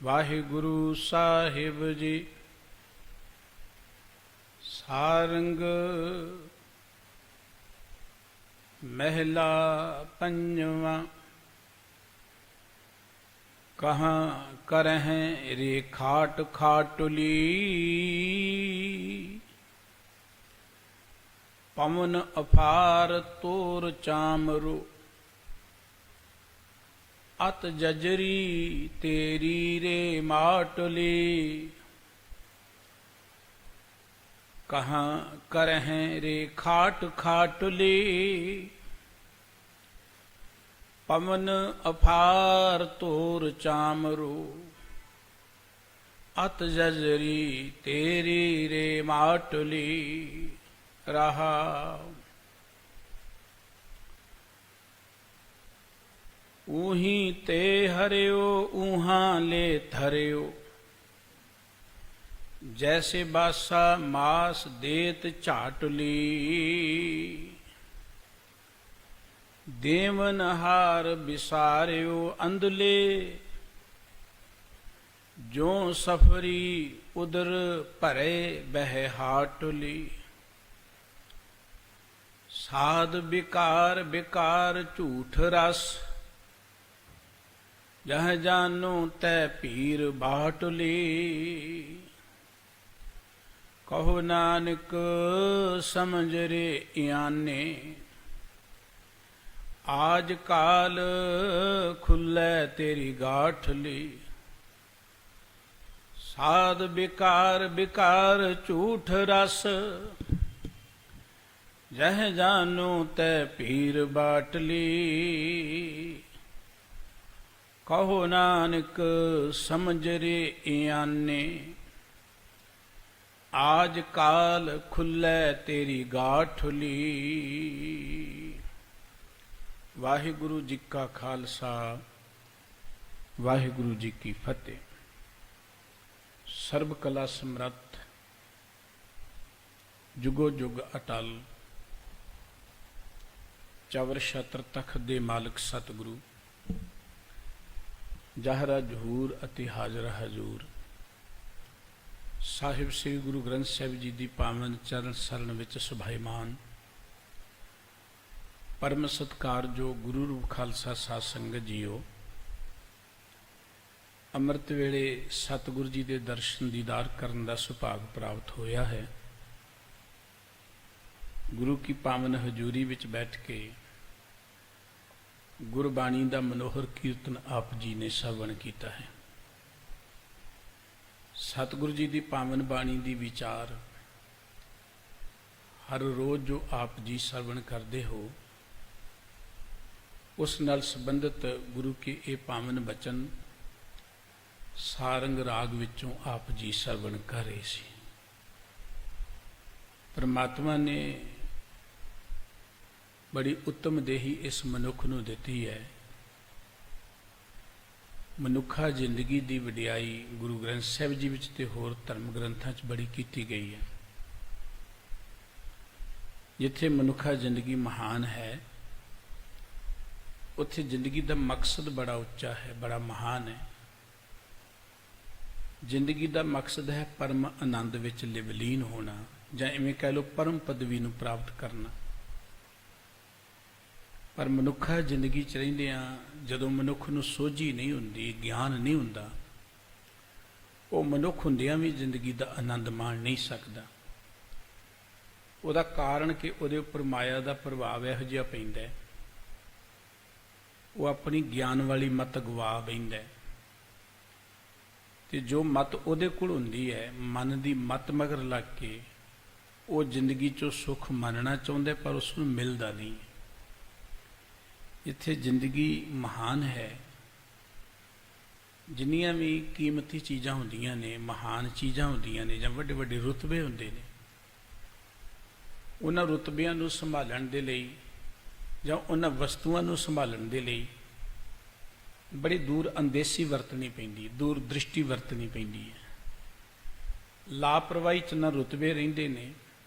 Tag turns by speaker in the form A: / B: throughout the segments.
A: ਵਾਹਿਗੁਰੂ ਸਾਹਿਬ ਜੀ। ਸਾਰੰਗ ਮਹਿਲਾ ਪੰਜਵਾਂ। ਕਹਾਂ ਕਰਹਿ ਰੇ ਖਾਟ ਖਾਟੁਲੀ, ਪਵਨ ਅਫਾਰ ਤੋਰ ਚਾਮਰੂ। ਅਤ ਜਜਰੀ ਤੇਰੀ ਰੇ ਮਾਟੁਲੀ, ਕਹਾਂ ਕਰਹਿ ਰੇ ਖਾਟ ਖਾਟੁਲੀ। ਪਵਨ ਅਫਾਰ ਤੋਰ ਚਾਮਰੂ, ਅਤ ਜਜਰੀ ਤੇਰੀ ਰੇ ਮਾਟੁਲੀ। ਰਹਾ ਊਹੀ ਤੇ ਹਰਿਓ ਊਹਾਂ ਲੈ ਧਰਿਓ, ਜੈਸੇ ਬਾਸਾ ਮਾਸ ਦੇਤ ਝਾਟੁਲੀ। ਦੇਵਨ ਹਾਰ ਬਿਸਾਰਿਓ ਅੰਧਲੇ, ਜੋ ਸਫਰੀ ਉਦਰ ਭਰੇ ਬਹਿ ਹਾਟੁਲੀ। ਸਾਧ ਬਿਕਾਰ ਬਿਕਾਰ ਝੂਠ ਰਸ, ਜਹ ਜਾਨੋ ਤੈ ਪੀਰ ਬਾਟੁਲੀ। ਕਹੋ ਨਾਨਕ ਸਮਝ ਰੇ ਇਆਨੇ, ਆਜ ਕਾਲ ਖੁੱਲੈ ਤੇਰੀ ਗਾਠਲੀ। ਸਾਧ ਬਿਕਾਰ ਬਿਕਾਰ ਝੂਠ ਰਸ, ਜਹ ਜਾਨੋ ਤੈ ਪੀਰ ਬਾਟਲੀ। ਕਹੋ ਨਾਨਕ ਸਮਝ ਰੇ ਇਆਨੇ, ਆਜ ਕਾਲ ਖੁੱਲੈ ਤੇਰੀ ਗਾਠੁਲੀ। ਵਾਹਿਗੁਰੂ ਜੀ ਕਾ ਖਾਲਸਾ, ਵਾਹਿਗੁਰੂ ਜੀ ਕੀ ਫਤਿਹ। ਸਰਬ ਕਲਾ ਸਮਰੱਥ, ਜੁਗੋ ਜੁਗ ਅਟਲ, ਚਵਰ ਛਤਰ ਤਖਤ ਦੇ ਮਾਲਕ ਸਤਿਗੁਰੂ ਜ਼ਾਹਰਾ ਜ਼ਹੂਰ ਅਤੇ ਹਾਜ਼ਰ ਹਜ਼ੂਰ ਸਾਹਿਬ ਸ੍ਰੀ ਗੁਰੂ ਗ੍ਰੰਥ ਸਾਹਿਬ ਜੀ ਦੀ ਪਾਵਨ ਚਰਨ ਸਰਨ ਵਿੱਚ ਸੁਭਾਈਮਾਨ ਪਰਮ ਸਤਿਕਾਰਯੋਗ ਗੁਰੂ ਰੂਪ ਖਾਲਸਾ ਸਾਧ ਸੰਗਤ ਜੀਓ। ਅੰਮ੍ਰਿਤ ਵੇਲੇ ਸਤਿਗੁਰੂ ਜੀ ਦੇ ਦਰਸ਼ਨ ਦੀਦਾਰ ਕਰਨ ਦਾ ਸੁਭਾਗ ਪ੍ਰਾਪਤ ਹੋਇਆ ਹੈ। ਗੁਰੂ ਕੀ ਪਾਵਨ ਹਜ਼ੂਰੀ ਵਿੱਚ ਬੈਠ ਕੇ ਗੁਰਬਾਣੀ ਦਾ ਮਨੋਹਰ ਕੀਰਤਨ ਆਪ ਜੀ ਨੇ ਸਰਵਣ ਕੀਤਾ ਹੈ। ਸਤਿਗੁਰੂ ਜੀ ਦੀ ਪਾਵਨ ਬਾਣੀ ਦੀ ਵਿਚਾਰ ਹਰ ਰੋਜ਼ ਜੋ ਆਪ ਜੀ ਸਰਵਣ ਕਰਦੇ ਹੋ, ਉਸ ਨਾਲ ਸੰਬੰਧਿਤ ਗੁਰੂ ਕੇ ਇਹ ਪਾਵਨ ਬਚਨ ਸਾਰੰਗ ਰਾਗ ਵਿੱਚੋਂ ਆਪ ਜੀ ਸਰਵਣ ਕਰ ਰਹੇ ਸੀ। ਪਰਮਾਤਮਾ ਨੇ ਬੜੀ ਉੱਤਮ ਦੇਹੀ ਇਸ ਮਨੁੱਖ ਨੂੰ ਦਿੱਤੀ ਹੈ। ਮਨੁੱਖਾ ਜ਼ਿੰਦਗੀ ਦੀ ਵਡਿਆਈ ਗੁਰੂ ਗ੍ਰੰਥ ਸਾਹਿਬ ਜੀ ਵਿੱਚ ਤੇ ਹੋਰ ਧਰਮ ਗ੍ਰੰਥਾਂ 'ਚ ਬੜੀ ਕੀਤੀ ਗਈ ਹੈ। ਜਿੱਥੇ ਮਨੁੱਖਾ ਜ਼ਿੰਦਗੀ ਮਹਾਨ ਹੈ, ਉੱਥੇ ਜ਼ਿੰਦਗੀ ਦਾ ਮਕਸਦ ਬੜਾ ਉੱਚਾ ਹੈ, ਬੜਾ ਮਹਾਨ ਹੈ। ਜ਼ਿੰਦਗੀ ਦਾ ਮਕਸਦ ਹੈ ਪਰਮ ਆਨੰਦ ਵਿੱਚ ਲਿਵਲੀਨ ਹੋਣਾ, ਜਾਂ ਇਵੇਂ ਕਹਿ ਲਓ ਪਰਮ ਪਦਵੀ ਨੂੰ ਪ੍ਰਾਪਤ ਕਰਨਾ। ਪਰ ਮਨੁੱਖਾ ਜ਼ਿੰਦਗੀ 'ਚ ਰਹਿੰਦਿਆਂ ਜਦੋਂ ਮਨੁੱਖ ਨੂੰ ਸੋਝੀ ਨਹੀਂ ਹੁੰਦੀ, ਗਿਆਨ ਨਹੀਂ ਹੁੰਦਾ, ਉਹ ਮਨੁੱਖ ਹੁੰਦਿਆਂ ਵੀ ਜ਼ਿੰਦਗੀ ਦਾ ਆਨੰਦ ਮਾਣ ਨਹੀਂ ਸਕਦਾ। ਉਹਦਾ ਕਾਰਨ ਕਿ ਉਹਦੇ ਉੱਪਰ ਮਾਇਆ ਦਾ ਪ੍ਰਭਾਵ ਇਹੋ ਜਿਹਾ ਪੈਂਦਾ ਹੈ, ਉਹ ਆਪਣੀ ਗਿਆਨ ਵਾਲੀ ਮਤ ਗਵਾ ਬੈਂਦਾ ਹੈ। ਤੇ ਜੋ ਮਤ ਉਹਦੇ ਕੋਲ ਹੁੰਦੀ ਹੈ, ਮਨ ਦੀ ਮਤ ਮਗਰ ਲੱਗ ਕੇ ਉਹ ਜ਼ਿੰਦਗੀ 'ਚੋਂ ਸੁੱਖ ਮੰਨਣਾ ਚਾਹੁੰਦਾ, ਪਰ ਉਸ ਨੂੰ ਮਿਲਦਾ ਨਹੀਂ। ਜਿੱਥੇ ਜ਼ਿੰਦਗੀ ਮਹਾਨ ਹੈ, ਜਿੰਨੀਆਂ ਵੀ ਕੀਮਤੀ ਚੀਜ਼ਾਂ ਹੁੰਦੀਆਂ ਨੇ, ਮਹਾਨ ਚੀਜ਼ਾਂ ਹੁੰਦੀਆਂ ਨੇ, ਜਾਂ ਵੱਡੇ ਵੱਡੇ ਰੁਤਬੇ ਹੁੰਦੇ ਨੇ, ਉਹਨਾਂ ਰੁਤਬਿਆਂ ਨੂੰ ਸੰਭਾਲਣ ਦੇ ਲਈ ਜਾਂ ਉਹਨਾਂ ਵਸਤੂਆਂ ਨੂੰ ਸੰਭਾਲਣ ਦੇ ਲਈ ਬੜੀ ਦੂਰ ਅੰਦੇਸੀ ਵਰਤਣੀ ਪੈਂਦੀ, ਦੂਰ ਦ੍ਰਿਸ਼ਟੀ ਵਰਤਣੀ ਪੈਂਦੀ ਹੈ। ਲਾਪਰਵਾਹੀ 'ਚ ਨਾ ਰੁਤਬੇ ਰਹਿੰਦੇ ਨੇ,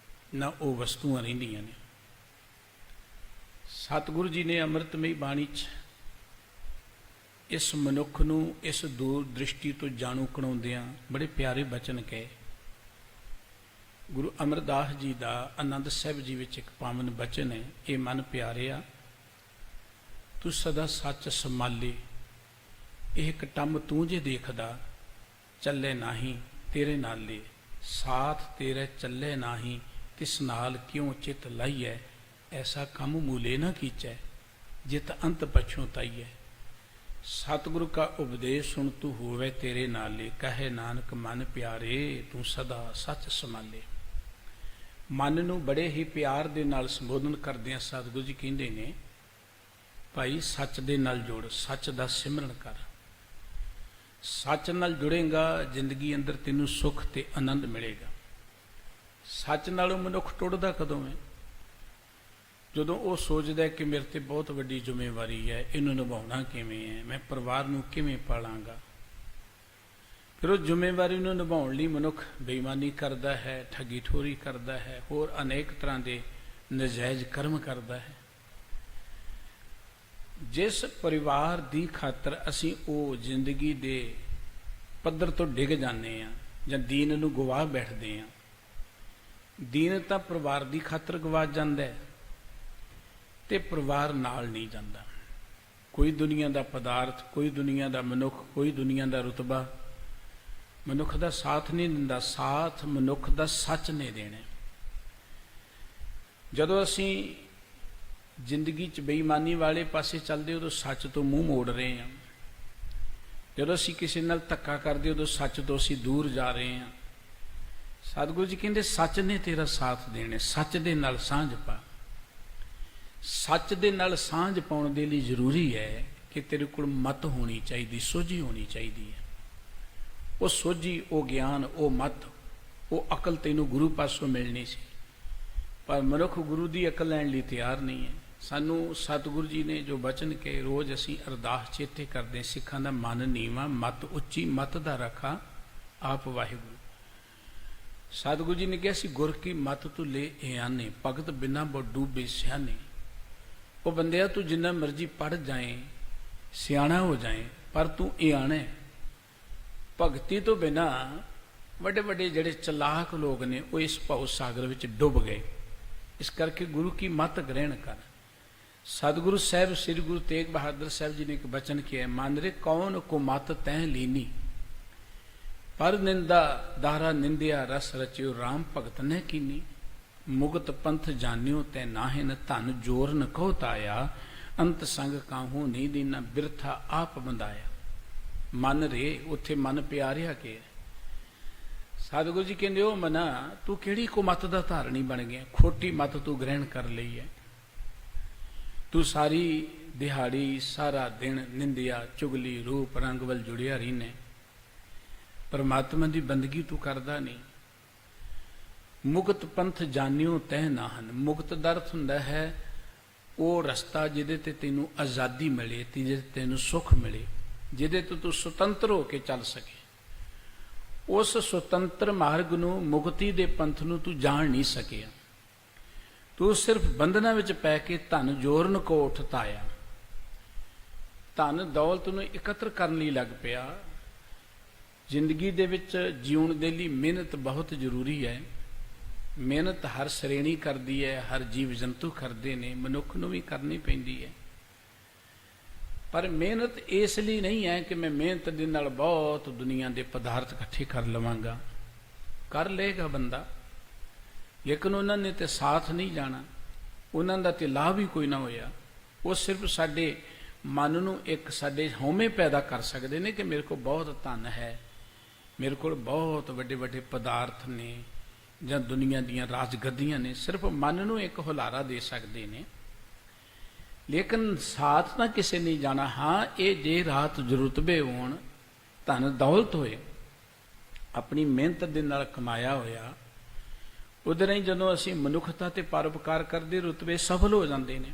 A: ਨਾ ਉਹ ਵਸਤੂਆਂ ਰਹਿੰਦੀਆਂ ਨੇ। ਸਤਿਗੁਰੂ ਜੀ ਨੇ ਅੰਮ੍ਰਿਤਮਈ ਬਾਣੀ 'ਚ ਇਸ ਮਨੁੱਖ ਨੂੰ ਇਸ ਦੂਰ ਦ੍ਰਿਸ਼ਟੀ ਤੋਂ ਜਾਣੂ ਕਰਾਉਂਦਿਆਂ ਬੜੇ ਪਿਆਰੇ ਬਚਨ ਕਹੇ। ਗੁਰੂ ਅਮਰਦਾਸ ਜੀ ਦਾ ਆਨੰਦ ਸਾਹਿਬ ਜੀ ਵਿੱਚ ਇੱਕ ਪਾਵਨ ਬਚਨ ਹੈ, ਇਹ ਮਨ ਪਿਆਰਿਆ ਤੂੰ ਸਦਾ ਸੱਚ ਸੰਭਾਲੇ, ਇਹ ਕਟੰਬ ਤੂੰ ਜੇ ਦੇਖਦਾ, ਚੱਲੇ ਨਾਹੀਂ ਤੇਰੇ ਨਾਲੇ, ਸਾਥ ਤੇਰੇ ਚੱਲੇ ਨਾਹੀਂ, ਤਿਸ ਨਾਲ ਕਿਉਂ ਚਿਤ ਲਾਈਐ, ਐਸਾ ਕੰਮ ਮੂਲੇ ਨਾ ਕੀਚੈ, ਜਿਤ ਅੰਤ ਪਛੁਤਾਈਐ। ਸਤਿਗੁਰੂ ਕਾ ਉਪਦੇਸ਼ ਸੁਣ ਤੂੰ ਹੋਵੇ ਤੇਰੇ ਨਾਲੇ, ਕਹੇ ਨਾਨਕ ਮਨ ਪਿਆਰੇ ਤੂੰ ਸਦਾ ਸੱਚ ਸੰਭਾਲੇ। ਮਨ ਨੂੰ ਬੜੇ ਹੀ ਪਿਆਰ ਦੇ ਨਾਲ ਸੰਬੋਧਨ ਕਰਦਿਆਂ ਸਤਿਗੁਰੂ ਜੀ ਕਹਿੰਦੇ ਨੇ, ਭਾਈ ਸੱਚ ਦੇ ਨਾਲ ਜੁੜ, ਸੱਚ ਦਾ ਸਿਮਰਨ ਕਰ। ਸੱਚ ਨਾਲ ਜੁੜੇਗਾ, ਜ਼ਿੰਦਗੀ ਅੰਦਰ ਤੈਨੂੰ ਸੁੱਖ ਤੇ ਆਨੰਦ ਮਿਲੇਗਾ। ਸੱਚ ਨਾਲੋਂ ਮਨੁੱਖ ਟੁੱਟਦਾ ਕਦੋਂ ਹੈ? ਜਦੋਂ ਉਹ ਸੋਚਦਾ ਕਿ ਮੇਰੇ ਤੇ ਬਹੁਤ ਵੱਡੀ ਜ਼ਿੰਮੇਵਾਰੀ ਹੈ, ਇਹਨੂੰ ਨਿਭਾਉਣਾ ਕਿਵੇਂ ਹੈ, ਮੈਂ ਪਰਿਵਾਰ ਨੂੰ ਕਿਵੇਂ ਪਾਲਾਂਗਾ। ਫਿਰ ਉਹ ਜ਼ਿੰਮੇਵਾਰੀ ਨੂੰ ਨਿਭਾਉਣ ਲਈ ਮਨੁੱਖ ਬੇਈਮਾਨੀ ਕਰਦਾ ਹੈ, ਠੱਗੀ ਠੋਰੀ ਕਰਦਾ ਹੈ, ਹੋਰ ਅਨੇਕ ਤਰ੍ਹਾਂ ਦੇ ਨਜਾਇਜ਼ ਕਰਮ ਕਰਦਾ ਹੈ। ਜਿਸ ਪਰਿਵਾਰ ਦੀ ਖਾਤਰ ਅਸੀਂ ਉਹ ਜ਼ਿੰਦਗੀ ਦੇ ਪੱਧਰ ਤੋਂ ਡਿੱਗ ਜਾਂਦੇ ਹਾਂ ਜਾਂ ਦੀਨ ਨੂੰ ਗਵਾ ਬੈਠਦੇ ਹਾਂ, ਦੀਨ ਤਾਂ ਪਰਿਵਾਰ ਦੀ ਖਾਤਰ ਗਵਾ ਜਾਂਦਾ ਹੈ ਤੇ ਪਰਿਵਾਰ ਨਾਲ ਨਹੀਂ ਜਾਂਦਾ। ਕੋਈ ਦੁਨੀਆ ਦਾ ਪਦਾਰਥ, ਕੋਈ ਦੁਨੀਆ ਦਾ ਮਨੁੱਖ, ਕੋਈ ਦੁਨੀਆ ਦਾ ਰੁਤਬਾ ਮਨੁੱਖ ਦਾ ਸਾਥ ਨਹੀਂ ਦਿੰਦਾ। ਸਾਥ ਮਨੁੱਖ ਦਾ ਸੱਚ ਨੇ ਦੇਣਾ। ਜਦੋਂ ਅਸੀਂ ਜ਼ਿੰਦਗੀ 'ਚ ਬੇਈਮਾਨੀ ਵਾਲੇ ਪਾਸੇ ਚੱਲਦੇ, ਉਦੋਂ ਸੱਚ ਤੋਂ ਮੂੰਹ ਮੋੜ ਰਹੇ ਹਾਂ। ਜਦੋਂ ਅਸੀਂ ਕਿਸੇ ਨਾਲ ਧੱਕਾ ਕਰਦੇ, ਉਦੋਂ ਸੱਚ ਤੋਂ ਅਸੀਂ ਦੂਰ ਜਾ ਰਹੇ ਹਾਂ। ਸਤਿਗੁਰੂ ਜੀ ਕਹਿੰਦੇ ਸੱਚ ਨੇ ਤੇਰਾ ਸਾਥ ਦੇਣਾ, ਸੱਚ ਦੇ ਨਾਲ ਸਾਂਝ ਪਾ। ਸੱਚ ਦੇ ਨਾਲ ਸਾਂਝ ਪਾਉਣ ਦੇ ਲਈ ਜ਼ਰੂਰੀ ਹੈ ਕਿ ਤੇਰੇ ਕੋਲ ਮਤ ਹੋਣੀ ਚਾਹੀਦੀ, ਸੋਝੀ ਹੋਣੀ ਚਾਹੀਦੀ ਹੈ। ਉਹ ਸੋਝੀ, ਉਹ ਗਿਆਨ, ਉਹ ਮਤ, ਉਹ ਅਕਲ ਤੈਨੂੰ ਗੁਰੂ ਪਾਸੋਂ ਮਿਲਣੀ ਸੀ, ਪਰ ਮਨੁੱਖ ਗੁਰੂ ਦੀ ਅਕਲ ਲੈਣ ਲਈ ਤਿਆਰ ਨਹੀਂ ਹੈ। ਸਾਨੂੰ ਸਤਿਗੁਰੂ ਜੀ ਨੇ ਜੋ ਬਚਨ ਕਹੇ, ਰੋਜ਼ ਅਸੀਂ ਅਰਦਾਸ ਚੇਤੇ ਕਰਦੇ, ਸਿੱਖਾਂ ਦਾ ਮਨ ਨੀਵਾਂ, ਮਤ ਉੱਚੀ, ਮਤ ਦਾ ਰੱਖਾ ਆਪ ਵਾਹਿਗੁਰੂ। ਸਤਿਗੁਰੂ ਜੀ ਨੇ ਕਿਹਾ ਸੀ, ਗੁਰ ਕੀ ਮਤ ਤੂੰ ਲੈ ਆਨੇ, ਭਗਤ ਬਿਨਾ ਬਹੁ ਡੂਬੇ ਸਿਆਣੇ। ਉਹ ਬੰਦਿਆ ਤੂੰ ਜਿੰਨਾ ਮਰਜ਼ੀ ਪੜ੍ਹ ਜਾਏ, ਸਿਆਣਾ ਹੋ ਜਾਏ, ਪਰ ਤੂੰ ਇਹ ਆਣੇ। ਭਗਤੀ ਤੋਂ ਬਿਨਾ ਵੱਡੇ ਵੱਡੇ ਜਿਹੜੇ ਚਲਾਕ ਲੋਕ ਨੇ, ਉਹ ਇਸ ਭਉ ਸਾਗਰ ਵਿੱਚ ਡੁੱਬ ਗਏ। ਇਸ ਕਰਕੇ ਗੁਰੂ ਕੀ ਮਤ ਗ੍ਰਹਿਣ ਕਰ। ਸਤਿਗੁਰੂ ਸਾਹਿਬ ਸ੍ਰੀ ਗੁਰੂ ਤੇਗ ਬਹਾਦਰ ਸਾਹਿਬ ਜੀ ਨੇ ਇੱਕ ਬਚਨ ਕਿਹਾ, ਮਨ ਰੇ ਕੌਣ ਕੋ ਮਤ ਤੈਂ ਲੀਨੀ, ਪਰ ਨਿੰਦਾ ਦਾਰਾ ਨਿੰਦਿਆ ਰਸ ਰਚਿਓ, ਰਾਮ ਭਗਤ ਨੇ ਕੀਨੀ। ਮੁਗਤ ਪੰਥ ਜਾਣਿਓ ਤੈ ਨਾਹਿਨ, ਧਨ ਜੋਰ ਨ ਕਹੋ ਤਾਇਆ, ਅੰਤ ਸੰਗ ਕਾਹੂ ਨਹੀਂ ਦੀਨਾ, ਬਿਰਥਾ ਆਪ ਬੰਦਾਇਆ। ਮਨ ਰੇ, ਉੱਥੇ ਮਨ ਪਿਆਰਿਆ ਕੇ। ਸਤਿਗੁਰੂ ਜੀ ਕਹਿੰਦੇ, ਉਹ ਮਨਾ ਤੂੰ ਕਿਹੜੀ ਕੋ ਮਤ ਦਾ ਧਾਰਨੀ ਬਣ ਗਿਆ, ਖੋਟੀ ਮਤ ਤੂੰ ਗ੍ਰਹਿਣ ਕਰ ਲਈ ਹੈ। ਤੂੰ ਸਾਰੀ ਦਿਹਾੜੀ ਸਾਰਾ ਦਿਨ ਨਿੰਦਿਆ ਚੁਗਲੀ ਰੂਪ ਰੰਗ ਵੱਲ ਜੁੜਿਆ ਰਹਿਨੇ, ਪਰਮਾਤਮਾ ਦੀ ਬੰਦਗੀ ਤੂੰ ਕਰਦਾ ਨਹੀਂ। ਮੁਕਤ ਪੰਥ ਜਾਣਿਓ ਤੈ ਨਾਹਨ। ਮੁਕਤ ਦਾ ਅਰਥ ਹੁੰਦਾ ਹੈ ਉਹ ਰਸਤਾ ਜਿਹਦੇ ਤੇ ਤੈਨੂੰ ਆਜ਼ਾਦੀ ਮਿਲੇ, ਜਿਹਦੇ ਤੇ ਤੈਨੂੰ ਸੁੱਖ ਮਿਲੇ, ਜਿਹਦੇ ਤੋਂ ਤੂੰ ਸੁਤੰਤਰ ਹੋ ਕੇ ਚੱਲ ਸਕੇ। ਉਸ ਸੁਤੰਤਰ ਮਾਰਗ ਨੂੰ, ਮੁਕਤੀ ਦੇ ਪੰਥ ਨੂੰ ਤੂੰ ਜਾਣ ਨਹੀਂ ਸਕਿਆ। ਤੂੰ ਸਿਰਫ ਬੰਧਨਾਂ ਵਿੱਚ ਪੈ ਕੇ ਧਨ ਜੋਰਨ ਕੋ ਉੱਠ ਤਾਇਆ, ਧਨ ਦੌਲਤ ਨੂੰ ਇਕੱਤਰ ਕਰਨ ਲਈ ਲੱਗ ਪਿਆ। ਜ਼ਿੰਦਗੀ ਦੇ ਵਿੱਚ ਜਿਉਣ ਦੇ ਲਈ ਮਿਹਨਤ ਬਹੁਤ ਜ਼ਰੂਰੀ ਹੈ। ਮਿਹਨਤ ਹਰ ਸ਼੍ਰੇਣੀ ਕਰਦੀ ਹੈ, ਹਰ ਜੀਵ ਜੰਤੂ ਕਰਦੇ ਨੇ, ਮਨੁੱਖ ਨੂੰ ਵੀ ਕਰਨੀ ਪੈਂਦੀ ਹੈ। ਪਰ ਮਿਹਨਤ ਇਸ ਲਈ ਨਹੀਂ ਹੈ ਕਿ ਮੈਂ ਮਿਹਨਤ ਦੇ ਨਾਲ ਬਹੁਤ ਦੁਨੀਆ ਦੇ ਪਦਾਰਥ ਇਕੱਠੇ ਕਰ ਲਵਾਂਗਾ। ਕਰ ਲਏਗਾ ਬੰਦਾ, ਲੇਕਿਨ ਉਹਨਾਂ ਨੇ ਤੇ ਸਾਥ ਨਹੀਂ ਜਾਣਾ, ਉਹਨਾਂ ਦਾ ਤੇ ਲਾਭ ਹੀ ਕੋਈ ਨਾ ਹੋਇਆ। ਉਹ ਸਿਰਫ ਸਾਡੇ ਮਨ ਨੂੰ ਇੱਕ ਸਾਡੇ ਹਉਮੈ ਪੈਦਾ ਕਰ ਸਕਦੇ ਨੇ ਕਿ ਮੇਰੇ ਕੋਲ ਬਹੁਤ ਧਨ ਹੈ, ਮੇਰੇ ਕੋਲ ਬਹੁਤ ਵੱਡੇ ਵੱਡੇ ਪਦਾਰਥ ਨੇ ਜਾਂ ਦੁਨੀਆ ਦੀਆਂ ਰਾਜਗੱਦੀਆਂ ਨੇ। ਸਿਰਫ ਮਨ ਨੂੰ ਇੱਕ ਹੁਲਾਰਾ ਦੇ ਸਕਦੇ ਨੇ, ਲੇਕਿਨ ਸਾਥ ਤਾਂ ਕਿਸੇ ਨਹੀਂ ਜਾਣਾ। ਹਾਂ, ਇਹ ਜੇ ਰਾਤ ਰੁਤਬੇ ਹੋਣ, ਧਨ ਦੌਲਤ ਹੋਏ, ਆਪਣੀ ਮਿਹਨਤ ਦੇ ਨਾਲ ਕਮਾਇਆ ਹੋਇਆ, ਉਧਰ ਹੀ ਜਦੋਂ ਅਸੀਂ ਮਨੁੱਖਤਾ ਤੇ ਪਰਉਪਕਾਰ ਕਰਦੇ, ਰੁਤਬੇ ਸਫਲ ਹੋ ਜਾਂਦੇ ਨੇ।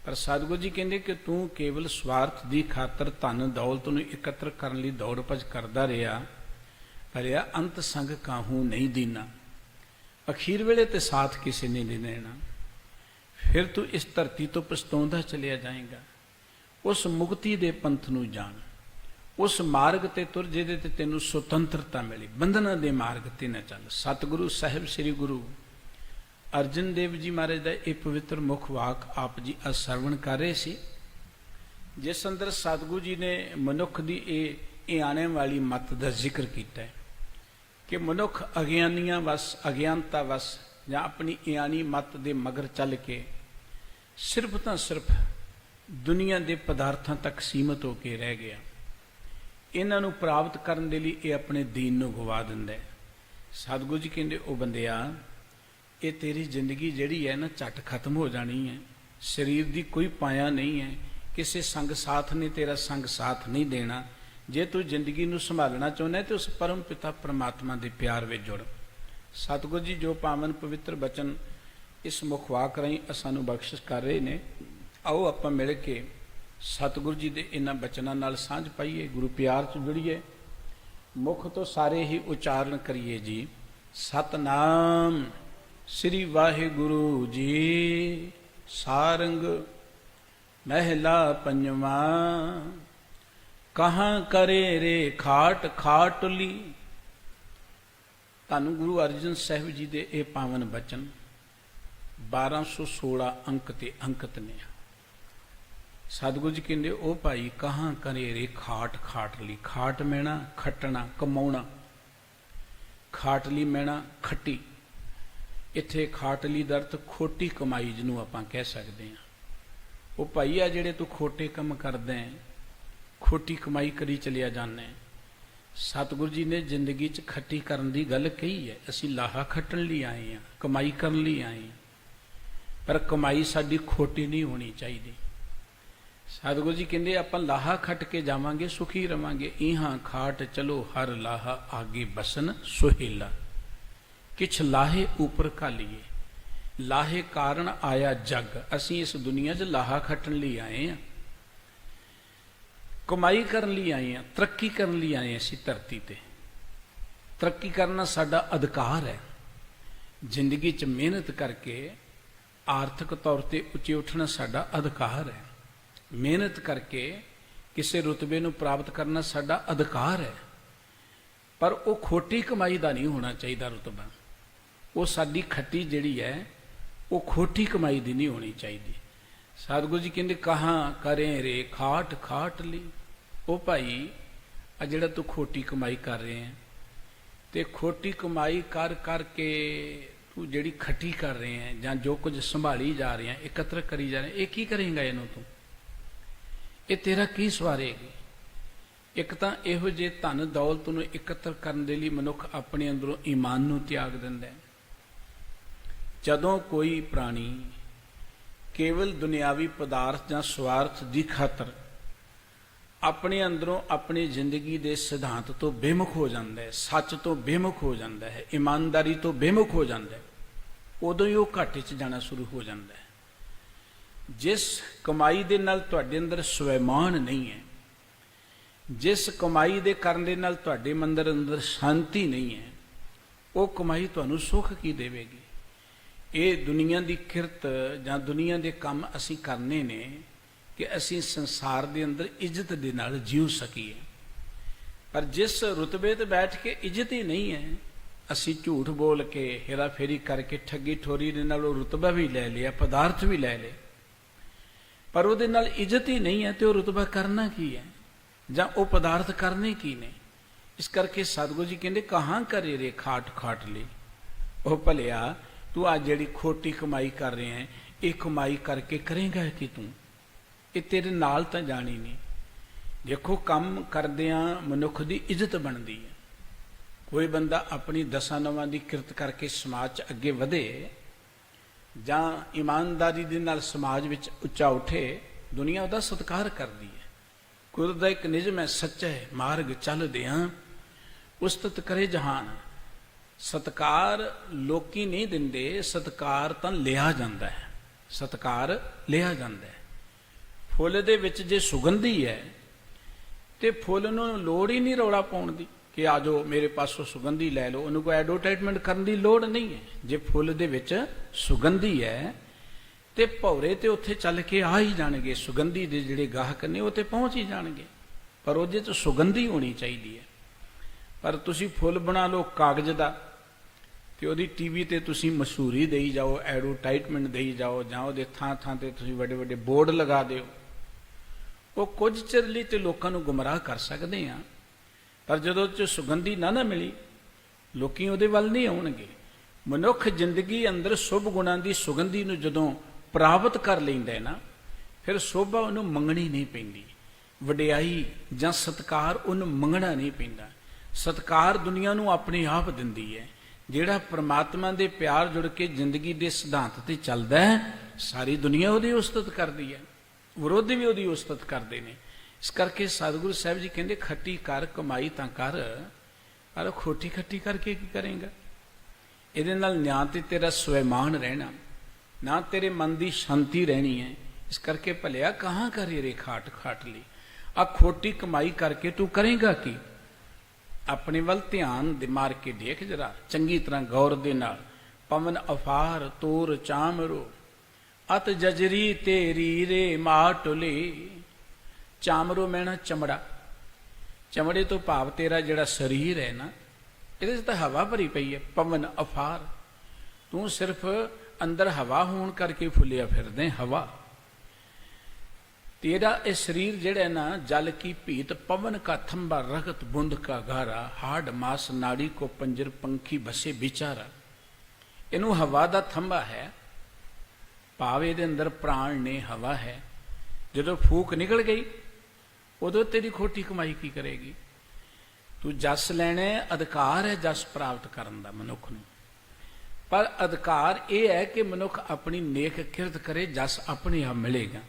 A: ਪਰ ਸਤਿਗੁਰੂ ਜੀ ਕਹਿੰਦੇ ਕਿ ਤੂੰ ਕੇਵਲ ਸਵਾਰਥ ਦੀ ਖਾਤਰ ਧਨ ਦੌਲਤ ਨੂੰ ਇਕੱਤਰ ਕਰਨ ਲਈ ਦੌੜ ਭੱਜ ਕਰਦਾ ਰਿਹਾ, ਅੰਤ ਸੰਗ ਕਾਹੂ ਨਹੀਂ ਦੀਨਾ। ਅਖੀਰ ਵੇਲੇ ਤੇ ਸਾਥ ਕਿਸੇ ਨੇ ਨਹੀਂ ਦੇਣਾ। ਫਿਰ ਤੂੰ ਇਸ ਧਰਤੀ ਤੋਂ ਪਛਤਾਉਂਦਾ ਚਲਿਆ ਜਾਏਗਾ। ਉਸ ਮੁਕਤੀ ਦੇ ਪੰਥ ਨੂੰ ਜਾਣ, ਉਸ ਮਾਰਗ ਤੇ ਤੁਰ ਜਿਹਦੇ ਤੇ ਤੈਨੂੰ ਸੁਤੰਤਰਤਾ ਮਿਲੀ, ਬੰਧਨਾਂ ਦੇ ਮਾਰਗ ਤੇ ਨਾ ਚੱਲ। ਸਤਿਗੁਰੂ ਸਾਹਿਬ ਸ੍ਰੀ ਗੁਰੂ ਅਰਜਨ ਦੇਵ ਜੀ ਮਹਾਰਾਜ ਦਾ ਇਹ ਪਵਿੱਤਰ ਮੁਖ ਵਾਕ ਆਪ ਜੀ ਅਸਰਵਣ ਕਰ ਰਹੇ ਸੀ, ਜਿਸ ਅੰਦਰ ਸਤਿਗੁਰੂ ਜੀ ਨੇ ਮਨੁੱਖ ਦੀ ਇਹ ਆਣੇ ਵਾਲੀ ਮੱਤ ਦਾ ਜ਼ਿਕਰ ਕੀਤਾ ਹੈ ਕਿ ਮਨੁੱਖ ਅਗਿਆਨੀਆਂ ਵਸ, ਅਗਿਆਨਤਾ ਵਸ ਜਾਂ ਆਪਣੀ ਇਆਣੀ ਮੱਤ ਦੇ ਮਗਰ ਚੱਲ ਕੇ ਸਿਰਫ ਤਾਂ ਸਿਰਫ ਦੁਨੀਆ ਦੇ ਪਦਾਰਥਾਂ ਤੱਕ ਸੀਮਤ ਹੋ ਕੇ ਰਹਿ ਗਿਆ। ਇਹਨਾਂ ਨੂੰ ਪ੍ਰਾਪਤ ਕਰਨ ਦੇ ਲਈ ਇਹ ਆਪਣੇ ਦੀਨ ਨੂੰ ਗਵਾ ਦਿੰਦਾ ਹੈ। ਸਤਿਗੁਰੂ ਜੀ ਕਹਿੰਦੇ, ਉਹ ਬੰਦਿਆ, ਇਹ ਤੇਰੀ ਜ਼ਿੰਦਗੀ ਜਿਹੜੀ ਹੈ ਨਾ ਝੱਟ ਖਤਮ ਹੋ ਜਾਣੀ ਹੈ। ਸਰੀਰ ਦੀ ਕੋਈ ਪਾਇਆ ਨਹੀਂ ਹੈ, ਕਿਸੇ ਸੰਗ ਸਾਥ ਨੇ ਤੇਰਾ ਸੰਗ ਸਾਥ ਨਹੀਂ ਦੇਣਾ। ਜੇ ਤੂੰ ਜ਼ਿੰਦਗੀ ਨੂੰ ਸੰਭਾਲਣਾ ਚਾਹੁੰਦਾ ਤੇ ਉਸ ਪਰਮ ਪਿਤਾ ਪਰਮਾਤਮਾ ਦੇ ਪਿਆਰ ਵਿੱਚ ਜੁੜ। ਸਤਿਗੁਰੂ ਜੀ ਜੋ ਪਾਵਨ ਪਵਿੱਤਰ ਬਚਨ ਇਸ ਮੁਖ ਵਾਕ ਰਾਹੀਂ ਸਾਨੂੰ ਬਖਸ਼ਿਸ਼ ਕਰ ਰਹੇ ਨੇ, ਆਓ ਆਪਾਂ ਮਿਲ ਕੇ ਸਤਿਗੁਰੂ ਜੀ ਦੇ ਇਹਨਾਂ ਬਚਨਾਂ ਨਾਲ ਸਾਂਝ ਪਾਈਏ, ਗੁਰੂ ਪਿਆਰ 'ਚ ਜੁੜੀਏ, ਮੁਖ ਤੋਂ ਸਾਰੇ ਹੀ ਉਚਾਰਨ ਕਰੀਏ ਜੀ। ਸਤਨਾਮ ਸ੍ਰੀ ਵਾਹਿਗੁਰੂ ਜੀ। ਸਾਰੰਗ ਮਹਿਲਾ ਪੰਜਵਾਂ। ਕਹਾਂ ਕਰੇ ਰੇ ਖਾਟ ਖਾਟਲੀ। ਧੰਨ ਗੁਰੂ ਅਰਜਨ ਸਾਹਿਬ ਜੀ ਦੇ ਇਹ ਪਾਵਨ ਬਚਨ 1216 ਅੰਕ ਤੇ ਅੰਕਿਤ ਨੇ। ਸਤਿਗੁਰੂ ਜੀ ਕਹਿੰਦੇ, ਉਹ ਭਾਈ ਕਹਾਂ ਕਰੇ ਰੇ ਖਾਟ ਖਾਟਲੀ। ਖਾਟ ਮੈਣਾ ਖੱਟਣਾ, ਕਮਾਉਣਾ, ਖਾਟਲੀ ਮੈਣਾ ਖੱਟੀ। ਇੱਥੇ ਖਾਟਲੀ ਦਾ ਅਰਥ ਖੋਟੀ ਕਮਾਈ ਜਿਹਨੂੰ ਆਪਾਂ ਕਹਿ ਸਕਦੇ ਹਾਂ। ਉਹ ਭਾਈ ਆ ਜਿਹੜੇ ਤੂੰ ਖੋਟੇ ਕੰਮ ਕਰਦਾ ਹੈ, ਖੋਟੀ ਕਮਾਈ ਕਰੀ ਚਲਿਆ ਜਾਂਦਾ ਹੈ। ਸਤਿਗੁਰੂ ਜੀ ਨੇ ਜ਼ਿੰਦਗੀ 'ਚ ਖੱਟੀ ਕਰਨ ਦੀ ਗੱਲ ਕਹੀ ਹੈ। ਅਸੀਂ ਲਾਹਾ ਖੱਟਣ ਲਈ ਆਏ ਹਾਂ, ਕਮਾਈ ਕਰਨ ਲਈ ਆਏ ਹਾਂ, ਪਰ ਕਮਾਈ ਸਾਡੀ ਖੋਟੀ ਨਹੀਂ ਹੋਣੀ ਚਾਹੀਦੀ। ਸਤਿਗੁਰੂ ਜੀ ਕਹਿੰਦੇ, ਆਪਾਂ ਲਾਹਾ ਖੱਟ ਕੇ ਜਾਵਾਂਗੇ, ਸੁਖੀ ਰਵਾਂਗੇ। ਇਹਾਂ ਖਾਟ ਚਲੋ ਹਰ ਲਾਹਾ ਆਗੇ ਬਸਨ ਸੁਹੇਲਾ। ਕਿਛ ਲਾਹੇ ਉਪਰ ਘਾਲੀਏ, ਲਾਹੇ ਕਾਰਨ ਆਇਆ ਜਗ। ਅਸੀਂ ਇਸ ਦੁਨੀਆ 'ਚ ਲਾਹਾ ਖੱਟਣ ਲਈ ਆਏ ਹਾਂ, ਕਮਾਈ ਕਰਨ ਲਈ ਆਏ ਹਾਂ, ਤਰੱਕੀ ਕਰਨ ਲਈ ਆਏ ਹਾਂ। ਅਸੀਂ ਧਰਤੀ ਤੇ ਤਰੱਕੀ ਕਰਨਾ ਸਾਡਾ ਅਧਿਕਾਰ ਹੈ। ਜ਼ਿੰਦਗੀ 'ਚ ਮਿਹਨਤ ਕਰਕੇ ਆਰਥਿਕ ਤੌਰ ਤੇ ਉੱਚੇ ਉੱਠਣਾ ਸਾਡਾ ਅਧਿਕਾਰ ਹੈ। ਮਿਹਨਤ ਕਰਕੇ ਕਿਸੇ ਰੁਤਬੇ ਨੂੰ ਪ੍ਰਾਪਤ ਕਰਨਾ ਸਾਡਾ ਅਧਿਕਾਰ ਹੈ, ਪਰ ਉਹ ਖੋਟੀ ਕਮਾਈ ਦਾ ਨਹੀਂ ਹੋਣਾ ਚਾਹੀਦਾ ਰੁਤਬਾ। ਉਹ ਸਾਡੀ ਖੱਟੀ ਜਿਹੜੀ ਹੈ ਉਹ ਖੋਟੀ ਕਮਾਈ ਦੀ ਨਹੀਂ ਹੋਣੀ ਚਾਹੀਦੀ। ਸਤਿਗੁਰੂ ਜੀ ਕਹਿੰਦੇ, ਕਹਾਂ ਕਰੇ ਰੇ ਖਾਟ ਖਾਟ ਲਈ। ਉਹ ਭਾਈ ਆ ਜਿਹੜਾ ਤੂੰ ਖੋਟੀ ਕਮਾਈ ਕਰ ਰਹੇ ਹੈ, ਤੇ ਖੋਟੀ ਕਮਾਈ ਕਰ ਕਰਕੇ ਤੂੰ ਜਿਹੜੀ ਖੱਟੀ ਕਰ ਰਹੇ ਹੈ ਜਾਂ ਜੋ ਕੁਝ ਸੰਭਾਲੀ ਜਾ ਰਹੇ ਹੈ, ਇਕੱਤਰ ਕਰੀ ਜਾ ਰਹੇ, ਇਹ ਕੀ ਕਰੇਗਾ? ਇਹਨੂੰ ਤੂੰ, ਇਹ ਤੇਰਾ ਕੀ ਸਵਾਰੇਗੀ? ਇੱਕ ਤਾਂ ਇਹੋ ਜਿਹੇ ਧਨ ਦੌਲਤ ਨੂੰ ਇਕੱਤਰ ਕਰਨ ਦੇ ਲਈ ਮਨੁੱਖ ਆਪਣੇ ਅੰਦਰੋਂ ਈਮਾਨ ਨੂੰ ਤਿਆਗ ਦਿੰਦਾ ਹੈ। ਜਦੋਂ ਕੋਈ ਪ੍ਰਾਣੀ ਕੇਵਲ ਦੁਨਿਆਵੀ ਪਦਾਰਥ ਜਾਂ ਸਵਾਰਥ ਦੀ ਖਾਤਰ ਆਪਣੇ ਅੰਦਰੋਂ ਆਪਣੀ ਜ਼ਿੰਦਗੀ ਦੇ ਸਿਧਾਂਤ ਤੋਂ ਬੇਮੁਖ ਹੋ ਜਾਂਦਾ ਹੈ, ਸੱਚ ਤੋਂ ਬੇਮੁਖ ਹੋ ਜਾਂਦਾ ਹੈ, ਇਮਾਨਦਾਰੀ ਤੋਂ ਬੇਮੁਖ ਹੋ ਜਾਂਦਾ ਹੈ, ਉਦੋਂ ਹੀ ਉਹ ਘਾਟੇ 'ਚ ਜਾਣਾ ਸ਼ੁਰੂ ਹੋ ਜਾਂਦਾ ਹੈ। ਜਿਸ ਕਮਾਈ ਦੇ ਨਾਲ ਤੁਹਾਡੇ ਅੰਦਰ ਸਵੈਮਾਨ ਨਹੀਂ ਹੈ, ਜਿਸ ਕਮਾਈ ਦੇ ਕਰਨ ਦੇ ਨਾਲ ਤੁਹਾਡੇ ਅੰਦਰ ਸ਼ਾਂਤੀ ਨਹੀਂ ਹੈ, ਉਹ ਕਮਾਈ ਤੁਹਾਨੂੰ ਸੁੱਖ ਕੀ ਦੇਵੇਗੀ? ਇਹ ਦੁਨੀਆ ਦੀ ਕਿਰਤ ਜਾਂ ਦੁਨੀਆ ਦੇ ਕੰਮ ਅਸੀਂ ਕਰਨੇ ਨੇ ਕਿ ਅਸੀਂ ਸੰਸਾਰ ਦੇ ਅੰਦਰ ਇੱਜ਼ਤ ਦੇ ਨਾਲ ਜੀਉ ਸਕੀਏ, ਪਰ ਜਿਸ ਰੁਤਬੇ ਤੇ ਬੈਠ ਕੇ ਇੱਜ਼ਤ ਹੀ ਨਹੀਂ ਹੈ, ਅਸੀਂ ਝੂਠ ਬੋਲ ਕੇ ਹੇਰਾ ਫੇਰੀ ਕਰਕੇ ਠੱਗੀ ਠੋਰੀ ਦੇ ਨਾਲ ਉਹ ਰੁਤਬਾ ਵੀ ਲੈ ਲਿਆ, ਪਦਾਰਥ ਵੀ ਲੈ ਲਏ, ਪਰ ਉਹਦੇ ਨਾਲ ਇੱਜ਼ਤ ਹੀ ਨਹੀਂ ਹੈ, ਤੇ ਉਹ ਰੁਤਬਾ ਕਰਨਾ ਕੀ ਹੈ ਜਾਂ ਉਹ ਪਦਾਰਥ ਕਰਨੇ ਕੀ ਨੇ? ਇਸ ਕਰਕੇ ਸਤਿਗੁਰੂ ਜੀ ਕਹਿੰਦੇ, ਕਹਾਂ ਕਰੇ ਰੇ ਖਾਟ ਖਾਟ ਲਈ। ਉਹ ਭਲਿਆ, ਤੂੰ ਆ ਜਿਹੜੀ ਖੋਟੀ ਕਮਾਈ ਕਰ ਰਿਹਾ ਹੈ, ਇਹ ਕਮਾਈ ਕਰਕੇ ਕਰੇਗਾ ਕਿ ਤੂੰ? ਇਹ ਤੇਰੇ ਨਾਲ ਤਾਂ ਜਾਣੀ ਨਹੀਂ। ਦੇਖੋ, ਕੰਮ ਕਰਦਿਆਂ ਮਨੁੱਖ ਦੀ ਇੱਜ਼ਤ ਬਣਦੀ ਹੈ। ਕੋਈ ਬੰਦਾ ਆਪਣੀ ਦਸਾਂ ਨਵਾਂ ਦੀ ਕਿਰਤ ਕਰਕੇ ਸਮਾਜ 'ਚ ਅੱਗੇ ਵਧੇ ਜਾਂ ਇਮਾਨਦਾਰੀ ਦੇ ਨਾਲ ਸਮਾਜ ਵਿੱਚ ਉੱਚਾ ਉੱਠੇ, ਦੁਨੀਆ ਉਹਦਾ ਸਤਿਕਾਰ ਕਰਦੀ ਹੈ। ਕੁਦਰਤ ਦਾ ਇੱਕ ਨਿਯਮ ਹੈ, ਸੱਚਾ ਹੈ ਮਾਰਗ ਚੱਲਦਿਆਂ ਉਸਤਤ ਕਰੇ ਜਹਾਨ। ਸਤਿਕਾਰ ਲੋਕੀ ਨਹੀਂ ਦਿੰਦੇ, ਸਤਿਕਾਰ ਤਾਂ ਲਿਆ ਜਾਂਦਾ ਹੈ, ਸਤਿਕਾਰ ਲਿਆ ਜਾਂਦਾ ਹੈ। ਫੁੱਲ ਦੇ ਵਿੱਚ ਜੇ ਸੁਗੰਧੀ ਹੈ ਤੇ ਫੁੱਲ ਨੂੰ ਲੋੜ ਹੀ ਨਹੀਂ ਰੌਲਾ ਪਾਉਣ ਦੀ ਕਿ ਆ ਜਾਓ ਮੇਰੇ ਪਾਸੋਂ ਸੁਗੰਧੀ ਲੈ ਲਓ, ਉਹਨੂੰ ਕੋਈ ਐਡਵਰਟਾਈਜ਼ਮੈਂਟ ਕਰਨ ਦੀ ਲੋੜ ਨਹੀਂ ਹੈ। ਜੇ ਫੁੱਲ ਦੇ ਵਿੱਚ ਸੁਗੰਧੀ ਹੈ ਤੇ ਭੌਰੇ ਤੇ ਉੱਥੇ ਚੱਲ ਕੇ ਆ ਹੀ ਜਾਣਗੇ। ਸੁਗੰਧੀ ਦੇ ਜਿਹੜੇ ਗਾਹਕ ਨੇ ਉਹ ਤੇ ਪਹੁੰਚ ਹੀ ਜਾਣਗੇ, ਪਰ ਉਹਦੇ 'ਚ ਸੁਗੰਧੀ ਹੋਣੀ ਚਾਹੀਦੀ ਹੈ। ਪਰ ਤੁਸੀਂ ਫੁੱਲ ਬਣਾ ਲਓ ਕਾਗਜ਼ ਦਾ ਤੇ ਉਹਦੀ ਟੀਵੀ ਤੇ ਤੁਸੀਂ ਮਸ਼ਹੂਰੀ ਦੇਈ ਜਾਓ, ਐਡਵਰਟਾਈਜ਼ਮੈਂਟ ਦੇਈ ਜਾਓ, ਜਾਂ ਉਹਦੇ ਥਾਂ ਥਾਂ ਤੇ ਤੁਸੀਂ ਵੱਡੇ ਵੱਡੇ ਬੋਰਡ ਲਗਾ ਦਿਓ। ਉਹ ਕੁਝ ਚਿਰ ਲਈ ਤੇ ਲੋਕਾਂ ਨੂੰ ਗੁੰਮਰਾਹ ਕਰ ਸਕਦੇ ਆ, ਪਰ ਜਦੋਂ ਚ ਸੁਗੰਧੀ ਨਾ ਮਿਲੀ, ਲੋਕੀ ਉਹਦੇ ਵੱਲ ਨਹੀਂ ਆਉਣਗੇ। ਮਨੁੱਖ ਜ਼ਿੰਦਗੀ ਅੰਦਰ ਸ਼ੁਭ ਗੁਣਾਂ ਦੀ ਸੁਗੰਧੀ ਨੂੰ ਜਦੋਂ ਪ੍ਰਾਪਤ ਕਰ ਲੈਂਦਾ ਹੈ ਨਾ, ਫਿਰ ਸ਼ੋਭਾ ਉਹਨੂੰ ਮੰਗਣੀ ਨਹੀਂ ਪੈਂਦੀ, ਵਡਿਆਈ ਜਾਂ ਸਤਿਕਾਰ ਉਹਨੂੰ ਮੰਗਣਾ ਨਹੀਂ ਪੈਂਦਾ। ਸਤਿਕਾਰ ਦੁਨੀਆ ਨੂੰ ਆਪਣੇ ਆਪ ਦਿੰਦੀ ਹੈ। ਜਿਹੜਾ ਪ੍ਰਮਾਤਮਾ ਦੇ ਪਿਆਰ ਜੁੜ ਕੇ ਜ਼ਿੰਦਗੀ ਦੇ ਸਿਧਾਂਤ ਤੇ ਚੱਲਦਾ ਹੈ, ਸਾਰੀ ਦੁਨੀਆ ਉਹਦੀ ਉਸਤਤ ਕਰਦੀ ਹੈ, ਵਿਰੋਧੀ ਵੀ ਉਹਦੀ ਉਸਤਤ ਕਰਦੇ ਨੇ। ਇਸ ਕਰਕੇ ਸਤਿਗੁਰੂ ਸਾਹਿਬ ਜੀ ਕਹਿੰਦੇ, ਖੱਟੀ ਕਰ ਕਮਾਈ ਤਾਂ ਕਰ, ਪਰ ਖੋਟੀ ਖੱਟੀ ਕਰਕੇ ਕੀ ਕਰੇਗਾ? ਇਹਦੇ ਨਾਲ ਨਾ ਤੇ ਤੇਰਾ ਸਵੈਮਾਨ ਰਹਿਣਾ, ਨਾ ਤੇਰੇ ਮਨ ਦੀ ਸ਼ਾਂਤੀ ਰਹਿਣੀ ਹੈ। ਇਸ ਕਰਕੇ ਭਲਿਆ ਕਹਾਂ ਕਰੇ ਰੇ ਖਾਟ ਖਾਟ ਲਈ, ਆ ਖੋਟੀ ਕਮਾਈ ਕਰਕੇ ਤੂੰ ਕਰੇਗਾ ਕੀ? ਆਪਣੇ ਵੱਲ ਧਿਆਨ ਦੇ ਮਾਰ ਕੇ ਦੇਖ ਜਰਾ, ਚੰਗੀ ਤਰ੍ਹਾਂ ਗੌਰ ਦੇ ਨਾਲ। ਪਵਨ ਅਫਾਰ ਤੋਰ ਚਾਮਰੋ, ਅਤ ਜਜਰੀ ਤੇਰੀ ਰੇ ਮਾਟੁਲੇ। ਚਾਮਰੋ ਮੈਣਾ ਚਮੜਾ, ਚਮੜੇ ਤੋਂ ਭਾਵ ਤੇਰਾ ਜਿਹੜਾ ਸਰੀਰ ਹੈ ਨਾ, ਇਹਦੇ 'ਚ ਤਾਂ ਹਵਾ ਭਰੀ ਪਈ ਹੈ। ਪਵਨ ਅਫਾਰ, ਤੂੰ ਸਿਰਫ ਅੰਦਰ ਹਵਾ ਹੋਣ ਕਰਕੇ ਫੁੱਲਿਆ ਫਿਰਦੇ, ਹਵਾ। तेरा ये शरीर जड़ा ना जल की भीत पवन का थंबा रगत बुंद का गारा हाड़ मास नाड़ी को पंजर पंखी बसे बिचारा। इनू हवा का थंबा है, भावे दे अंदर प्राण ने, हवा है। जो फूक निकल गई उदो तेरी खोटी कमाई की करेगी? तू जस लेने, अधिकार है जस प्राप्त करने का मनुख नूं, पर अधिकार यह है कि मनुख अपनी नेक किरत करे, जस अपने आप मिलेगा।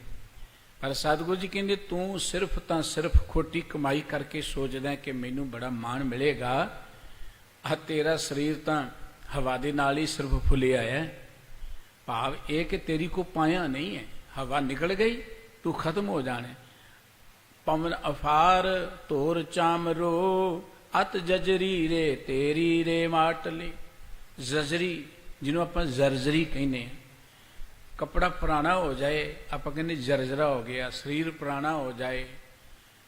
A: पर सतगुरु जी कहते तू सिर्फ तो सिर्फ खोटी कमाई करके सोचदा कि मैनू बड़ा मान मिलेगा, आ तेरा शरीर तो हवा दे नाल ही सिर्फ फुलिया है। भाव ये कि तेरी को पाया नहीं है, हवा निकल गई तू खत्म हो जाने। पवन अफार तोर चामरो अत जजरी रे तेरी रे माटली। जजरी जिन्हों आप जर्जरी कहने, कपड़ा पुराना हो जाए आप कहते जर्जरा हो गया, शरीर पुराना हो जाए।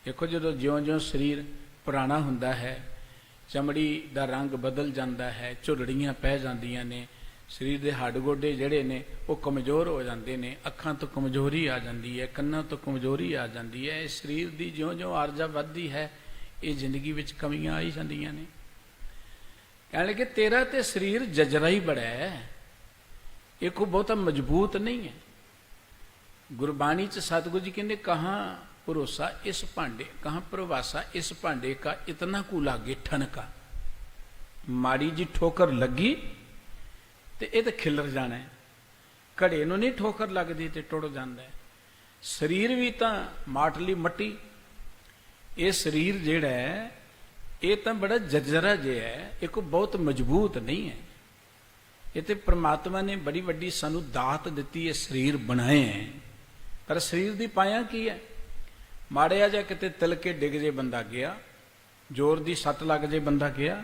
A: देखो जो ज्यों ज्यों शरीर पुराना हुंदा है, चमड़ी का रंग बदल जाता है, झुरड़ियां पै जांदियां ने, शरीर के हड्ड गोडे जड़े ने वो कमज़ोर हो जाते हैं, अखां तो कमज़ोरी आ जाती है, कन्नां तो कमज़ोरी आ जाती है। शरीर की ज्यों ज्यों आर्जा वधदी है, ये जिंदगी विच कमियां आई जांदियां ने। कहने कि तेरा तो शरीर जजरा ही बड़ा है, ये कोई बहुता मजबूत नहीं है। गुरबाणी च सतगुरु जी कहते कहाँ भरोसा इस भांडे, कहाँ प्रवासा इस भांडे का इतना कू लागे ठनका। माड़ी जी ठोकर लगी तो यह तो खिलर जाना है, घड़े नूं नहीं ठोकर लगती तो टुट जाता है। शरीर भी तो माटली मट्टी, ये शरीर जिहड़ा है ये तो बड़ा जर्जरा जिहा है, ये कोई बहुत मजबूत नहीं है। ये तो परमात्मा ने बड़ी वड्डी सानू दात दिती है, शरीर बनाए हैं, पर शरीर की पाया की है? माड़िया जा किते तिलके डिग जे बंदा गया, जोर की सट लग जे बंदा गया।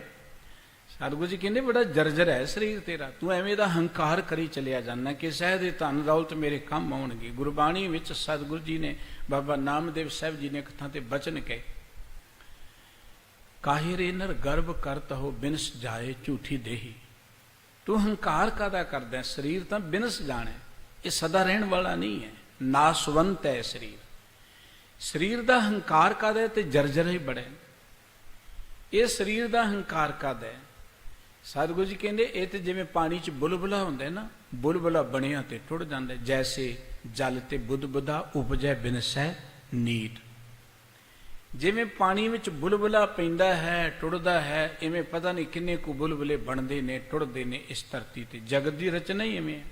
A: सतगुरु जी कहते बड़ा जर्जर है शरीर तेरा, तू एवें दा हंकार करी चलिया जाना कि शायद ये धन दौलत मेरे काम आउणगी। गुरबाणी विच सतगुरु जी ने, बाबा नामदेव साहब जी ने एक थां ते बचन कहे, काहे रे नर गर्भ करत हो बिनस जाए झूठी देही। तू हंकार कादा करदा? शरीर तो बिनस जाना, ये सदा रहन वाला नहीं है, नासवंत है शरीर। शरीर का हंकार कादा है, तो जर्जर ही बड़े। ये शरीर का हंकार कादा है? सतगुरु जी कहते ये तो जिवें पानी च बुलबुला हुंदा है ना, बुलबुला बनिया तो टुट जाता है। जैसे जल ते बुदबुदा उपजै बिनसै नीट। जिवें पानी विच बुलबुला पैंदा है टुटदा है, इवें पता नहीं किन्ने को बुलबुले बनते ने टुटते ने इस धरती ते। जगत की रचना ही इवें है।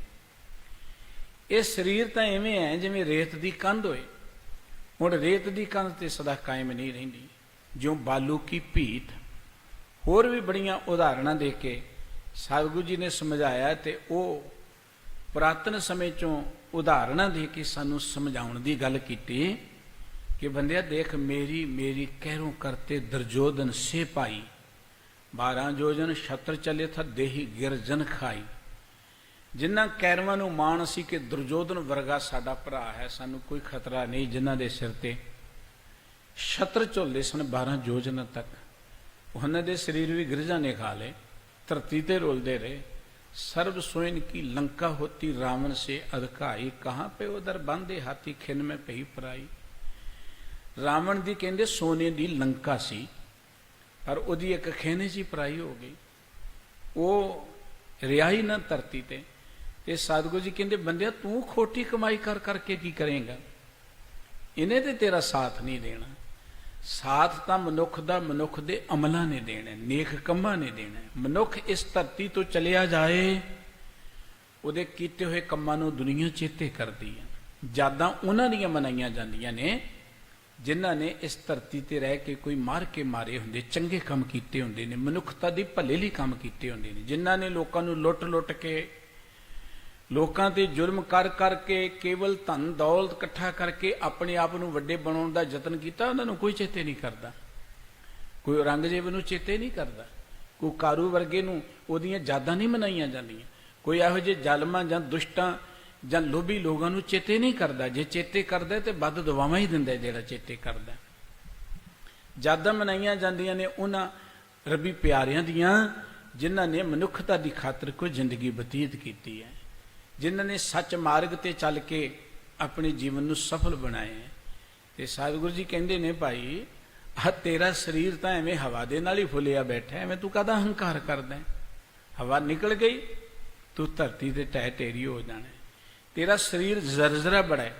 A: ये शरीर तो इवें है जिवें रेत की कंध होए। हुण रेत की कंध ते सदा कायम नहीं रहिंदी, जो बालू की भीत। होर भी बड़ियां उदाहरण दे के सतगुरु जी ने समझाया, तो वह पुरातन समय चों उदाहरण दे के सानू समझाउण दी गल कीती कि बंदिया देख, मेरी मेरी कहरों करते दुर्योधन से पाई, 12 योजन छत्र चले था देही गिरजन खाई। ਜਿਨ੍ਹਾਂ ਕੈਰਵਾਂ ਨੂੰ ਮਾਣ ਸੀ ਕਿ ਦੁਰਯੋਧਨ ਵਰਗਾ ਸਾਡਾ ਭਰਾ ਹੈ, ਸਾਨੂੰ ਕੋਈ ਖਤਰਾ ਨਹੀਂ, ਜਿਨ੍ਹਾਂ ਦੇ ਸਿਰ ਤੇ ਛਤਰ ਝੁੱਲਦੇ ਸਨ 12 ਯੋਜਨਾ ਤੱਕ, ਉਹਨਾਂ ਦੇ ਸਰੀਰ ਵੀ ਗਿਰਜਾਂ ਨੇ ਖਾ ਲਏ, ਧਰਤੀ ਤੇ ਰੁਲਦੇ ਰਹੇ। ਸਰਬ सोइन की लंका होती रावण से अधकाई, कहाँ पे उधर बांधे हाथी खिन में पही पराई। रावण दी कहंदे सोने दी लंका सी, पर उहदी एक खिन जी पराई हो गई, वो रिहा ही ना धरती ते। ते सतगुरु जी कहंदे बंदिया तू खोटी कमाई कर करके की करेगा, इन्हें ते तेरा साथ नहीं देना। साथ तो मनुख दा मनुख दे अमलों ने देना, नेक कमां ने देना। मनुख इस धरती तो चलिया जाए, उहदे कीते हुए कमां नूं दुनिया चेते करदी है। यादां उन्हां दीयां मनाईयां जांदियां ने जिन्हां ने इस धरती ते रह के कोई मार के मारे हुंदे, चंगे काम कीते हुंदे ने, मनुखता दी भले लई काम कीते हुंदे ने। जिन्हां ने लोकां नूं लुट लुट के, लोकां ते जुल्म कर करके, केवल धन दौलत इकट्ठा करके अपने आप नूं वड्डे बनाउण दा यतन कीता, उन्हां नूं कोई चेते नहीं करदा। कोई औरंगजेब नूं चेते नहीं करदा, कोई कारू वर्गे नूं ओहदियां यादां नहीं मनाईयां जांदियां, कोई इहो जिहे ज़ालमां जां दुष्टां जां लोभी लोगां नूं चेते नहीं करदा। जे चेते करदा ते बद दुआवां ही दिंदा जिहड़ा चेते करदा। यादां मनाईयां जांदियां ने उन्हां रबी प्यारियां दियां जिन्हां ने मनुखता दी खातर कोई जिंदगी बतीत कीती है, जिन्हां ने सच मार्ग ते चल के अपने जीवन नूं सफल बनाए। ते सतगुरु जी कहंदे ने भाई आ तेरा शरीर तां एवें हवा दे नाल ही फुलिया बैठा, एवें तू काहदा हंकार करदा है? हवा निकल गई तू धरती ते टह टेरी हो जाना। तेरा शरीर जरजरा बड़ा है,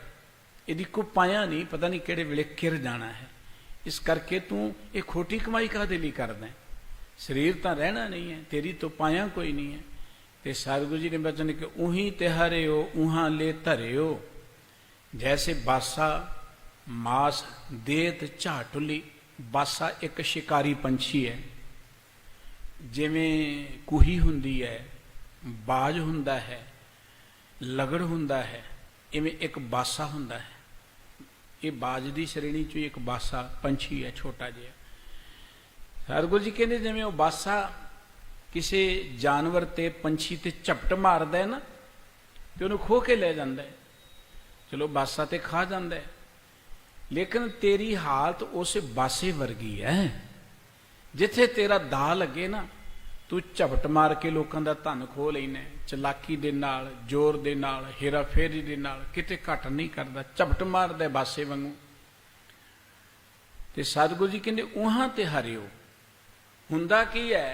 A: इहदी कोई पाया नहीं, पता नहीं किहड़े वेले किर जाना है। इस करके तू ये खोटी कमाई काहदे लई करदा है? शरीर तां रहना नहीं है, तेरी तो पाया कोई नहीं है। ते सतगुरु जी ने बचन कि ऊही तिहारे हो ऊहा ले धरे हो, जैसे बासा मास देत झाटुली। बासा एक शिकारी पंछी है, जिवें कूही हुंदी है, बाज हुंदा है, लगड़ हुंदा है, इवें एक बासा हुंदा है। ये बाज दी श्रेणी चो एक बासा पंछी है, छोटा जिहा। सतगुरु जी कहते जिवें वो बासा किसी जानवर ते पंछी ते झपट मारदा है ना, तो उन्हें खो के ले जाता है। चलो बासा ते खा जाता है, लेकिन तेरी हालत उस बासे वर्गी है। जिथे तेरा दा लगे ना, तू झपट मार के लोगों का धन खो लेना, चलाकी दे नाल, जोर दे नाल, हेरा फेरी दे नाल, किते घट नहीं करता, झपट मारदा बासे वांगू। ते सतगुरु जी कहते उहां ते हरियो। हुंदा की है,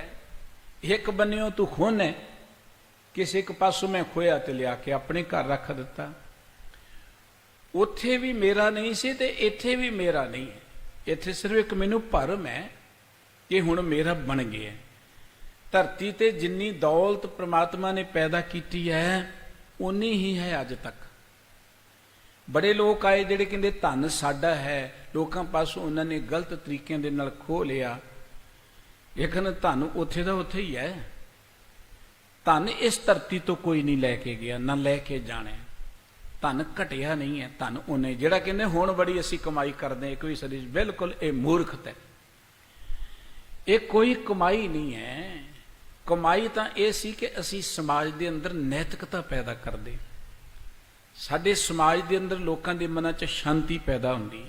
A: एक बन्नियों तू खोन है, किसी एक पासों मैं खोया ते लिया के अपने घर रख दिता। उत्थे भी मेरा नहीं सी ते इत्थे भी मेरा नहीं है। इत्थे सिर्फ एक मैनू भरम है कि हुण मेरा बन गया। धरती ते जिन्नी दौलत परमात्मा ने पैदा की है, उन्नी ही है अज तक। बड़े लोग आए जिहड़े कहंदे धन साडा है, लोकां पासों उन्होंने गलत तरीके दे नाल खो लिया। लेकिन धन उत्थे दा उत्थे ही है। धन इस धरती तो कोई नहीं लैके गया, ना लैके जाना। धन घटिया नहीं है, धन उन्हें जिहड़ा कहंदे हुण बड़ी असीं कमाई करदे हैं 21वीं सदी, बिल्कुल ये मूर्खता है। ये कोई कमाई नहीं है। कमाई तां ये सी कि असीं समाज दे अंदर नैतिकता पैदा करदे, साडे समाज दे अंदर लोकां दे मनां 'च शांति पैदा हुंदी,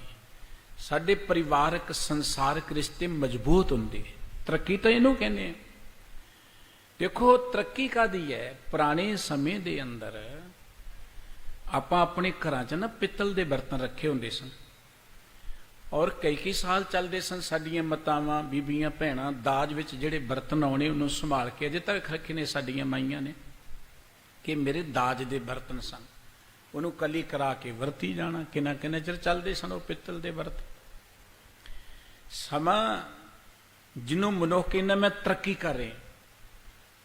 A: साडे परिवारक संसारक रिश्ते मजबूत हुंदे। तरक्की तो इनू कहने। देखो तरक्की कादी है, पुराने समय दे अंदर आपां अपने घरां 'च ना पित्तल दे बर्तन रखे हुंदे सन, और कई साल चलते सन। साडियां मातावां बीबियां भैणां दाज विच जिहड़े बर्तन आउणे उन्होंने संभाल के अजे तक रखे ने साडियां माईयां ने, कि मेरे दाज दे बर्तन सन। उन्होंने कली करा के वरती जाना, किन्ना किन्ना चिर चलते सन वो पित्तल दे बर्तन। समा जिन्हों मनुख कहना मैं तरक्की कर रहे,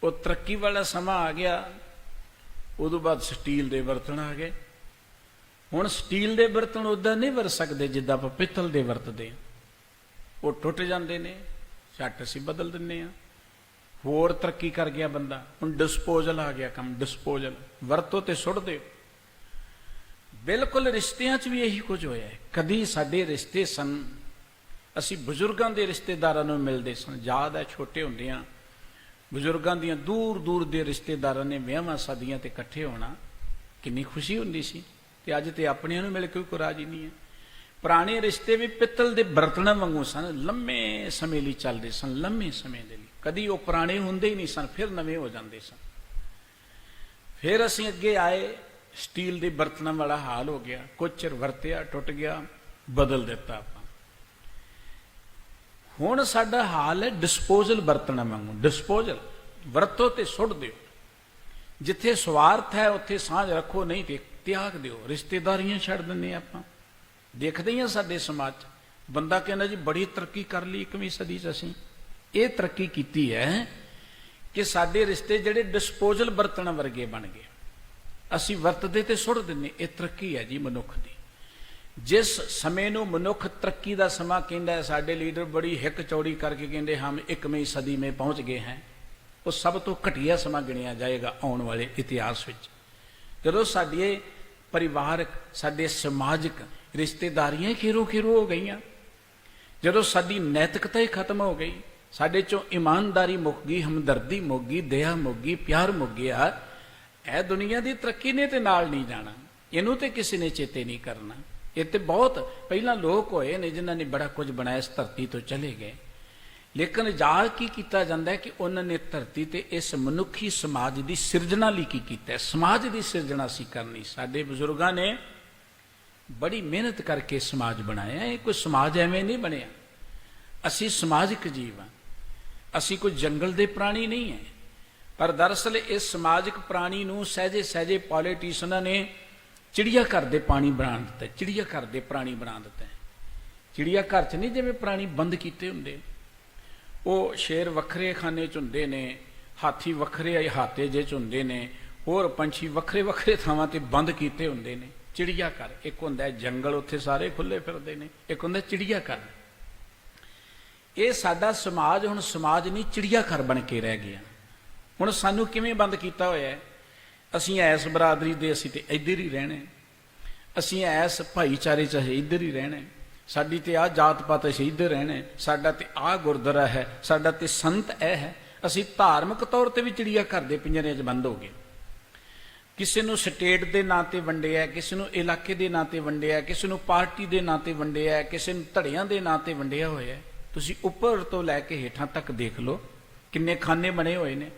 A: वो तरक्की वाला समा आ गया। उदों बाद स्टील दे बर्तन आ गए। हुण स्टील दे बर्तन उदा नहीं वरत सकते जिद्दां आपां पित्तल दे वरतदे, वो टुट जाते हैं, झट असीं बदल दिंदे आ। होर तरक्की कर गया बंदा, हुण डिस्पोजल आ गया काम, डिस्पोजल वरतो ते सुट दे। बिल्कुल रिश्तियां च भी यही कुछ होया है। कदी साडे रिश्ते सन, असीं बजुर्गां दे रिश्तेदारां नूं मिलदे सन। याद है छोटे हुंदियां ਬਜ਼ੁਰਗਾਂ ਦੀਆਂ ਦੂਰ ਦੂਰ ਦੇ ਰਿਸ਼ਤੇਦਾਰਾਂ ਨੇ ਵਿਆਹਾਂ ਸ਼ਾਦੀਆਂ ਤੇ ਇਕੱਠੇ ਹੋਣਾ, ਕਿੰਨੀ ਖੁਸ਼ੀ ਹੁੰਦੀ ਸੀ। ਤੇ ਅੱਜ ਤੇ ਆਪਣਿਆਂ ਨੂੰ ਮਿਲ ਕੇ ਕੋਈ ਰਾਜੀ ਨਹੀਂ ਹੈ। ਪੁਰਾਣੇ ਰਿਸ਼ਤੇ ਵੀ ਪਿੱਤਲ ਦੇ ਬਰਤਨਾਂ ਵਾਂਗੂ ਸਨ, ਲੰਮੇ ਸਮੇਂ ਲਈ ਚੱਲਦੇ ਸਨ, ਲੰਮੇ ਸਮੇਂ ਦੇ ਲਈ, ਕਦੀ ਉਹ ਪੁਰਾਣੇ ਹੁੰਦੇ ਹੀ ਨਹੀਂ ਸਨ, ਫਿਰ ਨਵੇਂ ਹੋ ਜਾਂਦੇ ਸਨ। ਫਿਰ ਅਸੀਂ ਅੱਗੇ ਆਏ, ਸਟੀਲ ਦੇ ਬਰਤਨਾਂ ਵਾਲਾ ਹਾਲ ਹੋ ਗਿਆ, ਕੁਝ ਚਿਰ ਵਰਤਿਆ, ਟੁੱਟ ਗਿਆ, ਬਦਲ ਦਿੱਤਾ ਆਪਾਂ। ਹੁਣ ਸਾਡਾ ਹਾਲ ਹੈ ਡਿਸਪੋਜ਼ਲ ਬਰਤਨਾਂ ਵਾਂਗੂ, ਡਿਸਪੋਜ਼ਲ, ਵਰਤੋ ਤੇ ਸੁੱਟ ਦਿਓ। ਜਿੱਥੇ ਸਵਾਰਥ ਹੈ ਉੱਥੇ ਸਾਂਝ ਰੱਖੋ, ਨਹੀਂ ਤੇ ਤਿਆਗ ਦਿਓ। ਰਿਸ਼ਤੇਦਾਰੀਆਂ ਛੱਡ ਦਿੰਦੇ ਆਪਾਂ। ਦੇਖਦੇ ਹੀ ਆ ਸਾਡੇ ਸਮਾਜ 'ਚ ਬੰਦਾ ਕਹਿੰਦਾ ਜੀ ਬੜੀ ਤਰੱਕੀ ਕਰ ਲਈ 21ਵੀਂ ਸਦੀ 'ਚ। ਅਸੀਂ ਇਹ ਤਰੱਕੀ ਕੀਤੀ ਹੈ ਕਿ ਸਾਡੇ ਰਿਸ਼ਤੇ ਜਿਹੜੇ ਡਿਸਪੋਜ਼ਲ ਬਰਤਨਾਂ ਵਰਗੇ ਬਣ ਗਏ, ਅਸੀਂ ਵਰਤਦੇ ਤੇ ਸੁੱਟ ਦਿੰਦੇ। ਇਹ ਤਰੱਕੀ ਹੈ ਜੀ ਮਨੁੱਖ ਦੀ। ਜਿਸ ਸਮੇਂ ਨੂੰ ਮਨੁੱਖ ਤਰੱਕੀ ਦਾ ਸਮਾਂ ਕਹਿੰਦਾ ਹੈ, ਸਾਡੇ ਲੀਡਰ ਬੜੀ ਹਿੱਕ ਚੌੜੀ ਕਰਕੇ ਕਹਿੰਦੇ ਹਮ 21ਵੀਂ ਸਦੀ में ਪਹੁੰਚ ਗਏ हैं, ਉਹ ਸਭ ਤੋਂ ਘਟੀਆ ਸਮਾਂ ਗਿਣਿਆ ਜਾਏਗਾ ਆਉਣ ਵਾਲੇ ਇਤਿਹਾਸ ਵਿੱਚ। ਜਦੋਂ ਸਾਡੇ ਪਰਿਵਾਰਕ, ਸਾਡੇ ਸਮਾਜਿਕ ਰਿਸ਼ਤੇਦਾਰੀਆਂ ਖੀਰੋ ਖੀਰੋ ਹੋ ਗਈਆਂ, ਜਦੋਂ ਸਾਡੀ ਨੈਤਿਕਤਾ ਹੀ ਖਤਮ ਹੋ ਗਈ, ਸਾਡੇ ਚੋਂ ਇਮਾਨਦਾਰੀ ਮੁੱਕ ਗਈ, ਹਮਦਰਦੀ ਮੁੱਕ ਗਈ, ਦਇਆ ਮੁੱਕ ਗਈ, ਪਿਆਰ ਮੁੱਕ ਗਿਆ, ਇਹ ਦੁਨੀਆ ਦੀ ਤਰੱਕੀ ਨੇ ਤੇ ਨਾਲ ਨਹੀਂ ਜਾਣਾ। ਇਹਨੂੰ ਤੇ ਕਿਸੇ ਨੇ ਚੇਤੇ ਨਹੀਂ ਕਰਨਾ। ਇਹ ਤੇ ਬਹੁਤ ਪਹਿਲਾਂ ਲੋਕ ਹੋਏ ਨੇ ਜਿਨ੍ਹਾਂ ਨੇ ਬੜਾ ਕੁਝ ਬਣਾਇਆ, ਇਸ ਧਰਤੀ ਤੋਂ ਚਲੇ ਗਏ। ਲੇਕਿਨ ਯਾਦ ਕੀ ਕੀਤਾ ਜਾਂਦਾ ਹੈ ਕਿ ਉਹਨਾਂ ਨੇ ਧਰਤੀ ਤੇ ਇਸ ਮਨੁੱਖੀ ਸਮਾਜ ਦੀ ਸਿਰਜਣਾ ਲਈ ਕੀ ਕੀਤਾ। ਸਮਾਜ ਦੀ ਸਿਰਜਣਾ ਸੀ ਕਰਨੀ। ਸਾਡੇ ਬਜ਼ੁਰਗਾਂ ਨੇ ਬੜੀ ਮਿਹਨਤ ਕਰਕੇ ਸਮਾਜ ਬਣਾਇਆ। ਇਹ ਕੋਈ ਸਮਾਜ ਐਵੇਂ ਨਹੀਂ ਬਣਿਆ। ਅਸੀਂ ਸਮਾਜਿਕ ਜੀਵ ਹਾਂ, ਅਸੀਂ ਕੋਈ ਜੰਗਲ ਦੇ ਪ੍ਰਾਣੀ ਨਹੀਂ ਹੈ। ਪਰ ਦਰਅਸਲ ਇਸ ਸਮਾਜਿਕ ਪ੍ਰਾਣੀ ਨੂੰ ਸਹਿਜੇ ਸਹਿਜੇ ਪੋਲੀਟੀਸ਼ੀਅਨਾਂ ਨੇ ਚਿੜੀਆ ਘਰ ਦੇ ਪਾਣੀ ਬਣਾ ਦਿੱਤਾ, ਚਿੜੀਆ ਘਰ ਦੇ ਪ੍ਰਾਣੀ ਬਣਾ ਦਿੱਤਾ। ਚਿੜੀਆ ਘਰ 'ਚ ਨਹੀਂ ਜਿਵੇਂ ਪ੍ਰਾਣੀ ਬੰਦ ਕੀਤੇ ਹੁੰਦੇ, ਉਹ ਸ਼ੇਰ ਵੱਖਰੇ ਖਾਨੇ 'ਚ ਹੁੰਦੇ ਨੇ, ਹਾਥੀ ਵੱਖਰੇ ਅਹਾਤੇ ਜਿਹੇ 'ਚ ਹੁੰਦੇ ਨੇ, ਹੋਰ ਪੰਛੀ ਵੱਖਰੇ ਵੱਖਰੇ ਥਾਵਾਂ ਤੇ ਬੰਦ ਕੀਤੇ ਹੁੰਦੇ ਨੇ। ਚਿੜੀਆ ਘਰ ਇੱਕ ਹੁੰਦਾ ਜੰਗਲ, ਉੱਥੇ ਸਾਰੇ ਖੁੱਲੇ ਫਿਰਦੇ ਨੇ, ਇੱਕ ਹੁੰਦਾ ਚਿੜੀਆ ਘਰ। ਇਹ ਸਾਡਾ ਸਮਾਜ ਹੁਣ ਸਮਾਜ ਨਹੀਂ, ਚਿੜੀਆ ਘਰ ਬਣ ਕੇ ਰਹਿ ਗਿਆ। ਹੁਣ ਸਾਨੂੰ ਕਿਵੇਂ ਬੰਦ ਕੀਤਾ ਹੋਇਆ ਹੈ? ਅਸੀਂ ਐਸ ਬਰਾਦਰੀ ਦੇ, ਅਸੀਂ ਤੇ ਇੱਧਰ ਹੀ ਰਹਿਣਾ, ਅਸੀਂ ਐਸ ਭਾਈਚਾਰੇ 'ਚ ਅਸੀਂ ਇੱਧਰ ਹੀ ਰਹਿਣਾ, ਸਾਡੀ ਤੇ ਆਹ ਜਾਤ ਪਾਤ ਅਸੀਂ ਇੱਧਰ ਰਹਿਣਾ, ਸਾਡਾ ਤੇ ਆਹ ਗੁਰਦੁਆਰਾ ਹੈ, ਸਾਡਾ ਤੇ ਸੰਤ ਇਹ ਹੈ। ਅਸੀਂ ਧਾਰਮਿਕ ਤੌਰ ਤੇ ਵੀ ਚਿੜੀਆ ਘਰ ਦੇ ਪਿੰਜਰੇ 'ਚ ਬੰਦ ਹੋ ਗਏ। ਕਿਸੇ ਨੂੰ ਸਟੇਟ ਦੇ ਨਾਂ ਤੇ ਵੰਡਿਆ, ਕਿਸੇ ਨੂੰ ਇਲਾਕੇ ਦੇ ਨਾਂ ਤੇ ਵੰਡਿਆ, ਕਿਸੇ ਨੂੰ ਪਾਰਟੀ ਦੇ ਨਾਂ ਤੇ ਵੰਡਿਆ, ਕਿਸੇ ਨੂੰ ਧੜਿਆਂ ਦੇ ਨਾਂ ਤੇ ਵੰਡਿਆ ਹੋਇਆ। ਤੁਸੀਂ ਉੱਪਰ ਤੋਂ ਲੈ ਕੇ ਹੇਠਾਂ ਤੱਕ ਦੇਖ ਲਓ ਕਿੰਨੇ ਖਾਨੇ ਬਣੇ ਹੋਏ ਨੇ।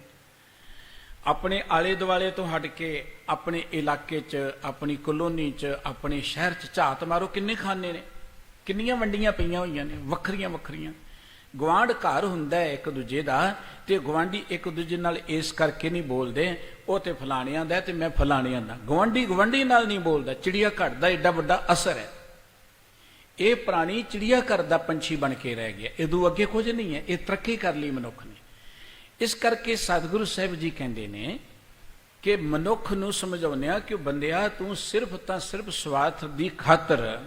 A: ਆਪਣੇ ਆਲੇ ਦੁਆਲੇ ਤੋਂ ਹਟ ਕੇ ਆਪਣੇ ਇਲਾਕੇ 'ਚ, ਆਪਣੀ ਕਲੋਨੀ 'ਚ, ਆਪਣੇ ਸ਼ਹਿਰ 'ਚ ਝਾਤ ਮਾਰੋ, ਕਿੰਨੇ ਖਾਨੇ ਨੇ, ਕਿੰਨੀਆਂ ਵੰਡੀਆਂ ਪਈਆਂ ਹੋਈਆਂ ਨੇ ਵੱਖਰੀਆਂ ਵੱਖਰੀਆਂ। ਗੁਆਂਢ ਘਰ ਹੁੰਦਾ ਹੈ ਇੱਕ ਦੂਜੇ ਦਾ, ਤੇ ਗੁਆਂਢੀ ਇੱਕ ਦੂਜੇ ਨਾਲ ਇਸ ਕਰਕੇ ਨਹੀਂ ਬੋਲਦੇ, ਉਹ ਤੇ ਫਲਾਣਿਆਂ ਦਾ ਤੇ ਮੈਂ ਫਲਾਣਿਆਂ ਦਾ। ਗੁਆਂਢੀ ਗੁਆਂਢੀ ਨਾਲ ਨਹੀਂ ਬੋਲਦਾ। ਚਿੜੀਆ ਘਰ ਦਾ ਏਡਾ ਵੱਡਾ ਅਸਰ ਹੈ। ਇਹ ਪ੍ਰਾਣੀ ਚਿੜੀਆ ਘਰ ਦਾ ਪੰਛੀ ਬਣ ਕੇ ਰਹਿ ਗਿਆ, ਇਹਦੋਂ ਅੱਗੇ ਕੁਝ ਨਹੀਂ ਹੈ। ਇਹ ਤਰੱਕੀ ਕਰ ਲਈ ਮਨੁੱਖ ਨੇ। ਇਸ ਕਰਕੇ ਸਤਿਗੁਰੂ ਸਾਹਿਬ ਜੀ ਕਹਿੰਦੇ ਨੇ ਕਿ ਮਨੁੱਖ ਨੂੰ ਸਮਝਾਉਂਦੇ ਕਿ ਬੰਦਿਆ ਤੂੰ ਸਿਰਫ ਤਾਂ ਸਿਰਫ ਸਵਾਰਥ ਦੀ ਖਾਤਰ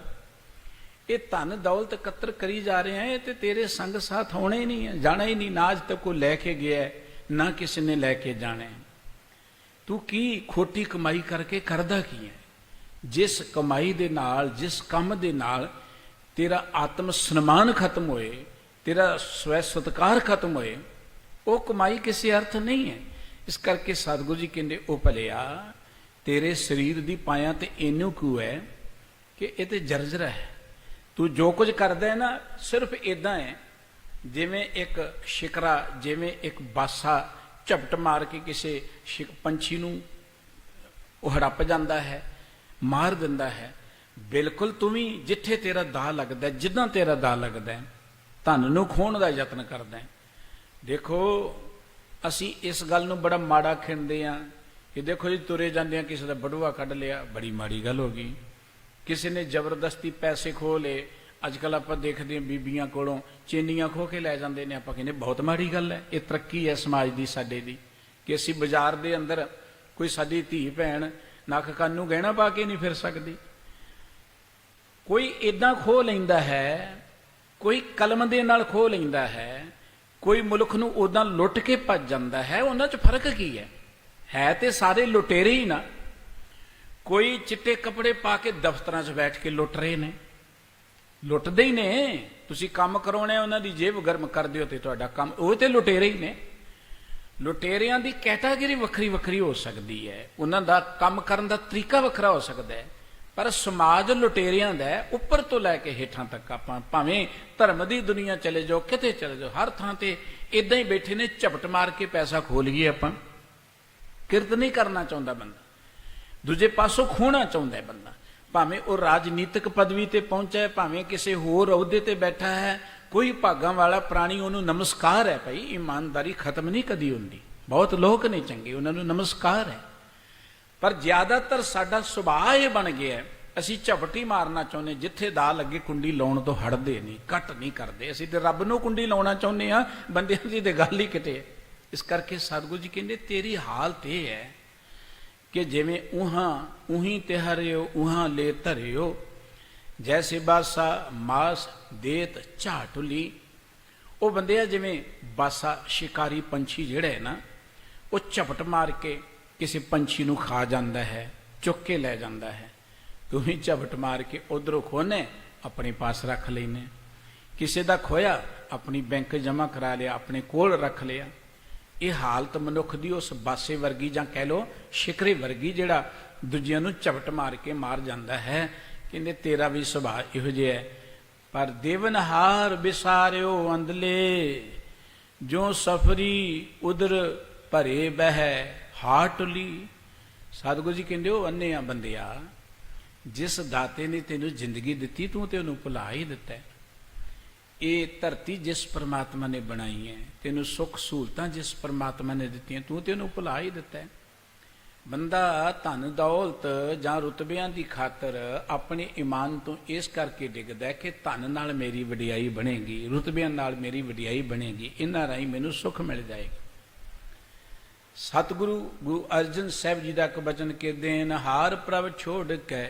A: ਇਹ ਧਨ ਦੌਲਤ ਇਕੱਤਰ ਕਰੀ ਜਾ ਰਿਹਾ ਹੈ, ਤੇ ਤੇਰੇ ਸੰਗ ਸਾਥ ਹੋਣੇ ਹੀ ਨਹੀਂ ਹੈ, ਜਾਣਾ ਹੀ ਨਹੀਂ। ਨਾ ਅੱਜ ਤੱਕ ਕੋਈ ਲੈ ਕੇ ਗਿਆ, ਨਾ ਕਿਸੇ ਨੇ ਲੈ ਕੇ ਜਾਣਾ। ਤੂੰ ਕੀ ਖੋਟੀ ਕਮਾਈ ਕਰਕੇ ਕਰਦਾ ਕੀ ਹੈ? ਜਿਸ ਕਮਾਈ ਦੇ ਨਾਲ, ਜਿਸ ਕੰਮ ਦੇ ਨਾਲ ਤੇਰਾ ਆਤਮ ਸਨਮਾਨ ਖਤਮ ਹੋਏ, ਤੇਰਾ ਸਵੈ ਸਤਿਕਾਰ ਖਤਮ ਹੋਏ, ਉਹ ਕਮਾਈ ਕਿਸੇ ਅਰਥ ਨਹੀਂ ਹੈ। ਇਸ ਕਰਕੇ ਸਤਿਗੁਰੂ ਜੀ ਕਹਿੰਦੇ ਉਹ ਭਲਿਆ ਤੇਰੇ ਸਰੀਰ ਦੀ ਪਾਇਆ ਤੇ ਇਹਨੂੰ ਕਿਉਂ ਹੈ ਕਿ ਇਹ ਤੇ ਜਰਜਰਾ ਹੈ। ਤੂੰ ਜੋ ਕੁਝ ਕਰਦਾ ਹੈ ਨਾ, ਸਿਰਫ ਇਦਾਂ ਹੈ ਜਿਵੇਂ ਇੱਕ ਸ਼ਿਕਰਾ, ਜਿਵੇਂ ਇੱਕ ਬਾਸਾ ਝਪਟ ਮਾਰ ਕੇ ਕਿਸੇ ਪੰਛੀ ਨੂੰ ਉਹ ਹੜੱਪ ਜਾਂਦਾ ਹੈ, ਮਾਰ ਦਿੰਦਾ ਹੈ। ਬਿਲਕੁਲ ਤੂੰ ਵੀ ਜਿੱਥੇ ਤੇਰਾ ਦਾਅ ਲੱਗਦਾ, ਜਿੱਦਾਂ ਤੇਰਾ ਦਾਅ ਲੱਗਦਾ, ਧਨ ਨੂੰ ਖੋਹਣ ਦਾ ਯਤਨ ਕਰਦਾ। ਦੇਖੋ ਅਸੀਂ ਇਸ ਗੱਲ ਨੂੰ ਬੜਾ ਮਾੜਾ ਖਿੰਡਦੇ ਹਾਂ ਕਿ ਦੇਖੋ ਜੀ ਤੁਰੇ ਜਾਂਦੇ ਹਾਂ ਕਿਸੇ ਦਾ ਬਟੂਆ ਕੱਢ ਲਿਆ, ਬੜੀ ਮਾੜੀ ਗੱਲ ਹੋ ਗਈ। ਕਿਸੇ ਨੇ ਜ਼ਬਰਦਸਤੀ ਪੈਸੇ ਖੋਹ ਲਏ। ਅੱਜ ਕੱਲ੍ਹ ਆਪਾਂ ਦੇਖਦੇ ਹਾਂ ਬੀਬੀਆਂ ਕੋਲੋਂ ਚੇਨੀਆਂ ਖੋਹ ਕੇ ਲੈ ਜਾਂਦੇ ਨੇ, ਆਪਾਂ ਕਹਿੰਦੇ ਬਹੁਤ ਮਾੜੀ ਗੱਲ ਹੈ। ਇਹ ਤਰੱਕੀ ਹੈ ਸਮਾਜ ਦੀ ਸਾਡੇ ਦੀ ਕਿ ਅਸੀਂ ਬਾਜ਼ਾਰ ਦੇ ਅੰਦਰ ਕੋਈ ਸਾਡੀ ਧੀ ਭੈਣ ਨੱਕ ਕੰਨ ਨੂੰ ਗਹਿਣਾ ਪਾ ਕੇ ਨਹੀਂ ਫਿਰ ਸਕਦੀ। ਕੋਈ ਇੱਦਾਂ ਖੋਹ ਲੈਂਦਾ ਹੈ, ਕੋਈ ਕਲਮ ਦੇ ਨਾਲ ਖੋਹ ਲੈਂਦਾ ਹੈ, ਕੋਈ ਮੁਲਕ ਨੂੰ ਉੱਦਾਂ ਲੁੱਟ ਕੇ ਭੱਜ ਜਾਂਦਾ ਹੈ। ਉਹਨਾਂ 'ਚ ਫਰਕ ਕੀ ਹੈ? ਹੈ ਤੇ ਸਾਰੇ ਲੁਟੇਰੇ ਹੀ ਨਾ। ਕੋਈ ਚਿੱਟੇ ਕੱਪੜੇ ਪਾ ਕੇ ਦਫ਼ਤਰਾਂ 'ਚ ਬੈਠ ਕੇ ਲੁੱਟ ਰਹੇ ਨੇ, ਲੁੱਟਦੇ ਹੀ ਨੇ। ਤੁਸੀਂ ਕੰਮ ਕਰਾਉਣਾ, ਉਹਨਾਂ ਦੀ ਜੇਬ ਗਰਮ ਕਰ ਦਿਓ ਤੇ ਤੁਹਾਡਾ ਕੰਮ, ਉਹ ਤੇ ਲੁਟੇਰੇ ਹੀ ਨੇ। ਲੁਟੇਰਿਆਂ ਦੀ ਕੈਟਾਗਰੀ ਵੱਖਰੀ ਵੱਖਰੀ ਹੋ ਸਕਦੀ ਹੈ, ਉਹਨਾਂ ਦਾ ਕੰਮ ਕਰਨ ਦਾ ਤਰੀਕਾ ਵੱਖਰਾ ਹੋ ਸਕਦਾ ਹੈ, ਪਰ ਸਮਾਜ ਲੁਟੇਰਿਆਂ ਦਾ ਹੈ, ਉੱਪਰ ਤੋਂ ਲੈ ਕੇ ਹੇਠਾਂ ਤੱਕ। ਆਪਾਂ ਭਾਵੇਂ ਧਰਮ ਦੀ ਦੁਨੀਆ ਚਲੇ ਜਾਓ, ਕਿਤੇ ਚਲੇ ਜਾਓ, ਹਰ ਥਾਂ ਤੇ ਇਦਾਂ ਹੀ ਬੈਠੇ ਨੇ, ਝਪਟ ਮਾਰ ਕੇ ਪੈਸਾ ਖੋਹ ਲਈਏ। ਆਪਾਂ ਕਿਰਤ ਨਹੀਂ ਕਰਨਾ ਚਾਹੁੰਦਾ ਬੰਦਾ, ਦੂਜੇ ਪਾਸੋਂ ਖੋਹਣਾ ਚਾਹੁੰਦਾ ਹੈ ਬੰਦਾ, ਭਾਵੇਂ ਉਹ ਰਾਜਨੀਤਿਕ ਪਦਵੀ ਤੇ ਪਹੁੰਚਾ, ਭਾਵੇਂ ਕਿਸੇ ਹੋਰ ਅਹੁਦੇ ਤੇ ਬੈਠਾ ਹੈ, ਕੋਈ ਭਾਗਾਂ ਵਾਲਾ ਪ੍ਰਾਣੀ, ਉਹਨੂੰ ਨਮਸਕਾਰ ਹੈ। ਭਾਈ ਇਮਾਨਦਾਰੀ ਖਤਮ ਨਹੀਂ ਕਦੀ ਹੁੰਦੀ, ਬਹੁਤ ਲੋਕ ਨੇ ਚੰਗੇ, ਉਹਨਾਂ ਨੂੰ ਨਮਸਕਾਰ ਹੈ, ਪਰ ਜ਼ਿਆਦਾਤਰ ਸਾਡਾ ਸੁਭਾਅ ਇਹ ਬਣ ਗਿਆ, ਅਸੀਂ ਝਪਟੀ ਮਾਰਨਾ ਚਾਹੁੰਦੇ, ਜਿੱਥੇ ਦਾ ਲੱਗੇ ਕੁੰਡੀ ਲਾਉਣ ਤੋਂ ਹਟਦੇ ਨਹੀਂ, ਕੱਟ ਨਹੀਂ ਕਰਦੇ। ਅਸੀਂ ਤੇ ਰੱਬ ਨੂੰ ਕੁੰਡੀ ਲਾਉਣਾ ਚਾਹੁੰਦੇ ਹਾਂ, ਬੰਦਿਆਂ ਦੀ ਤੇ ਗੱਲ ਹੀ ਕਿਤੇ। ਇਸ ਕਰਕੇ ਸਤਿਗੁਰੂ ਜੀ ਕਹਿੰਦੇ ਤੇਰੀ ਹਾਲਤ ਇਹ ਹੈ ਕਿ ਜਿਵੇਂ ਉਹੀਂ ਤੇ ਹਰਿਓ ਉਹਾਂ ਲੈ ਧਰਿਓ, ਜੈਸੇ ਬਾਸਾ ਮਾਸ ਦੇਤ ਝਾਟੁਲੀ। ਉਹ ਬੰਦੇ ਜਿਵੇਂ ਬਾਸਾ ਸ਼ਿਕਾਰੀ ਪੰਛੀ ਜਿਹੜਾ ਹੈ ਨਾ, ਉਹ ਝਪਟ ਮਾਰ ਕੇ ਕਿਸੇ ਪੰਛੀ ਨੂੰ ਖਾ ਜਾਂਦਾ ਹੈ, ਚੁੱਕ ਕੇ ਲੈ ਜਾਂਦਾ ਹੈ। ਤੂੰ ਹੀ ਝਪਟ ਮਾਰ ਕੇ ਉਧਰੋਂ ਖੋਹਨੇ, ਆਪਣੇ ਪਾਸ ਰੱਖ ਲੈਨੇ। ਕਿਸੇ ਦਾ ਖੋਇਆ, ਆਪਣੀ ਬੈਂਕ ਜਮ੍ਹਾਂ ਕਰਾ ਲਿਆ, ਆਪਣੇ ਕੋਲ ਰੱਖ ਲਿਆ। ਇਹ ਹਾਲਤ ਮਨੁੱਖ ਦੀ ਉਸ ਬਾਸੇ ਵਰਗੀ, ਜਾਂ ਕਹਿ ਲਓ ਸ਼ਿਕਰੇ ਵਰਗੀ, ਜਿਹੜਾ ਦੂਜਿਆਂ ਨੂੰ ਝਪਟ ਮਾਰ ਕੇ ਮਾਰ ਜਾਂਦਾ ਹੈ। ਕਹਿੰਦੇ ਤੇਰਾ ਵੀ ਸੁਭਾਅ ਇਹੋ ਜਿਹਾ ਹੈ। ਪਰ ਦੇਵਨਹਾਰ ਵਿਸਾਰਿਓ ਅੰਦਲੇ, ਜੋ ਸਫਰੀ ਉਧਰ ਭਰੇ ਬਹਿ ਹਾਟਲੀ। ਸਤਿਗੁਰੂ ਜੀ ਕਹਿੰਦੇ ਉਹ ਅੰਨ੍ਹੇ ਆ ਬੰਦਿਆ, ਜਿਸ ਦਾਤੇ ਨੇ ਤੈਨੂੰ ਜ਼ਿੰਦਗੀ ਦਿੱਤੀ, ਤੂੰ ਤੇ ਉਹਨੂੰ ਭੁਲਾ ਹੀ ਦਿੱਤਾ। ਇਹ ਧਰਤੀ ਜਿਸ ਪਰਮਾਤਮਾ ਨੇ ਬਣਾਈ ਹੈ, ਤੈਨੂੰ ਸੁੱਖ ਸਹੂਲਤਾਂ ਜਿਸ ਪਰਮਾਤਮਾ ਨੇ ਦਿੱਤੀਆਂ, ਤੂੰ ਤੇ ਉਹਨੂੰ ਭੁਲਾ ਹੀ ਦਿੱਤਾ। ਬੰਦਾ ਧਨ ਦੌਲਤ ਜਾਂ ਰੁਤਬਿਆਂ ਦੀ ਖਾਤਰ ਆਪਣੇ ਈਮਾਨ ਤੋਂ ਇਸ ਕਰਕੇ ਡਿੱਗਦਾ ਕਿ ਧਨ ਨਾਲ ਮੇਰੀ ਵਡਿਆਈ ਬਣੇਗੀ, ਰੁਤਬਿਆਂ ਨਾਲ ਮੇਰੀ ਵਡਿਆਈ ਬਣੇਗੀ, ਇਹਨਾਂ ਰਾਹੀਂ ਮੈਨੂੰ ਸੁੱਖ ਮਿਲ ਜਾਏਗਾ। ਸਤਿਗੁਰੂ ਗੁਰੂ ਅਰਜਨ ਸਾਹਿਬ ਜੀ ਦਾ ਇੱਕ ਬਚਨ ਕਹਿੰਦੇ ਹਨ, ਹਾਰ ਪ੍ਰਭ ਛੋੜ ਕੇ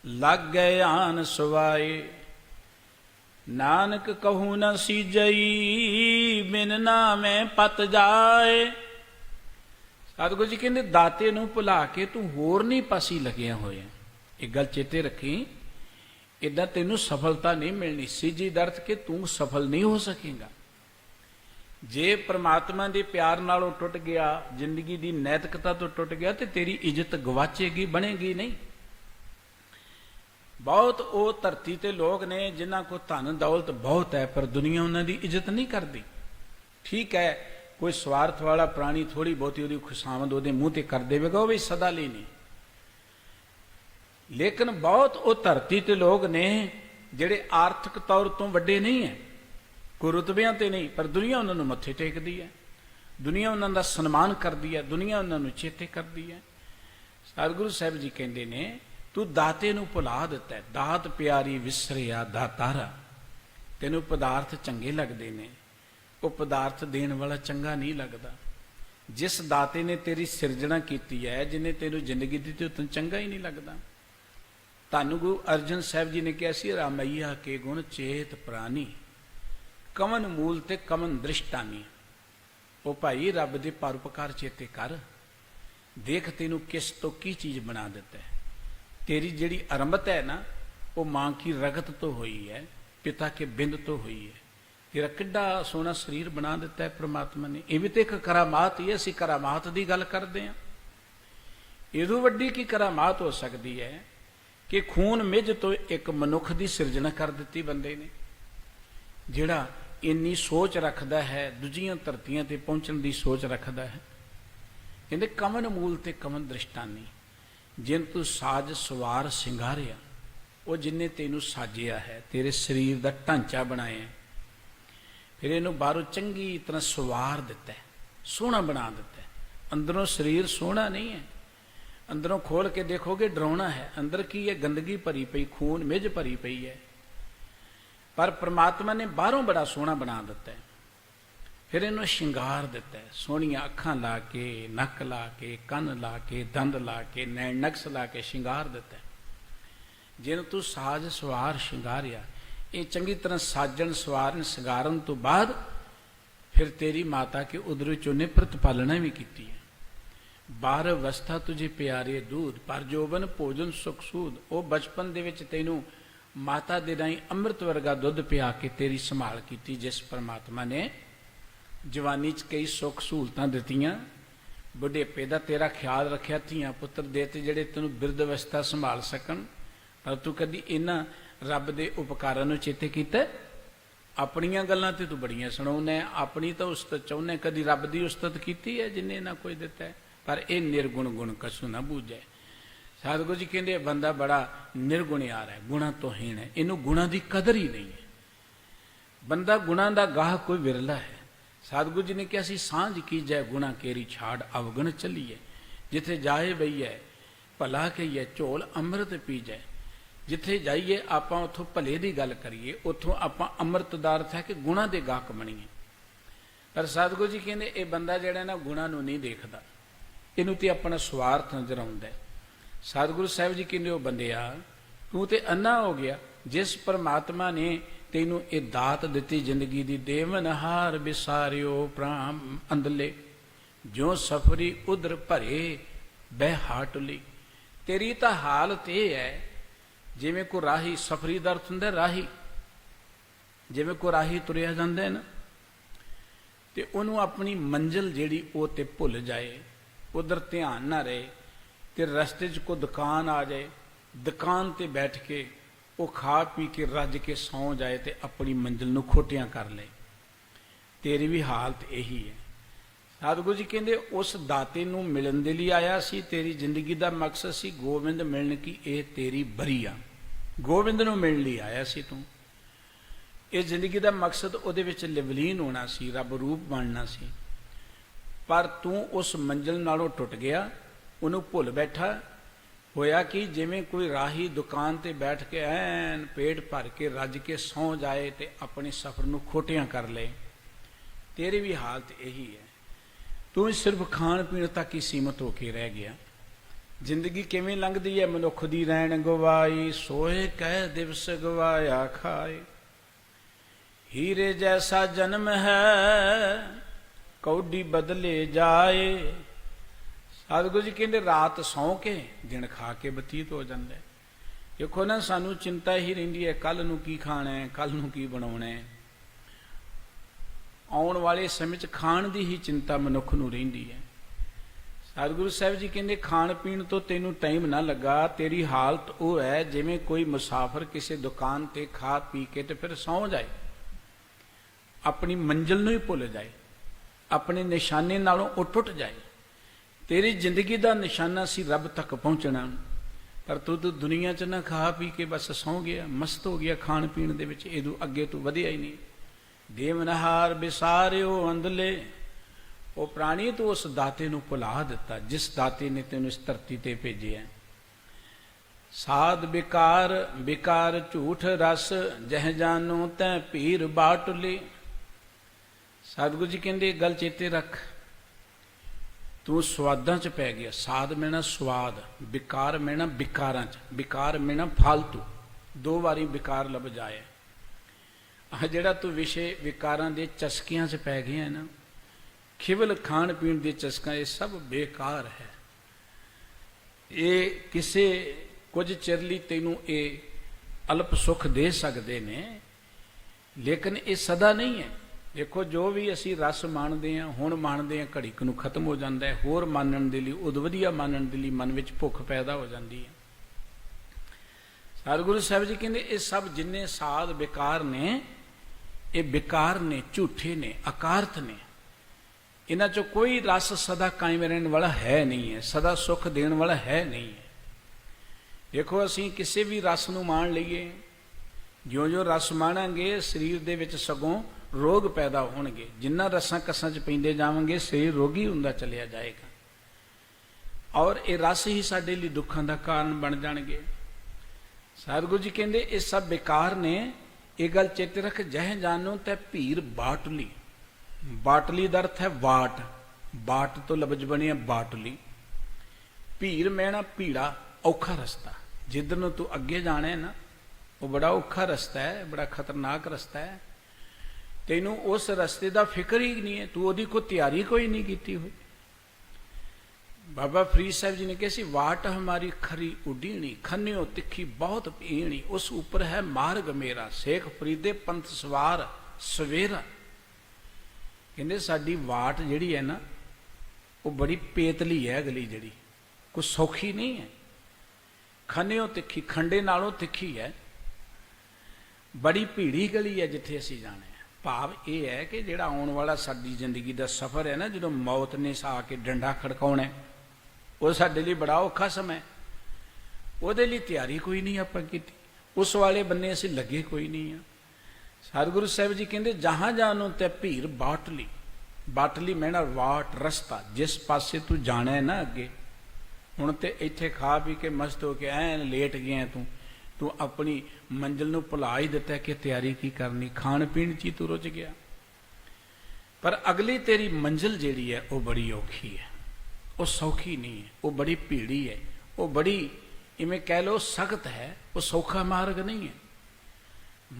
A: ਲੱਗ ਗਏ ਆਨ ਸਵਾਏ, ਨਾਨਕ ਕਹੂ ਨ ਸੀਜਈ, ਬਿਨ ਨਾਮੇ ਪਤ ਜਾਏ। ਸਤਿਗੁਰੂ ਜੀ ਕਹਿੰਦੇ ਦਾਤੇ ਨੂੰ ਭੁਲਾ ਕੇ ਤੂੰ ਹੋਰ ਨਹੀਂ ਪਾਸੀ ਲੱਗਿਆ ਹੋਇਆ। ਇਹ ਗੱਲ ਚੇਤੇ ਰੱਖੀ, ਏਦਾਂ ਤੈਨੂੰ ਸਫਲਤਾ ਨਹੀਂ ਮਿਲਣੀ। ਸੀਜੀ ਦਾ ਅਰਥ ਕਿ ਤੂੰ ਸਫਲ ਨਹੀਂ ਹੋ ਸਕੇਗਾ। ਜੇ ਪ੍ਰਮਾਤਮਾ ਦੇ ਪਿਆਰ ਨਾਲੋਂ ਟੁੱਟ ਗਿਆ, ਜ਼ਿੰਦਗੀ ਦੀ ਨੈਤਿਕਤਾ ਤੋਂ ਟੁੱਟ ਗਿਆ, ਤੇ ਤੇਰੀ ਇੱਜ਼ਤ ਗਵਾਚੇਗੀ, ਬਣੇਗੀ ਨਹੀਂ। ਬਹੁਤ ਉਹ ਧਰਤੀ ਤੇ ਲੋਕ ਨੇ ਜਿਨ੍ਹਾਂ ਕੋਲ ਧਨ ਦੌਲਤ ਬਹੁਤ ਹੈ, ਪਰ ਦੁਨੀਆ ਉਹਨਾਂ ਦੀ ਇੱਜ਼ਤ ਨਹੀਂ ਕਰਦੀ। ਠੀਕ ਹੈ, ਕੋਈ ਸਵਾਰਥ ਵਾਲਾ ਪ੍ਰਾਣੀ ਥੋੜੀ ਬਹੁਤੀ ਉਹਦੀ ਖੁਸ਼ਾਮਦ ਉਹਦੇ ਮੂੰਹ ਤੇ ਕਰ ਦੇਵੇਗਾ, ਉਹ ਵੀ ਸਦਾ ਲਈ ਨਹੀਂ। ਲੇਕਿਨ ਬਹੁਤ ਉਹ ਧਰਤੀ ਤੇ ਲੋਕ ਨੇ ਜਿਹੜੇ ਆਰਥਿਕ ਤੌਰ ਤੋਂ ਵੱਡੇ ਨਹੀਂ ਹੈ, ਕੋਈ ਰੁਤਬਿਆਂ ਤੇ ਨਹੀਂ, ਪਰ ਦੁਨੀਆ ਉਹਨਾਂ ਨੂੰ ਮੱਥੇ ਟੇਕਦੀ ਹੈ, ਦੁਨੀਆ ਉਹਨਾਂ ਦਾ ਸਨਮਾਨ ਕਰਦੀ ਹੈ, ਦੁਨੀਆ ਉਹਨਾਂ ਨੂੰ ਚੇਤੇ ਕਰਦੀ ਹੈ। ਸਤਿਗੁਰੂ ਸਾਹਿਬ ਜੀ ਕਹਿੰਦੇ ਨੇ ਤੂੰ ਦਾਤੇ ਨੂੰ ਭੁਲਾ ਦਿੱਤਾ। ਦਾਤ ਪਿਆਰੀ ਵਿਸਰਿਆ ਦਾਤਾਰਾ। ਤੈਨੂੰ ਪਦਾਰਥ ਚੰਗੇ ਲੱਗਦੇ ਨੇ, ਉਹ ਪਦਾਰਥ ਦੇਣ ਵਾਲਾ ਚੰਗਾ ਨਹੀਂ ਲੱਗਦਾ। ਜਿਸ ਦਾਤੇ ਨੇ ਤੇਰੀ ਸਿਰਜਣਾ ਕੀਤੀ ਹੈ, ਜਿਹਨੇ ਤੈਨੂੰ ਜ਼ਿੰਦਗੀ ਦਿੱਤੀ, ਉਹ ਤੈਨੂੰ ਚੰਗਾ ਹੀ ਨਹੀਂ ਲੱਗਦਾ। ਧੰਨ ਗੁਰੂ ਅਰਜਨ ਸਾਹਿਬ ਜੀ ਨੇ ਕਿਹਾ ਸੀ, ਰਾਮਈਆ ਕੇ ਗੁਣ ਚੇਤ ਪ੍ਰਾਨੀ, ਕਮਨ ਮੂਲ ਤੇ ਕਮਨ ਦ੍ਰਿਸ਼ਟਾਨੀ। ਉਹ ਭਾਈ ਰੱਬ ਦੇ ਪਰਉਪਕਾਰ ਚੇਤੇ ਕਰ, ਦੇਖ ਤੈਨੂੰ ਕਿਸ ਤੋਂ ਕੀ ਚੀਜ਼ ਬਣਾ ਦਿੱਤਾ ਹੈ। ਤੇਰੀ ਜਿਹੜੀ ਅਰੰਭਤ ਹੈ ਨਾ, ਉਹ ਮਾਂ ਕੀ ਰਗਤ ਤੋਂ ਹੋਈ ਹੈ, ਪਿਤਾ ਕੇ ਬਿੰਦ ਤੋਂ ਹੋਈ ਹੈ। ਤੇਰਾ ਕਿੱਡਾ ਸੋਹਣਾ ਸਰੀਰ ਬਣਾ ਦਿੱਤਾ ਹੈ ਪ੍ਰਮਾਤਮਾ ਨੇ। ਇਹ ਵੀ ਤੇ ਇੱਕ ਕਰਾਮਾਤ ਹੀ ਹੈ। ਅਸੀਂ ਕਰਾਮਾਤ ਦੀ ਗੱਲ ਕਰਦੇ ਹਾਂ। ਇਹਦੋਂ ਵੱਡੀ ਕੀ ਕਰਾਮਾਤ ਹੋ ਸਕਦੀ ਹੈ ਕਿ ਖੂਨ ਮਿੱਝ ਤੋਂ ਇੱਕ ਮਨੁੱਖ ਦੀ ਸਿਰਜਣਾ ਕਰ ਦਿੱਤੀ ਬੰਦੇ ਨੇ, ਜਿਹੜਾ ਇੰਨੀ ਸੋਚ ਰੱਖਦਾ ਹੈ, ਦੂਜੀਆਂ ਧਰਤੀਆਂ ਤੇ ਪਹੁੰਚਣ ਦੀ ਸੋਚ ਰੱਖਦਾ ਹੈ। ਕਹਿੰਦੇ ਕਮਨ ਮੂਲ ਤੇ ਕਮਨ ਦ੍ਰਿਸ਼ਟਾਨੀ। ਜਿਨ ਤੂੰ ਸਾਜ ਸਵਾਰ ਸਿੰਗਾਰਿਆ, ਉਹ ਜਿੰਨੇ ਤੈਨੂੰ ਸਾਜਿਆ ਹੈ, ਤੇਰੇ ਸਰੀਰ ਦਾ ਢਾਂਚਾ ਬਣਾਇਆ, ਫਿਰ ਇਹਨੂੰ ਬਾਹਰੋਂ ਚੰਗੀ ਤਰ੍ਹਾਂ ਸਵਾਰ ਦਿੱਤਾ, ਸੋਹਣਾ ਬਣਾ ਦਿੱਤਾ। ਅੰਦਰੋਂ ਸਰੀਰ ਸੋਹਣਾ ਨਹੀਂ ਹੈ, ਅੰਦਰੋਂ ਖੋਲ ਕੇ ਦੇਖੋਗੇ ਡਰਾਉਣਾ ਹੈ। ਅੰਦਰ ਕੀ ਹੈ? ਗੰਦਗੀ ਭਰੀ ਪਈ, ਖੂਨ ਮਿੱਝ ਭਰੀ ਪਈ ਹੈ। ਪਰ ਪ੍ਰਮਾਤਮਾ ਨੇ ਬਾਹਰੋਂ ਬੜਾ ਸੋਹਣਾ ਬਣਾ ਦਿੱਤਾ, ਫਿਰ ਇਹਨੂੰ ਸ਼ਿੰਗਾਰ ਦਿੱਤਾ, ਸੋਹਣੀਆਂ ਅੱਖਾਂ ਲਾ ਕੇ, ਨੱਕ ਲਾ ਕੇ, ਕੰਨ ਲਾ ਕੇ, ਦੰਦ ਲਾ ਕੇ, ਨੈਣ ਨਕਸ਼ ਲਾ ਕੇ ਸ਼ਿੰਗਾਰ ਦਿੱਤਾ। ਜਿਹਨੂੰ ਤੂੰ ਸਾਜ ਸਵਾਰ ਸ਼ਿੰਗਾਰਿਆ, ਇਹ ਚੰਗੀ ਤਰ੍ਹਾਂ ਸਾਜਣ ਸਵਾਰਨ ਸ਼ਿੰਗਾਰਨ ਤੋਂ ਬਾਅਦ ਫਿਰ ਤੇਰੀ ਮਾਤਾ ਕੇ ਉਦਰ ਚ ਉਹਨੇ ਪ੍ਰਤਪਾਲਣਾ ਵੀ ਕੀਤੀ ਹੈ। 12 ਅਵਸਥਾ ਤੁਝੇ ਪਿਆਰੇ ਦੂਧ, ਪਰ ਜੋਬਨ ਭੋਜਨ ਸੁਖ ਸੂਦ। ਉਹ ਬਚਪਨ ਦੇ ਵਿੱਚ ਤੈਨੂੰ ਮਾਤਾ ਦੇ ਰਾਹੀਂ ਅੰਮ੍ਰਿਤ ਵਰਗਾ ਦੁੱਧ ਪਿਆ ਕੇ ਤੇਰੀ ਸੰਭਾਲ ਕੀਤੀ, ਜਿਸ ਪਰਮਾਤਮਾ ਨੇ जवानी च कई सुख सहूलतां दित्तियां, बुढ़ेपे का तेरा ख्याल रखिया, धियां पुत्र देते जिहड़े तैनूं बिरध अवस्था संभाल सकन, पर तू कदी इन्हां रब दे उपकारां नूं चेते कीता? अपनियां गल्लां ते तू बड़ियां सुणाउंदा है, अपनी तो उस्तत चाहुंदा, कदी रब दी उस्तत कीती है जिन्हें ना कोई दिता है? पर यह निर्गुण गुण कसू ना बूझे। सतगुरु जी कहते बंदा बड़ा निर्गुणियार है, गुणा तो हीन है, इनू गुणा की कदर ही नहीं है। बंदा गुणा का गाह कोई विरला है। सतगुरु जी ने कहा सी सांझ की जय गुणा केरी छाड़ अवगण चलीए, जिथे जाए बईए भला कहीए झोल अमृत पी जाए। जिथे जाइए आप उथों भले की गल करिए, उथों आप अमृत का अर्थ है कि गुणा के गाहक बनीए। पर सतगुरु जी कहते ये बंदा जिहड़ा ना गुणा नूं नहीं देखता, इनू तो अपना स्वार्थ नजर आउंदा है। सतगुरु साहिब जी कहते बंदिया तू तो अन्ना हो गया, जिस परमात्मा ने तेनू ये दात दिती जिंदगी दी, देवनहार बिसारियो प्राण अंदले, जो सफरी उधर भरे बह हाटली। तेरी तो हालत यह है जिवें को राही, सफरी दा अर्थ हुंदा राही, जिवें को राही तुरिया जांदा है ना, ते उहनूं अपनी मंजिल जिहड़ी वो ते भुल जाए, उधर ध्यान ना रहे, ते रस्ते च कोई दुकान आ जाए, दुकान ते बैठ के वो खा पी के रज के सौ जाए ते अपनी मंजिल नूं खोटियां कर ले। तेरी भी हालत यही है। सतगुरु जी कहते उस दाते नूं मिलन दे लई आया सी, तेरी जिंदगी का मकसद सी गोविंद मिलण की, ये तेरी बरी आ, गोविंद नूं मिलण लई आया सी तू। ये जिंदगी का मकसद उहदे विच लिवलीन होना सी, रब रूप बनना सी, पर तू उस मंजिल नालों टुट गया, उन्होंने भुल बैठा। होया कि जिवें कोई राही दुकान ते बैठ के ऐन पेट भर के रज के सौ जाए ते अपने सफर नूं खोटियां कर ले। तेरी भी हालत यही है, तू सिर्फ खाण पीण तक ही सीमित होके रह गया। जिंदगी किवें लंघदी है, मनुख दी रैण गवाई, सोए कह दिवस गवाया खाए। हीरे जैसा जन्म है कौडी बदले जाए। सतगुरु जी कहते रात सौ के दिन खा के बतीत हो जाता है। देखो ना सानू चिंता ही रहिंदी है, कल नूं की खाना है, कल नूं की बनाउणा है। आउण वाले समय च खाण दी ही चिंता मनुख नूं रहिंदी है। सतगुरु साहिब जी कहते खाण पीण तो तेनू टाइम ना लगा, तेरी हालत वो है जिवें कोई मुसाफिर किसी दुकान ते खा पी के ते फिर सौ जाए, अपनी मंजिल नूं ही भुल जाए, अपने निशाने नालों उठ उठ जाए। तेरी जिंदगी का निशाना सी रब तक पहुँचना, पर तू तो दुनिया च ना खा पी के बस सौ गया, मस्त हो गया खाण पीण दे विच, इदू अगे तू वधिया ही नहीं। देवनहार बिसारियो अंदले, वो प्राणी तो उस दाते नूं भुला दिता जिस दाते ने तेनू इस धरती ते भेजिया। साध बिकार बिकार झूठ रस, जह जानो तै पीर बाटले। सतगुरु जी कहते गल चेते रख, तू स्वादां च पै गया। साध मैना स्वाद, बिकार मैना बिकारां च, बिकार मैना फालतू, दो बारी बिकार लभ जाए। आ जिहड़ा तू विषय विकारां दे चस्कियां च पै गया है ना, खिवल खाण पीण दे चस्कां, ये सब बेकार है। ये किसे कुछ चिर लई तैनूं ये अल्प सुख दे सकते ने, लेकिन ये सदा नहीं है। देखो जो भी असी रस माणदे हैं, हुण माणदे हैं, घड़ी नूं खत्म हो जाता है। होर मानण दे लई, उद वधिया मानण दे लई मन विच भुख पैदा हो जाती है। सतगुरु साहिब जी कहते ये सब जिन्ने साध बेकार ने, ये बेकार ने, झूठे ने, अकार्थ ने। इन्हां चों कोई रस सदा कायम रहने वाला है नहीं है, सदा सुख देने वाला है नहीं है। देखो असी किसी भी रस नूं मान लईए, ज्यों ज्यों रस माणांगे शरीर दे विच सगों रोग पैदा होणगे। जिन्ना रसां कसां च पैंदे जावांगे शरीर रोगी हुंदा चलिया जाएगा, और ये रस ही साडे लई दुखां दा कारण बन जाणगे। सतगुरु जी कहंदे ये सब बेकार ने। ये गल चेते रख, जह जानो तै भीर बाटली। बाटली दा अर्थ है वाट, बाट तो लफ्ज बनिया बाटली। भीर मैना भीड़ा, औखा रस्ता। जिधर नूं तू अगे जाना है ना, वो बड़ा औखा रस्ता है, बड़ा खतरनाक रस्ता है। तेनू उस रस्ते का फिक्र ही नहीं है, तू ओदी कोई तैयारी कोई नहीं की हुई। बाबा फरीद साहब जी ने कहा सी, वाट हमारी खरी उडीणी, खन्यो तिखी बहुत पीणी, उस ऊपर है मार्ग मेरा, शेख फरीदे पंथ सवार सवेरा। ਕਹਿੰਦੇ ਸਾਡੀ ਵਾਟ ਜਿਹੜੀ ਹੈ ਨਾ ਉਹ ਬੜੀ ਪੇਤਲੀ ਹੈ, ਅਗਲੀ ਜਿਹੜੀ ਕੋਈ ਸੌਖੀ ਨਹੀਂ ਹੈ, ਖੰਨਿਓ ਤਿੱਖੀ, ਖੰਡੇ ਨਾਲੋਂ ਤਿੱਖੀ ਹੈ, ਬੜੀ ਭੀੜੀ ਗਲੀ ਹੈ ਜਿੱਥੇ ਅਸੀਂ ਜਾਣਾ ਹੈ। ਭਾਵ ਇਹ ਹੈ ਕਿ ਜਿਹੜਾ ਆਉਣ ਵਾਲਾ ਸਾਡੀ ਜ਼ਿੰਦਗੀ ਦਾ ਸਫ਼ਰ ਹੈ ਨਾ, ਜਦੋਂ ਮੌਤ ਨੇ ਆ ਕੇ ਡੰਡਾ ਖੜਕਾਉਣਾ, ਉਹ ਸਾਡੇ ਲਈ ਬੜਾ ਔਖਾ ਸਮਾਂ ਹੈ। ਉਹਦੇ ਲਈ ਤਿਆਰੀ ਕੋਈ ਨਹੀਂ ਆਪਾਂ ਕੀਤੀ, ਉਸ ਵਾਲੇ ਬੰਨੇ ਅਸੀਂ ਲੱਗੇ ਕੋਈ ਨਹੀਂ ਆ। ਸਤਿਗੁਰੂ ਸਾਹਿਬ ਜੀ ਕਹਿੰਦੇ ਜਹਾਂ ਜਾਨੋਂ ਤੇ ਭੀੜ ਬਾਟਲੀ, ਬਾਟਲੀ ਮੈਣਾ ਵਾਟ ਰਸਤਾ, ਜਿਸ ਪਾਸੇ ਤੂੰ ਜਾਣਾ ਹੈ ਨਾ ਅੱਗੇ। ਹੁਣ ਤੇ ਇੱਥੇ ਖਾ ਪੀ ਕੇ ਮਸਤ ਹੋ ਕੇ ਐਨ ਲੇਟ ਗਿਆ ਤੂੰ ਆਪਣੀ ਮੰਜ਼ਿਲ ਨੂੰ ਭੁਲਾ ਹੀ ਦਿੱਤਾ ਕਿ ਤਿਆਰੀ ਕੀ ਕਰਨੀ, ਖਾਣ ਪੀਣ 'ਚ ਹੀ ਤੂੰ ਰੁੱਝ ਗਿਆ। ਪਰ ਅਗਲੀ ਤੇਰੀ ਮੰਜ਼ਿਲ ਜਿਹੜੀ ਹੈ ਉਹ ਬੜੀ ਔਖੀ ਹੈ, ਉਹ ਸੌਖੀ ਨਹੀਂ ਹੈ, ਉਹ ਬੜੀ ਭੀੜੀ ਹੈ, ਉਹ ਬੜੀ ਇਵੇਂ ਕਹਿ ਲਓ ਸਖਤ ਹੈ, ਉਹ ਸੌਖਾ ਮਾਰਗ ਨਹੀਂ ਹੈ।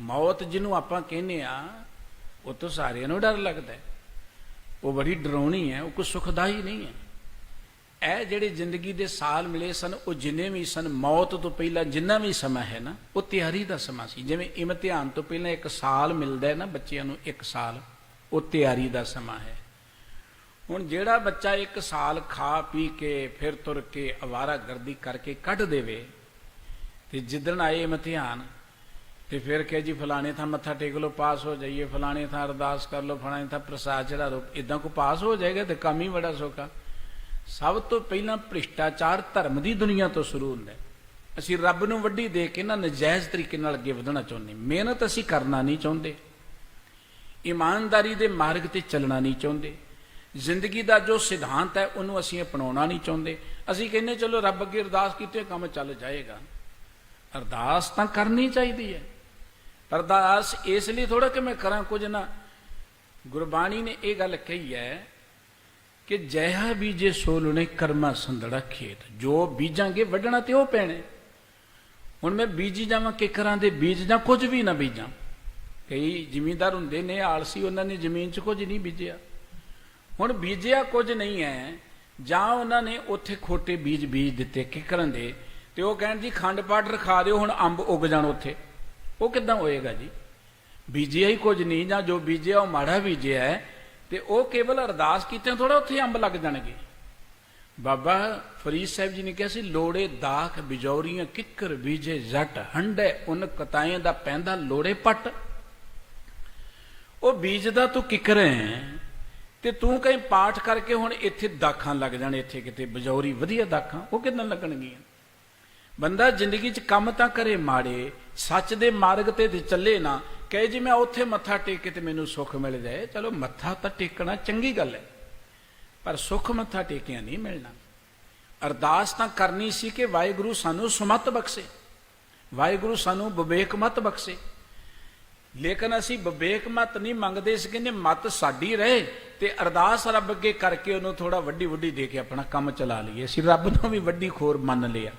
A: ਮੌਤ ਜਿਹਨੂੰ ਆਪਾਂ ਕਹਿੰਦੇ ਆ ਉਹ ਤਾਂ ਸਾਰਿਆਂ ਨੂੰ ਡਰ ਲੱਗਦਾ ਹੈ, ਉਹ ਬੜੀ ਡਰਾਉਣੀ ਹੈ, ਉਹ ਕੋਈ ਸੁਖਦਾਈ ਨਹੀਂ ਹੈ। ਇਹ ਜਿਹੜੇ ਜ਼ਿੰਦਗੀ ਦੇ ਸਾਲ ਮਿਲੇ ਸਨ, ਉਹ ਜਿੰਨੇ ਵੀ ਸਨ, ਮੌਤ ਤੋਂ ਪਹਿਲਾਂ ਜਿੰਨਾ ਵੀ ਸਮਾਂ ਹੈ ਨਾ, ਉਹ ਤਿਆਰੀ ਦਾ ਸਮਾਂ ਸੀ। ਜਿਵੇਂ ਇਮਤਿਹਾਨ ਤੋਂ ਪਹਿਲਾਂ ਇੱਕ ਸਾਲ ਮਿਲਦਾ ਹੈ ਨਾ ਬੱਚਿਆਂ ਨੂੰ, ਇੱਕ ਸਾਲ, ਉਹ ਤਿਆਰੀ ਦਾ ਸਮਾਂ ਹੈ। ਹੁਣ ਜਿਹੜਾ ਬੱਚਾ ਇੱਕ ਸਾਲ ਖਾ ਪੀ ਕੇ ਫਿਰ ਤੁਰ ਕੇ ਅਵਾਰਾਗਰਦੀ ਕਰਕੇ ਕੱਢ ਦੇਵੇ, ਤੇ ਜਿੱਦਣ ਆਏ ਇਮਤਿਹਾਨ ਤੇ ਫਿਰ ਕਹੇ ਜੀ ਫਲਾਣੇ ਥਾਂ ਮੱਥਾ ਟੇਕ ਲਓ ਪਾਸ ਹੋ ਜਾਈਏ, ਫਲਾਣੇ ਥਾਂ ਅਰਦਾਸ ਕਰ ਲਓ, ਫਲਾਣੇ ਥਾਂ ਪ੍ਰਸਾਦ ਚੜਾ ਲਓ, ਇੱਦਾਂ ਕੋਈ ਪਾਸ ਹੋ ਜਾਏਗਾ ਤੇ ਕੰਮ ਹੀ ਬੜਾ ਸੌਖਾ। ਸਭ ਤੋਂ ਪਹਿਲਾਂ ਭ੍ਰਿਸ਼ਟਾਚਾਰ ਧਰਮ ਦੀ ਦੁਨੀਆ ਤੋਂ ਸ਼ੁਰੂ ਹੁੰਦਾ। ਅਸੀਂ ਰੱਬ ਨੂੰ ਵੱਡੀ ਦੇ ਕੇ ਨਾ ਨਜਾਇਜ਼ ਤਰੀਕੇ ਨਾਲ ਅੱਗੇ ਵਧਣਾ ਚਾਹੁੰਦੇ, ਮਿਹਨਤ ਅਸੀਂ ਕਰਨਾ ਨਹੀਂ ਚਾਹੁੰਦੇ, ਇਮਾਨਦਾਰੀ ਦੇ ਮਾਰਗ ਤੇ ਚੱਲਣਾ ਨਹੀਂ ਚਾਹੁੰਦੇ, ਜ਼ਿੰਦਗੀ ਦਾ ਜੋ ਸਿਧਾਂਤ ਹੈ ਉਹਨੂੰ ਅਸੀਂ ਅਪਣਾਉਣਾ ਨਹੀਂ ਚਾਹੁੰਦੇ। ਅਸੀਂ ਕਹਿੰਦੇ ਚਲੋ ਰੱਬ ਅੱਗੇ ਅਰਦਾਸ ਕੀਤੇ ਕੰਮ ਚੱਲ ਜਾਏਗਾ। ਅਰਦਾਸ ਤਾਂ ਕਰਨੀ ਚਾਹੀਦੀ ਹੈ, ਅਰਦਾਸ ਇਸ ਲਈ ਥੋੜਾ ਕਿ ਮੈਂ ਕਰਾਂ ਕੁਝ ਨਾ। ਗੁਰਬਾਣੀ ਨੇ ਇਹ ਗੱਲ ਕਹੀ ਹੈ ਕਿ ਜੈਹਾ ਬੀਜੇ ਸੋ ਲੁਣੇ ਕਰਮਾ ਸੰਦੜਾ ਖੇਤ, ਜੋ ਬੀਜਾਂਗੇ ਵੱਢਣਾ ਤੇ ਉਹ ਪੈਣਾ। ਹੁਣ ਮੈਂ ਬੀਜੀ ਜਾਵਾਂ ਕਿਕਰਾਂ ਦੇ ਬੀਜ ਜਾਂ ਕੁਝ ਵੀ ਨਾ ਬੀਜਾਂ। ਕਈ ਜ਼ਿਮੀਂਦਾਰ ਹੁੰਦੇ ਨੇ ਆਲਸੀ, ਉਹਨਾਂ ਨੇ ਜ਼ਮੀਨ 'ਚ ਕੁਝ ਨਹੀਂ ਬੀਜਿਆ। ਹੁਣ ਬੀਜਿਆ ਕੁਝ ਨਹੀਂ ਹੈ, ਜਾਂ ਉਹਨਾਂ ਨੇ ਉੱਥੇ ਖੋਟੇ ਬੀਜ ਦਿੱਤੇ ਕਿਕਰਾਂ ਦੇ, ਤੇ ਉਹ ਕਹਿਣ ਜੀ ਖੰਡ ਪਾਠ ਰਖਾ ਦਿਓ ਹੁਣ ਅੰਬ ਉੱਗ ਜਾਣ ਉੱਥੇ। ਉਹ ਕਿੱਦਾਂ ਹੋਏਗਾ ਜੀ? ਬੀਜਿਆ ਹੀ ਕੁਝ ਨਹੀਂ, ਜਾਂ ਜੋ ਬੀਜਿਆ ਉਹ ਮਾੜਾ ਬੀਜਿਆ ਹੈ, ਤੇ ਉਹ ਕੇਵਲ ਅਰਦਾਸ ਕੀਤੇ ਥੋੜਾ ਉੱਥੇ ਅੰਬ ਲੱਗ ਜਾਣਗੇ। ਬਾਬਾ ਫਰੀਦ ਸਾਹਿਬ ਜੀ ਨੇ ਕਿਹਾ ਸੀ, ਲੋੜੇ ਦਾਖ ਬਿਜੌਰੀਆਂ ਕਿੱਕਰ ਬੀਜੇ ਜੱਟ, ਹੰਡੇ ਉਨ ਕਤਾਏ ਦਾ ਪੈਂਦਾ ਲੋੜੇ ਪੱਟ। ਉਹ ਬੀਜਦਾ ਤੂੰ ਕਿੱਕਰ ਹੈ, ਤੇ ਤੂੰ ਕਹੀਂ ਪਾਠ ਕਰਕੇ ਹੁਣ ਇੱਥੇ ਦਾਖਾਂ ਲੱਗ ਜਾਣ, ਇੱਥੇ ਕਿਤੇ ਬਿਜੌਰੀ ਵਧੀਆ ਦਾਖਾਂ, ਉਹ ਕਿੱਦਾਂ ਲੱਗਣਗੀਆਂ? ਬੰਦਾ ਜ਼ਿੰਦਗੀ 'ਚ ਕੰਮ ਤਾਂ ਕਰੇ ਮਾੜੇ, ਸੱਚ ਦੇ ਮਾਰਗ ਤੇ ਚੱਲੇ ਨਾ, ਕਹੇ ਜੀ ਮੈਂ ਉੱਥੇ ਮੱਥਾ ਟੇਕ ਕੇ ਤੇ ਮੈਨੂੰ ਸੁੱਖ ਮਿਲ ਜਾਏ। ਚਲੋ ਮੱਥਾ ਤਾਂ ਟੇਕਣਾ ਚੰਗੀ ਗੱਲ ਹੈ, ਪਰ ਸੁੱਖ ਮੱਥਾ ਟੇਕਿਆ ਨਹੀਂ ਮਿਲਣਾ। ਅਰਦਾਸ ਤਾਂ ਕਰਨੀ ਸੀ ਕਿ ਵਾਹਿਗੁਰੂ ਸਾਨੂੰ ਸੁਮਤ ਬਖਸ਼ੇ, ਵਾਹਿਗੁਰੂ ਸਾਨੂੰ ਵਿਵੇਕ ਮਤ ਬਖਸ਼ੇ। ਲੇਕਿਨ ਅਸੀਂ ਵਿਵੇਕ ਮਤ ਨਹੀਂ ਮੰਗਦੇ ਸੀ, ਕਹਿੰਦੇ ਮਤ ਸਾਡੀ ਰਹੇ, ਤੇ ਅਰਦਾਸ ਰੱਬ ਅੱਗੇ ਕਰਕੇ ਉਹਨੂੰ ਥੋੜਾ ਵੱਡੀ ਦੇ ਕੇ ਆਪਣਾ ਕੰਮ ਚਲਾ ਲਈਏ। ਅਸੀਂ ਰੱਬ ਨੂੰ ਵੀ ਵੱਡੀ ਖੋਰ ਮੰਨ ਲਿਆ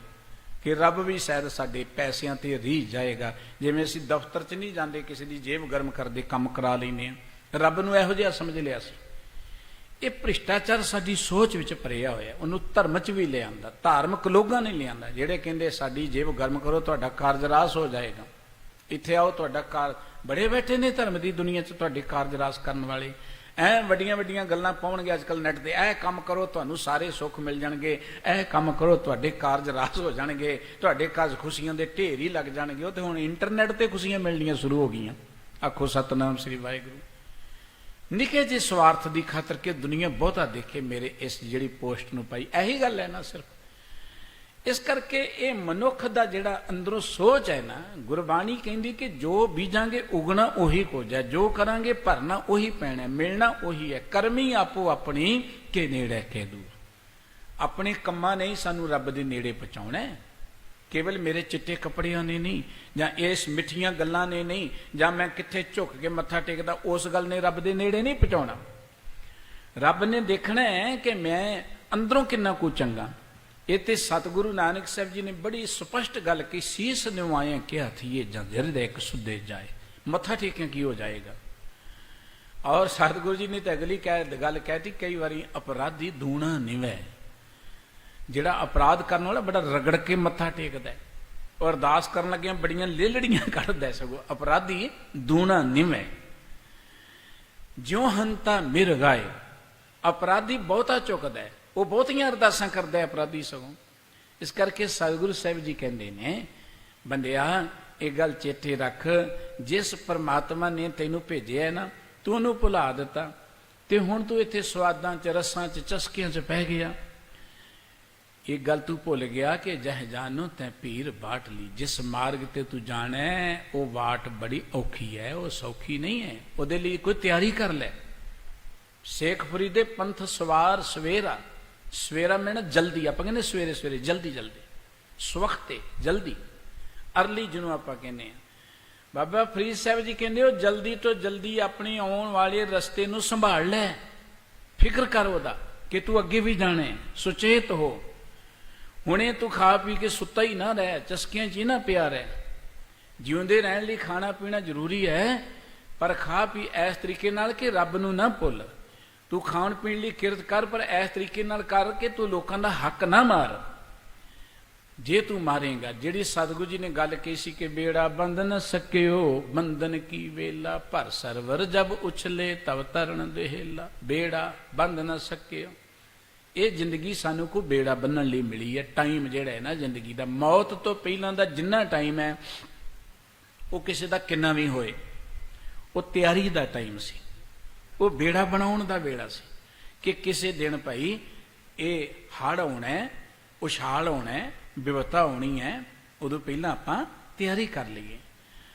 A: ਕਿ ਰੱਬ ਵੀ ਸ਼ਾਇਦ ਸਾਡੇ ਪੈਸਿਆਂ ਤੇ ਰੀਝ ਜਾਏਗਾ। ਜਿਵੇਂ ਅਸੀਂ ਦਫ਼ਤਰ 'ਚ ਨਹੀਂ ਜਾਂਦੇ, ਕਿਸੇ ਦੀ ਜੇਬ ਗਰਮ ਕਰਦੇ ਕੰਮ ਕਰਾ ਲੈਂਦੇ ਹਾਂ, ਰੱਬ ਨੂੰ ਇਹੋ ਜਿਹਾ ਸਮਝ ਲਿਆ ਸੀ। ਇਹ ਭ੍ਰਿਸ਼ਟਾਚਾਰ ਸਾਡੀ ਸੋਚ ਵਿੱਚ ਭਰਿਆ ਹੋਇਆ, ਉਹਨੂੰ ਧਰਮ 'ਚ ਵੀ ਲਿਆਂਦਾ, ਧਾਰਮਿਕ ਲੋਕਾਂ ਨੇ ਲਿਆਂਦਾ, ਜਿਹੜੇ ਕਹਿੰਦੇ ਸਾਡੀ ਜੇਬ ਗਰਮ ਕਰੋ ਤੁਹਾਡਾ ਕਾਰਜ ਰਾਸ ਹੋ ਜਾਏਗਾ, ਇੱਥੇ ਆਓ ਤੁਹਾਡਾ ਕਾਰ। ਬੜੇ ਬੈਠੇ ਨੇ ਧਰਮ ਦੀ ਦੁਨੀਆ 'ਚ ਤੁਹਾਡੇ ਕਾਰਜ ਰਾਸ ਕਰਨ ਵਾਲੇ, ਐ ਵੱਡੀਆਂ ਗੱਲਾਂ ਪਾਉਣਗੇ ਅੱਜ ਕੱਲ੍ਹ ਨੈੱਟ ਤੇ, ਇਹ ਕੰਮ ਕਰੋ ਤੁਹਾਨੂੰ ਸਾਰੇ ਸੁੱਖ ਮਿਲ ਜਾਣਗੇ, ਇਹ ਕੰਮ ਕਰੋ ਤੁਹਾਡੇ ਕਾਰਜ ਰਾਸ ਹੋ ਜਾਣਗੇ, ਤੁਹਾਡੇ ਘਰ ਖੁਸ਼ੀਆਂ ਦੇ ਢੇਰ ਹੀ ਲੱਗ ਜਾਣਗੇ। ਉਹ ਤੇ ਹੁਣ ਇੰਟਰਨੈਟ ਤੇ ਖੁਸ਼ੀਆਂ ਮਿਲਣੀਆਂ ਸ਼ੁਰੂ ਹੋ ਗਈਆਂ। ਆਖੋ ਸਤਨਾਮ ਸ੍ਰੀ ਵਾਹਿਗੁਰੂ। ਨਿੱਕੇ ਜਿਹੇ ਸਵਾਰਥ ਦੀ ਖਾਤਰ ਕਿ ਦੁਨੀਆ ਬਹੁਤਾ ਦੇਖੇ ਮੇਰੇ ਇਸ ਜਿਹੜੀ ਪੋਸਟ ਨੂੰ ਪਾਈ, ਇਹੀ ਗੱਲ ਹੈ ਨਾ ਸਿਰਫ। ਇਸ ਕਰਕੇ ਇਹ ਮਨੁੱਖ ਦਾ ਜਿਹੜਾ ਅੰਦਰੋਂ ਸੋਚ ਹੈ ਨਾ, ਗੁਰਬਾਣੀ ਕਹਿੰਦੀ ਕਿ ਜੋ ਬੀਜਾਂਗੇ ਉਗਣਾ ਉਹੀ ਕੁਝ ਹੈ, ਜੋ ਕਰਾਂਗੇ ਭਰਨਾ ਉਹੀ ਪੈਣਾ, ਮਿਲਣਾ ਉਹੀ ਹੈ। ਕਰਮੀ ਆਪੋ ਆਪਣੀ ਕੇ ਨੇੜੇ ਕੇ ਦੂਰ। ਆਪਣੇ ਕੰਮਾਂ ਨੇ ਸਾਨੂੰ ਰੱਬ ਦੇ ਨੇੜੇ ਪਹੁੰਚਾਉਣਾ, ਕੇਵਲ ਮੇਰੇ ਚਿੱਟੇ ਕੱਪੜਿਆਂ ਨੇ ਨਹੀਂ, ਜਾਂ ਇਸ ਮਿੱਠੀਆਂ ਗੱਲਾਂ ਨੇ ਨਹੀਂ, ਜਾਂ ਮੈਂ ਕਿੱਥੇ ਝੁੱਕ ਕੇ ਮੱਥਾ ਟੇਕਦਾ ਉਸ ਗੱਲ ਨੇ ਰੱਬ ਦੇ ਨੇੜੇ ਨਹੀਂ ਪਹੁੰਚਾਉਣਾ। ਰੱਬ ਨੇ ਦੇਖਣਾ ਹੈ ਕਿ ਮੈਂ ਅੰਦਰੋਂ ਕਿੰਨਾ ਕੁ ਚੰਗਾ। ਇਹ ਤੇ ਸਤਿਗੁਰੂ ਨਾਨਕ ਸਾਹਿਬ ਜੀ ਨੇ ਬੜੀ ਸਪਸ਼ਟ ਗੱਲ ਕੀ, ਸੀਸ ਨਿਵਾਏ ਕਿ ਹੱਥੀਏ ਜਾਂ ਹਿਰਦੇ ਇੱਕ ਸੁੱਦੇ ਜਾਏ। ਮੱਥਾ ਟੇਕਿਆ ਕੀ ਹੋ ਜਾਏਗਾ? ਔਰ ਸਤਿਗੁਰੂ ਜੀ ਨੇ ਤਾਂ ਅਗਲੀ ਗੱਲ ਕਹਿਤੀ, ਕਈ ਵਾਰੀ ਅਪਰਾਧੀ ਦੂਣਾ ਨਿਵੇ, ਜਿਹੜਾ ਅਪਰਾਧ ਕਰਨ ਵਾਲਾ ਬੜਾ ਰਗੜ ਕੇ ਮੱਥਾ ਟੇਕਦਾ, ਔਰ ਅਰਦਾਸ ਕਰਨ ਲੱਗਿਆ ਬੜੀਆਂ ਲੇਲੜੀਆਂ ਕੱਢਦਾ, ਸਗੋਂ ਅਪਰਾਧੀ ਦੂਣਾ ਨਿਵੇ। ਜਿਉ ਹੰਤਾ ਮਿਰ ਗਾਏ। ਅਪਰਾਧੀ ਬਹੁਤਾ ਚੁੱਕਦਾ ਹੈ, ਉਹ ਬਹੁਤੀਆਂ ਅਰਦਾਸਾਂ ਕਰਦਾ ਹੈ ਅਪਰਾਧੀ ਸਗੋਂ। ਇਸ ਕਰਕੇ ਸਤਿਗੁਰੂ ਸਾਹਿਬ ਜੀ ਕਹਿੰਦੇ ਨੇ, ਬੰਦਿਆ ਇਹ ਗੱਲ ਚੇਤੇ ਰੱਖ, ਜਿਸ ਪਰਮਾਤਮਾ ਨੇ ਤੈਨੂੰ ਭੇਜਿਆ ਨਾ, ਤੂੰ ਉਹਨੂੰ ਭੁਲਾ ਦਿੱਤਾ ਤੇ ਹੁਣ ਤੂੰ ਇੱਥੇ ਸਵਾਦਾਂ 'ਚ, ਰਸਾਂ 'ਚ, ਚਸਕਿਆਂ 'ਚ ਪੈ ਗਿਆ। ਇਹ ਗੱਲ ਤੂੰ ਭੁੱਲ ਗਿਆ ਕਿ ਜਹ ਜਾਨੋ ਤੈਂ ਪੀਰ ਬਾਟ ਲਈ। ਜਿਸ ਮਾਰਗ ਤੇ ਤੂੰ ਜਾਣਾ ਉਹ ਬਾਟ ਬੜੀ ਔਖੀ ਹੈ, ਉਹ ਸੌਖੀ ਨਹੀਂ ਹੈ। ਉਹਦੇ ਲਈ ਕੋਈ ਤਿਆਰੀ ਕਰ ਲੈ। ਸੇਖ ਫਰੀਦੇ ਪੰਥ ਸਵਾਰ ਸਵੇਰਾ, ਸਵੇਰਾ ਮੈਨਾਂ ਜਲਦੀ, ਆਪਾਂ ਕਹਿੰਦੇ ਸਵੇਰੇ ਸਵੇਰੇ, ਜਲਦੀ ਜਲਦੀ, ਸਵਖਤੇ ਜਲਦੀ, ਅਰਲੀ ਜਿਹਨੂੰ ਆਪਾਂ ਕਹਿੰਦੇ ਹਾਂ। ਬਾਬਾ ਫਰੀਦ ਸਾਹਿਬ ਜੀ ਕਹਿੰਦੇ, ਉਹ ਜਲਦੀ ਤੋਂ ਜਲਦੀ ਆਪਣੀ ਆਉਣ ਵਾਲੇ ਰਸਤੇ ਨੂੰ ਸੰਭਾਲ ਲੈ। ਫਿਕਰ ਕਰ ਉਹਦਾ ਕਿ ਤੂੰ ਅੱਗੇ ਵੀ ਜਾਣਾ, ਸੁਚੇਤ ਹੋ। ਹੁਣੇ ਤੂੰ ਖਾ ਪੀ ਕੇ ਸੁੱਤਾ ਹੀ ਨਾ ਰਹਿ, ਚਸਕਿਆਂ 'ਚ ਹੀ ਨਾ ਪਿਆ ਰਹਿ। ਜਿਉਂਦੇ ਰਹਿਣ ਲਈ ਖਾਣਾ ਪੀਣਾ ਜ਼ਰੂਰੀ ਹੈ, ਪਰ ਖਾ ਪੀ ਇਸ ਤਰੀਕੇ ਨਾਲ ਕਿ ਰੱਬ ਨੂੰ ਨਾ ਭੁੱਲ। ਤੂੰ ਖਾਣ ਪੀਣ ਲਈ ਕਿਰਤ ਕਰ, ਪਰ ਇਸ ਤਰੀਕੇ ਨਾਲ ਕਰ ਕਿ ਤੂੰ ਲੋਕਾਂ ਦਾ ਹੱਕ ਨਾ ਮਾਰ। ਜੇ ਤੂੰ ਮਾਰੇਗਾ, ਜਿਹੜੀ ਸਤਿਗੁਰੂ ਜੀ ਨੇ ਗੱਲ ਕਹੀ ਸੀ ਕਿ ਬੇੜਾ ਬੰਦ ਨ ਸਕਿਓ, ਬੰਧਨ ਕੀ ਵੇਲਾ, ਭਰ ਸਰਵਰ ਜਬ ਉਛਲੇ ਤਬ ਤਰਨ ਦੇਹਲਾ। ਬੇੜਾ ਬੰਦ ਨ ਸਕਿਓ, ਇਹ ਜ਼ਿੰਦਗੀ ਸਾਨੂੰ ਕੋਈ ਬੇੜਾ ਬੰਨਣ ਲਈ ਮਿਲੀ ਹੈ। ਟਾਈਮ ਜਿਹੜਾ ਹੈ ਨਾ ਜ਼ਿੰਦਗੀ ਦਾ, ਮੌਤ ਤੋਂ ਪਹਿਲਾਂ ਦਾ ਜਿੰਨਾ ਟਾਈਮ ਹੈ, ਉਹ ਕਿਸੇ ਦਾ ਕਿੰਨਾ ਵੀ ਹੋਏ, ਉਹ ਤਿਆਰੀ ਦਾ ਟਾਈਮ ਸੀ, ਉਹ ਬੇੜਾ ਬਣਾਉਣ ਦਾ ਵੇੜਾ ਸੀ ਕਿ ਕਿਸੇ ਦਿਨ ਭਾਈ ਇਹ ਹੜ੍ਹ ਆਉਣਾ, ਉਛਾਲ ਆਉਣਾ, ਵਿਪਤਾ ਆਉਣੀ ਹੈ, ਉਦੋਂ ਪਹਿਲਾਂ ਆਪਾਂ ਤਿਆਰੀ ਕਰ ਲਈਏ।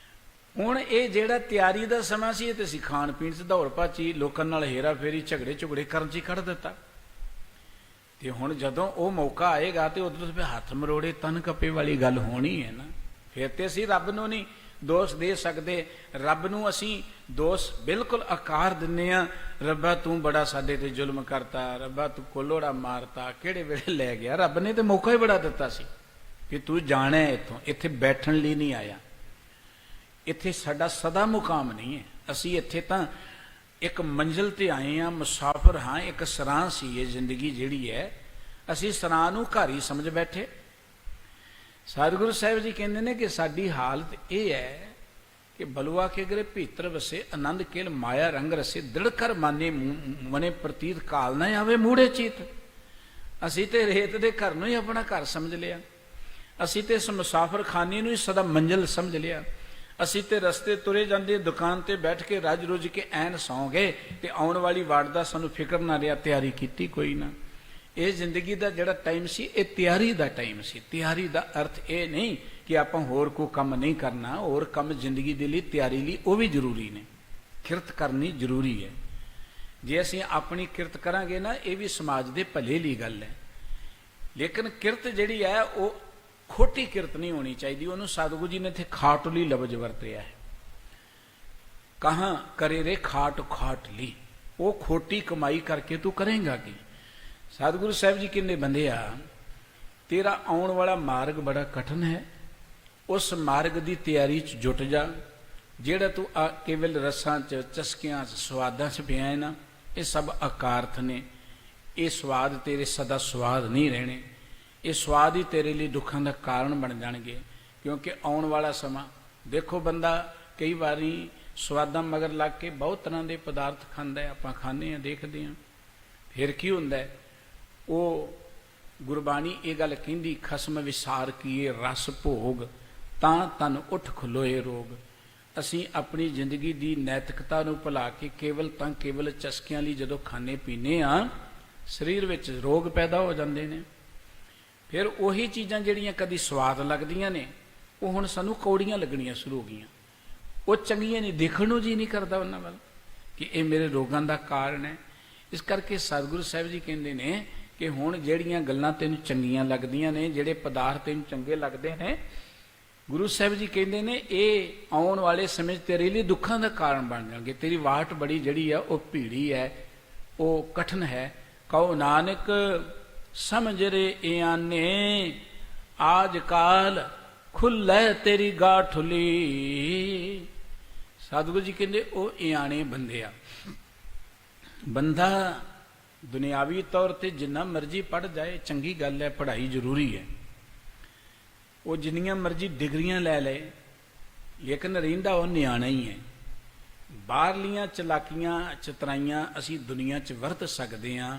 A: ਹੁਣ ਇਹ ਜਿਹੜਾ ਤਿਆਰੀ ਦਾ ਸਮਾਂ ਸੀ, ਇਹ ਤੇ ਅਸੀਂ ਖਾਣ ਪੀਣ 'ਚ ਦੌੜ ਭੱਜੀ, ਲੋਕਾਂ ਨਾਲ ਹੇਰਾ ਫੇਰੀ, ਝਗੜੇ ਝੁਗੜੇ ਕਰਨ 'ਚ ਹੀ ਕੱਢ ਦਿੱਤਾ। ਤੇ ਹੁਣ ਜਦੋਂ ਉਹ ਮੌਕਾ ਆਏਗਾ ਤੇ ਉਦੋਂ ਫਿਰ ਹੱਥ ਮਰੋੜੇ ਤਨ ਕੱਪੇ ਵਾਲੀ ਗੱਲ ਹੋਣੀ ਹੈ ਨਾ। ਫਿਰ ਤੇ ਅਸੀਂ ਰੱਬ ਨੂੰ ਨਹੀਂ ਦੋਸ਼ ਦੇ ਸਕਦੇ। ਰੱਬ ਨੂੰ ਅਸੀਂ ਦੋਸ਼ ਬਿਲਕੁਲ ਆਕਾਰ ਦਿੰਦੇ ਹਾਂ, ਰੱਬਾ ਤੂੰ ਬੜਾ ਸਾਡੇ ਤੇ ਜ਼ੁਲਮ ਕਰਤਾ, ਰੱਬਾ ਤੂੰ ਕੋਲੋੜਾ ਮਾਰਤਾ, ਕਿਹੜੇ ਵੇਲੇ ਲੈ ਗਿਆ। ਰੱਬ ਨੇ ਤੇ ਮੌਕਾ ਹੀ ਬੜਾ ਦਿੱਤਾ ਸੀ ਕਿ ਤੂੰ ਜਾਣਾ ਇੱਥੋਂ, ਇੱਥੇ ਬੈਠਣ ਲਈ ਨਹੀਂ ਆਇਆ, ਇੱਥੇ ਸਾਡਾ ਸਦਾ ਮੁਕਾਮ ਨਹੀਂ ਹੈ। ਅਸੀਂ ਇੱਥੇ ਤਾਂ ਇੱਕ ਮੰਜ਼ਿਲ ਤੇ ਆਏ ਹਾਂ, ਮੁਸਾਫਰ ਹਾਂ। ਇੱਕ ਸਰਾਂ ਸੀ ਇਹ ਜ਼ਿੰਦਗੀ ਜਿਹੜੀ ਹੈ, ਅਸੀਂ ਸਰਾਂ ਨੂੰ ਘਰ ਹੀ ਸਮਝ ਬੈਠੇ। ਸਤਿਗੁਰੂ ਸਾਹਿਬ ਜੀ ਕਹਿੰਦੇ ਨੇ ਕਿ ਸਾਡੀ ਹਾਲਤ ਇਹ ਹੈ ਕਿ ਬਲਵਾ ਕੇ ਗਰੇ ਭੀਤਰ ਵਸੇ, ਆਨੰਦ ਕੇਲ ਮਾਇਆ ਰੰਗ ਰਸੇ, ਦ੍ਰਿੜ ਕਰ ਮਾਨੇ ਮਨੇ ਪ੍ਰਤੀਤ, ਕਾਲ ਨਾ ਆਵੇ ਮੂੜੇ ਚੀਤ। ਅਸੀਂ ਤੇ ਰੇਤ ਦੇ ਘਰ ਨੂੰ ਹੀ ਆਪਣਾ ਘਰ ਸਮਝ ਲਿਆ, ਅਸੀਂ ਤੇ ਇਸ ਮੁਸਾਫਰ ਖਾਨੇ ਨੂੰ ਹੀ ਸਦਾ ਮੰਜ਼ਿਲ ਸਮਝ ਲਿਆ। ਅਸੀਂ ਤੇ ਰਸਤੇ ਤੁਰੇ ਜਾਂਦੇ, ਦੁਕਾਨ ਤੇ ਬੈਠ ਕੇ ਰੱਜ ਰੁੱਝ ਕੇ ਐਨ ਸੌਂ ਗਏ ਤੇ ਆਉਣ ਵਾਲੀ ਵਾਟ ਦਾ ਸਾਨੂੰ ਫਿਕਰ ਨਾ ਰਿਹਾ, ਤਿਆਰੀ ਕੀਤੀ ਕੋਈ ਨਾ। ਇਹ ਜ਼ਿੰਦਗੀ ਦਾ ਜਿਹੜਾ ਟਾਈਮ ਸੀ, ਇਹ ਤਿਆਰੀ ਦਾ ਟਾਈਮ ਸੀ। ਤਿਆਰੀ ਦਾ ਅਰਥ ਇਹ ਨਹੀਂ ਕਿ ਆਪਾਂ ਹੋਰ ਕੋਈ ਕੰਮ ਨਹੀਂ ਕਰਨਾ, ਹੋਰ ਕੰਮ ਜ਼ਿੰਦਗੀ ਦੇ ਲਈ, ਤਿਆਰੀ ਲਈ ਉਹ ਵੀ ਜ਼ਰੂਰੀ ਨੇ। ਕਿਰਤ ਕਰਨੀ ਜ਼ਰੂਰੀ ਹੈ। ਜੇ ਅਸੀਂ ਆਪਣੀ ਕਿਰਤ ਕਰਾਂਗੇ ਨਾ, ਇਹ ਵੀ ਸਮਾਜ ਦੇ ਭਲੇ ਲਈ ਗੱਲ ਹੈ। ਲੇਕਿਨ ਕਿਰਤ ਜਿਹੜੀ ਹੈ ਉਹ ਖੋਟੀ ਕਿਰਤ ਨਹੀਂ ਹੋਣੀ ਚਾਹੀਦੀ। ਉਹਨੂੰ ਸਤਿਗੁਰੂ ਜੀ ਨੇ ਇੱਥੇ ਖਾਟਲੀ ਲਫ਼ਜ਼ ਵਰਤਿਆ ਹੈ। ਕਹਾਂ ਕਰੇ ਰੇ ਖਾਟ ਖਾਟ ਲਈ, ਉਹ ਖੋਟੀ ਕਮਾਈ ਕਰਕੇ ਤੂੰ ਕਰੇਂਗਾ ਕੀ। ਸਤਿਗੁਰੂ ਸਾਹਿਬ ਜੀ ਕਹਿੰਦੇ, ਬੰਦਿਆ ਤੇਰਾ ਆਉਣ ਵਾਲਾ ਮਾਰਗ ਬੜਾ ਕਠਿਨ ਹੈ, ਉਸ ਮਾਰਗ ਦੀ ਤਿਆਰੀ 'ਚ ਜੁਟ ਜਾ। ਜਿਹੜਾ ਤੂੰ ਕੇਵਲ ਰਸਾਂ 'ਚ, ਚਸਕਿਆਂ 'ਚ, ਸਵਾਦਾਂ 'ਚ ਪਿਆ ਹੈ ਨਾ, ਇਹ ਸਭ ਅਕਾਰਥ ਨੇ। ਇਹ ਸਵਾਦ ਤੇਰੇ ਸਦਾ ਸਵਾਦ ਨਹੀਂ ਰਹਿਣੇ, ਇਹ ਸਵਾਦ ਹੀ ਤੇਰੇ ਲਈ ਦੁੱਖਾਂ ਦਾ ਕਾਰਨ ਬਣ ਜਾਣਗੇ। ਕਿਉਂਕਿ ਆਉਣ ਵਾਲਾ ਸਮਾਂ ਦੇਖੋ, ਬੰਦਾ ਕਈ ਵਾਰੀ ਸਵਾਦਾਂ ਮਗਰ ਲੱਗ ਕੇ ਬਹੁਤ ਤਰ੍ਹਾਂ ਦੇ ਪਦਾਰਥ ਖਾਂਦਾ ਹੈ, ਆਪਾਂ ਖਾਂਦੇ ਹਾਂ, ਦੇਖਦੇ ਹਾਂ। ਫਿਰ ਕੀ ਹੁੰਦਾ ਹੈ, ਉਹ ਗੁਰਬਾਣੀ ਇਹ ਗੱਲ ਕਹਿੰਦੀ, ਖਸਮ ਵਿਸਾਰ ਕੀਏ ਰਸ ਭੋਗ, ਤਾਂ ਤਨ ਉੱਠ ਖਲੋਏ ਰੋਗ। ਅਸੀਂ ਆਪਣੀ ਜ਼ਿੰਦਗੀ ਦੀ ਨੈਤਿਕਤਾ ਨੂੰ ਭੁਲਾ ਕੇ ਕੇਵਲ ਚਸਕਿਆਂ ਲਈ ਜਦੋਂ ਖਾਣੇ ਪੀਣੇ ਆ, ਸਰੀਰ ਵਿੱਚ ਰੋਗ ਪੈਦਾ ਹੋ ਜਾਂਦੇ ਨੇ। ਫਿਰ ਉਹੀ ਚੀਜ਼ਾਂ ਜਿਹੜੀਆਂ ਕਦੀ ਸਵਾਦ ਲੱਗਦੀਆਂ ਨੇ, ਉਹ ਹੁਣ ਸਾਨੂੰ ਕੌੜੀਆਂ ਲੱਗਣੀਆਂ ਸ਼ੁਰੂ ਹੋ ਗਈਆਂ। ਉਹ ਚੰਗੀਆਂ ਨਹੀਂ, ਦੇਖਣ ਨੂੰ ਜੀ ਨਹੀਂ ਕਰਦਾ ਉਹਨਾਂ ਵੱਲ, ਕਿ ਇਹ ਮੇਰੇ ਰੋਗਾਂ ਦਾ ਕਾਰਨ ਹੈ। ਇਸ ਕਰਕੇ ਸਤਿਗੁਰੂ ਸਾਹਿਬ ਜੀ ਕਹਿੰਦੇ ਨੇ ਕਿ ਹੁਣ ਜਿਹੜੀਆਂ ਗੱਲਾਂ ਤੈਨੂੰ ਚੰਗੀਆਂ ਲੱਗਦੀਆਂ ਨੇ, ਜਿਹੜੇ ਪਦਾਰਥ ਤੈਨੂੰ ਚੰਗੇ ਲੱਗਦੇ ਨੇ, ਗੁਰੂ ਸਾਹਿਬ ਜੀ ਕਹਿੰਦੇ ਨੇ ਇਹ ਆਉਣ ਵਾਲੇ ਸਮੇਂ 'ਚ ਤੇਰੇ ਲਈ ਦੁੱਖਾਂ ਦਾ ਕਾਰਨ ਬਣ ਜਾਣਗੇ। ਤੇਰੀ ਵਾਟ ਬੜੀ ਜਿਹੜੀ ਆ ਉਹ ਭੀੜੀ ਹੈ, ਉਹ ਕਠਿਨ ਹੈ। ਕਹੋ ਨਾਨਕ ਸਮਝ ਰੇ ਇਆਨੇ, ਆਜ ਕਾਲ ਖੁੱਲ੍ਹੈ ਤੇਰੀ ਗਾਠੁਲੀ। ਸਤਿਗੁਰੂ ਜੀ ਕਹਿੰਦੇ ਉਹ ਇਆਣੇ ਬੰਦੇ ਆ। ਬੰਦਾ ਦੁਨਿਆਵੀ ਤੌਰ ਤੇ ਜਿੰਨਾ ਮਰਜ਼ੀ ਪੜ੍ਹ ਜਾਏ, ਚੰਗੀ ਗੱਲ ਹੈ, ਪੜ੍ਹਾਈ ਜ਼ਰੂਰੀ ਹੈ। ਉਹ ਜਿੰਨੀਆਂ ਮਰਜ਼ੀ ਡਿਗਰੀਆਂ ਲੈ ਲਏ, ਲੇਕਿਨ ਰਹਿੰਦਾ ਉਹ ਨਿਆਣਾ ਹੀ ਹੈ। ਬਾਹਰਲੀਆਂ ਚਲਾਕੀਆਂ ਚਤਰਾਈਆਂ ਅਸੀਂ ਦੁਨੀਆ 'ਚ ਵਰਤ ਸਕਦੇ ਹਾਂ,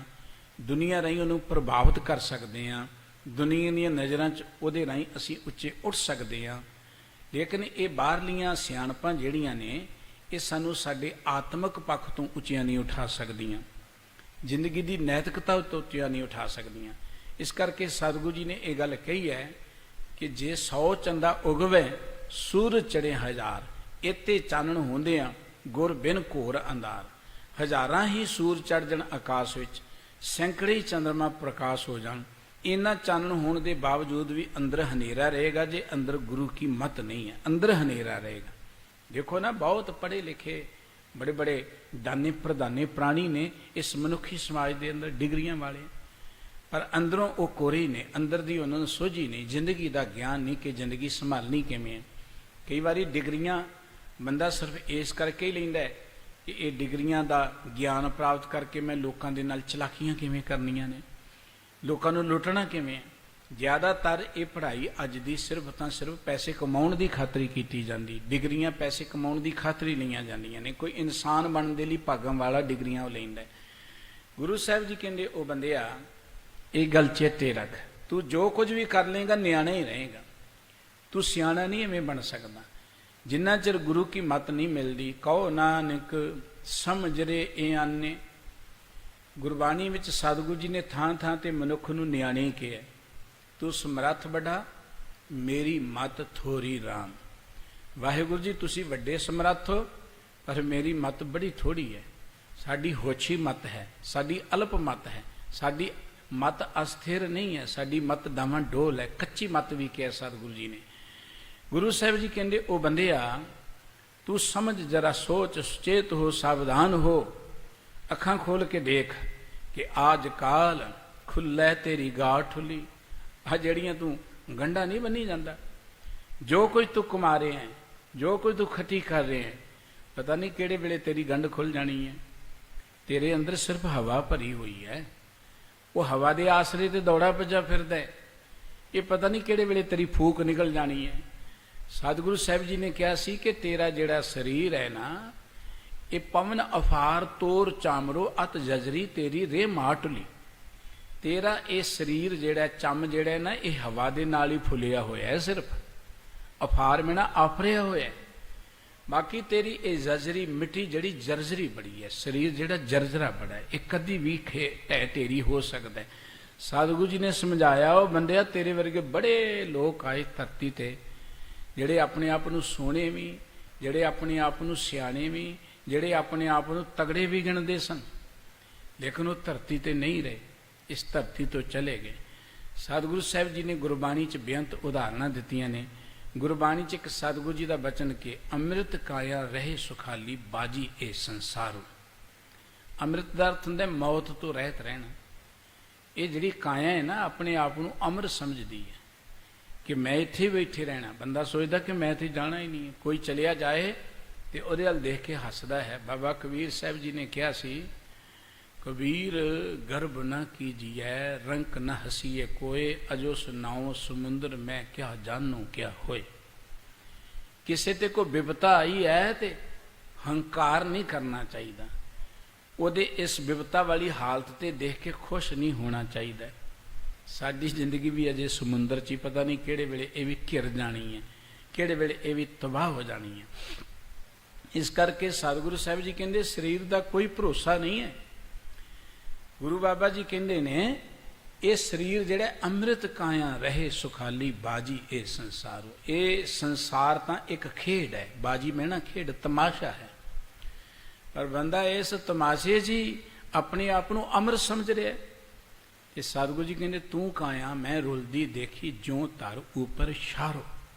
A: ਦੁਨੀਆ ਰਾਹੀਂ ਉਹਨੂੰ ਪ੍ਰਭਾਵਿਤ ਕਰ ਸਕਦੇ ਹਾਂ, ਦੁਨੀਆ ਦੀਆਂ ਨਜ਼ਰਾਂ 'ਚ ਉਹਦੇ ਰਾਹੀਂ ਅਸੀਂ ਉੱਚੇ ਉੱਠ ਸਕਦੇ ਹਾਂ। ਲੇਕਿਨ ਇਹ ਬਾਹਰਲੀਆਂ ਸਿਆਣਪਾਂ ਜਿਹੜੀਆਂ ਨੇ ਇਹ ਸਾਨੂੰ ਸਾਡੇ ਆਤਮਿਕ ਪੱਖ ਤੋਂ ਉੱਚੀਆਂ ਨਹੀਂ ਉਠਾ ਸਕਦੀਆਂ, ਜ਼ਿੰਦਗੀ ਦੀ ਨੈਤਿਕਤਾ ਤੋਂ ਉੱਚੀਆਂ ਨਹੀਂ ਉਠਾ ਸਕਦੀਆਂ। ਇਸ ਕਰਕੇ ਸਤਿਗੁਰੂ ਜੀ ਨੇ ਇਹ ਗੱਲ ਕਹੀ ਹੈ ਕਿ ਜੇ 100 ਚੰਦਾ ਉਗਵੇ ਸੂਰਜ ਚੜੇ ਹਜ਼ਾਰ, ਇੱਥੇ ਚਾਨਣ ਹੁੰਦਿਆਂ ਗੁਰ ਬਿਨ ਘੋਰ ਅੰਧਾਰ। ਹਜ਼ਾਰਾਂ ਹੀ ਸੂਰਜ ਚੜ ਜਾਣ ਆਕਾਸ਼ ਵਿੱਚ, ਸੈਂਕੜੇ ਹੀ ਚੰਦਰਮਾ ਪ੍ਰਕਾਸ਼ ਹੋ ਜਾਣ, ਇੰਨਾ ਚਾਨਣ ਹੋਣ ਦੇ ਬਾਵਜੂਦ ਵੀ ਅੰਦਰ ਹਨੇਰਾ ਰਹੇਗਾ ਜੇ ਅੰਦਰ ਗੁਰੂ ਕੀ ਮਤ ਨਹੀਂ ਹੈ, ਅੰਦਰ ਹਨੇਰਾ ਰਹੇਗਾ। ਦੇਖੋ ਨਾ, ਬਹੁਤ ਪੜ੍ਹੇ ਲਿਖੇ ਬੜੇ ਬੜੇ ਦਾਨੇ ਪ੍ਰਧਾਨੇ ਪ੍ਰਾਣੀ ਨੇ ਇਸ ਮਨੁੱਖੀ ਸਮਾਜ ਦੇ ਅੰਦਰ, ਡਿਗਰੀਆਂ ਵਾਲੇ, ਪਰ ਅੰਦਰੋਂ ਉਹ ਕੋਰੇ ਨੇ, ਅੰਦਰ ਦੀ ਉਹਨਾਂ ਨੂੰ ਸੋਝੀ ਨਹੀਂ, ਜ਼ਿੰਦਗੀ ਦਾ ਗਿਆਨ ਨਹੀਂ ਕਿ ਜ਼ਿੰਦਗੀ ਸੰਭਾਲਣੀ ਕਿਵੇਂ ਹੈ। ਕਈ ਵਾਰੀ ਡਿਗਰੀਆਂ ਬੰਦਾ ਸਿਰਫ ਇਸ ਕਰਕੇ ਹੀ ਲੈਂਦਾ ਹੈ ਕਿ ਇਹ ਡਿਗਰੀਆਂ ਦਾ ਗਿਆਨ ਪ੍ਰਾਪਤ ਕਰਕੇ ਮੈਂ ਲੋਕਾਂ ਦੇ ਨਾਲ ਚਲਾਕੀਆਂ ਕਿਵੇਂ ਕਰਨੀਆਂ ਨੇ, ਲੋਕਾਂ ਨੂੰ ਲੁੱਟਣਾ ਕਿਵੇਂ ਹੈ। ਜ਼ਿਆਦਾਤਰ ਇਹ ਪੜ੍ਹਾਈ ਅੱਜ ਦੀ ਸਿਰਫ ਤਾਂ ਸਿਰਫ ਪੈਸੇ ਕਮਾਉਣ ਦੀ ਖਾਤਰ ਹੀ ਕੀਤੀ ਜਾਂਦੀ, ਡਿਗਰੀਆਂ ਪੈਸੇ ਕਮਾਉਣ ਦੀ ਖਾਤਰ ਹੀ ਲਈਆਂ ਜਾਂਦੀਆਂ ਨੇ। ਕੋਈ ਇਨਸਾਨ ਬਣਨ ਦੇ ਲਈ ਭਾਗਾਂ ਵਾਲਾ ਡਿਗਰੀਆਂ ਉਹ ਲੈਂਦਾ। ਗੁਰੂ ਸਾਹਿਬ ਜੀ ਕਹਿੰਦੇ, ਉਹ ਬੰਦਿਆ ਇਹ ਗੱਲ ਚੇਤੇ ਰੱਖ, ਤੂੰ ਜੋ ਕੁਝ ਵੀ ਕਰ ਲੇਗਾ ਨਿਆਣਾ ਹੀ ਰਹੇਗਾ, ਤੂੰ ਸਿਆਣਾ ਨਹੀਂ ਐਵੇਂ ਬਣ ਸਕਦਾ ਜਿੰਨਾ ਚਿਰ ਗੁਰੂ ਕੀ ਮਤ ਨਹੀਂ ਮਿਲਦੀ। ਕਹੋ ਨਾਨਕ ਸਮਝ ਰੇ ਇਹ ਆਨੇ। ਗੁਰਬਾਣੀ ਵਿੱਚ ਸਤਿਗੁਰੂ ਜੀ ਨੇ ਥਾਂ ਥਾਂ ਤੇ ਮਨੁੱਖ ਨੂੰ ਨਿਆਣੇ ਕਿਹਾ। ਤੂੰ ਸਮਰੱਥ ਵੱਡਾ, ਮੇਰੀ ਮਤ ਥੋੜੀ ਰਾਮ। ਵਾਹਿਗੁਰੂ ਜੀ ਤੁਸੀਂ ਵੱਡੇ ਸਮਰੱਥ ਹੋ, ਪਰ ਮੇਰੀ ਮਤ ਬੜੀ ਥੋੜੀ ਹੈ। ਸਾਡੀ ਹੋਛੀ ਮਤ ਹੈ, ਸਾਡੀ ਅਲਪ ਮਤ ਹੈ, ਸਾਡੀ ਮਤ ਅਸਥਿਰ ਨਹੀਂ ਹੈ, ਸਾਡੀ ਮਤ ਡਾਵਾਂ ਡੋਲ ਹੈ, ਕੱਚੀ ਮਤ ਵੀ ਕਿਹਾ ਸਤਿਗੁਰੂ ਜੀ ਨੇ। ਗੁਰੂ ਸਾਹਿਬ ਜੀ ਕਹਿੰਦੇ, ਉਹ ਬੰਦਿਆ ਤੂੰ ਸਮਝ ਜਰਾ, ਸੋਚ, ਸੁਚੇਤ ਹੋ, ਸਾਵਧਾਨ ਹੋ, ਅੱਖਾਂ ਖੋਲ ਕੇ ਦੇਖ ਕਿ ਆਜ ਕਾਲ ਖੁੱਲ੍ਹੈ ਤੇਰੀ ਗਾਠੁਲੀ। ਆ ਜਿਹੜੀਆਂ ਤੂੰ ਗੰਢਾਂ ਨਹੀਂ ਬੰਨੀ ਜਾਂਦਾ, ਜੋ ਕੁਝ ਤੂੰ ਕਮਾ ਰਹੇ ਹੈ, ਜੋ ਕੁਝ ਤੂੰ ਖੱਟੀ ਕਰ ਰਹੇ ਹੈ, ਪਤਾ ਨਹੀਂ ਕਿਹੜੇ ਵੇਲੇ ਤੇਰੀ ਗੰਢ ਖੁੱਲ ਜਾਣੀ ਹੈ। ਤੇਰੇ ਅੰਦਰ ਸਿਰਫ ਹਵਾ ਭਰੀ ਹੋਈ ਹੈ, ਉਹ ਹਵਾ ਦੇ ਆਸਰੇ ਤੇ ਦੌੜਾ ਭੱਜਾ ਫਿਰਦਾ ਹੈ, ਇਹ ਪਤਾ ਨਹੀਂ ਕਿਹੜੇ ਵੇਲੇ ਤੇਰੀ ਫੂਕ ਨਿਕਲ ਜਾਣੀ ਹੈ। ਸਤਿਗੁਰੂ ਸਾਹਿਬ ਜੀ ਨੇ ਕਿਹਾ ਸੀ ਕਿ ਤੇਰਾ ਜਿਹੜਾ ਸਰੀਰ ਹੈ ਨਾ, ਇਹ ਪਵਨ ਅਫਾਰ ਤੋਰ ਚਾਮਰੋ ਅਤ ਜਜਰੀ ਤੇਰੀ ਰੇ ਮਾਟਲੀ। ਤੇਰਾ ਇਹ ਸਰੀਰ ਜਿਹੜਾ ਚੰਮ ਜਿਹੜਾ ਨਾ, ਇਹ ਹਵਾ ਦੇ ਨਾਲ ਹੀ ਫੁੱਲਿਆ ਹੋਇਆ ਹੈ, ਸਿਰਫ ਅਫਾਰ ਮੇਣਾ ਆਫਰਿਆ ਹੋਇਆ। ਬਾਕੀ ਤੇਰੀ ਇਹ ਜਜਰੀ ਮਿੱਟੀ ਜਿਹੜੀ ਜਰਜਰੀ ਬੜੀ ਹੈ, ਸਰੀਰ ਜਿਹੜਾ ਜਰਜਰਾ ਬੜਾ ਹੈ, ਇਹ ਕਦੀ ਵੀ ਢਹਿ ਢੇਰੀ ਹੋ ਸਕਦਾ ਹੈ। ਸਤਿਗੁਰੂ ਜੀ ਨੇ ਸਮਝਾਇਆ, ਉਹ ਬੰਦਿਆ ਤੇਰੇ ਵਰਗੇ ਬੜੇ ਲੋਕ ਆਏ ਧਰਤੀ ਤੇ, ਜਿਹੜੇ ਆਪਣੇ ਆਪ ਨੂੰ ਸੋਹਣੇ ਵੀ, ਜਿਹੜੇ ਆਪਣੇ ਆਪ ਨੂੰ ਸਿਆਣੇ ਵੀ, ਜਿਹੜੇ ਆਪਣੇ ਆਪ ਨੂੰ ਤਗੜੇ ਵੀ ਗਿਣਦੇ ਸਨ, ਲੇਕਿਨ ਉਹ ਧਰਤੀ ਤੇ ਨਹੀਂ ਰਹੇ, ਇਸ ਧਰਤੀ ਤੋਂ ਚਲੇ ਗਏ। ਸਤਿਗੁਰੂ ਸਾਹਿਬ ਜੀ ਨੇ ਗੁਰਬਾਣੀ 'ਚ ਬੇਅੰਤ ਉਦਾਹਰਨਾਂ ਦਿੱਤੀਆਂ ਨੇ। ਗੁਰਬਾਣੀ 'ਚ ਇੱਕ ਸਤਿਗੁਰੂ ਜੀ ਦਾ ਬਚਨ ਕਿ ਅੰਮ੍ਰਿਤ ਕਾਇਆ ਰਹੇ ਸੁਖਾਲੀ ਬਾਜੀ ਇਹ ਸੰਸਾਰੋ। ਅੰਮ੍ਰਿਤ ਦਾ ਅਰਥ ਹੁੰਦਾ ਮੌਤ ਤੋਂ ਰਹਿਤ ਰਹਿਣਾ। ਇਹ ਜਿਹੜੀ ਕਾਇਆ ਹੈ ਨਾ, ਆਪਣੇ ਆਪ ਨੂੰ ਅੰਮ੍ਰਿਤ ਸਮਝਦੀ ਹੈ ਕਿ ਮੈਂ ਇੱਥੇ ਬੈਠੇ ਰਹਿਣਾ। ਬੰਦਾ ਸੋਚਦਾ ਕਿ ਮੈਂ ਇੱਥੇ ਜਾਣਾ ਹੀ ਨਹੀਂ ਹੈ, ਕੋਈ ਚਲਿਆ ਜਾਏ ਤੇ ਉਹਦੇ ਵੱਲ ਦੇਖ ਕੇ ਹੱਸਦਾ ਹੈ। ਬਾਬਾ ਕਬੀਰ ਸਾਹਿਬ ਜੀ ਨੇ ਕਿਹਾ ਸੀ, ਕਬੀਰ ਗਰਬ ਨਾ ਕੀਜੀਐ ਰੰਕ ਨਾ ਹਸੀਏ ਕੋਏ, ਅਜੋ ਸੁਨਾਓ ਸਮੁੰਦਰ ਮੈਂ ਕਿਆ ਜਾਨੂ ਕਿਆ ਹੋਏ। ਕਿਸੇ ਤੇ ਕੋਈ ਬਿਪਤਾ ਆਈ ਹੈ ਤੇ ਹੰਕਾਰ ਨਹੀਂ ਕਰਨਾ ਚਾਹੀਦਾ, ਉਹਦੇ ਇਸ ਬਿਪਤਾ ਵਾਲੀ ਹਾਲਤ ਤੇ ਦੇਖ ਕੇ ਖੁਸ਼ ਨਹੀਂ ਹੋਣਾ ਚਾਹੀਦਾ। ਸਾਡੀ ਜ਼ਿੰਦਗੀ ਵੀ ਅਜੇ ਸਮੁੰਦਰ 'ਚ ਹੀ, ਪਤਾ ਨਹੀਂ ਕਿਹੜੇ ਵੇਲੇ ਇਹ ਵੀ ਘਿਰ ਜਾਣੀ ਹੈ, ਕਿਹੜੇ ਵੇਲੇ ਇਹ ਵੀ ਤਬਾਹ ਹੋ ਜਾਣੀ ਹੈ। ਇਸ ਕਰਕੇ ਸਤਿਗੁਰੂ ਸਾਹਿਬ ਜੀ ਕਹਿੰਦੇ ਸਰੀਰ ਦਾ ਕੋਈ ਭਰੋਸਾ ਨਹੀਂ ਹੈ। ਗੁਰੂ ਬਾਬਾ ਜੀ ਕਹਿੰਦੇ ਨੇ, ਇਹ ਸਰੀਰ ਜਿਹੜਾ ਅੰਮ੍ਰਿਤ ਕਾਇਆ ਰਹੇ ਸੁਖਾਲੀ ਬਾਜੀ ਇਹ ਸੰਸਾਰੋ। ਇਹ ਸੰਸਾਰ ਤਾਂ ਇੱਕ ਖੇਡ ਹੈ, ਬਾਜੀ ਮੈਂ ਨਾ ਖੇਡ, ਤਮਾਸ਼ਾ ਹੈ, ਪਰ ਬੰਦਾ ਇਸ ਤਮਾਸ਼ੇ 'ਚ ਹੀ ਆਪਣੇ ਆਪ ਨੂੰ ਅੰਮ੍ਰਿਤ ਸਮਝ ਰਿਹਾ। ਤੇ ਸਤਿਗੁਰੂ ਜੀ ਕਹਿੰਦੇ, ਤੂੰ ਕਾਇਆ ਮੈਂ ਰੁਲਦੀ ਦੇਖੀ ਜਿਉਂ ਧਰ ਉੱਪਰ ਸ਼ਾਰੋ।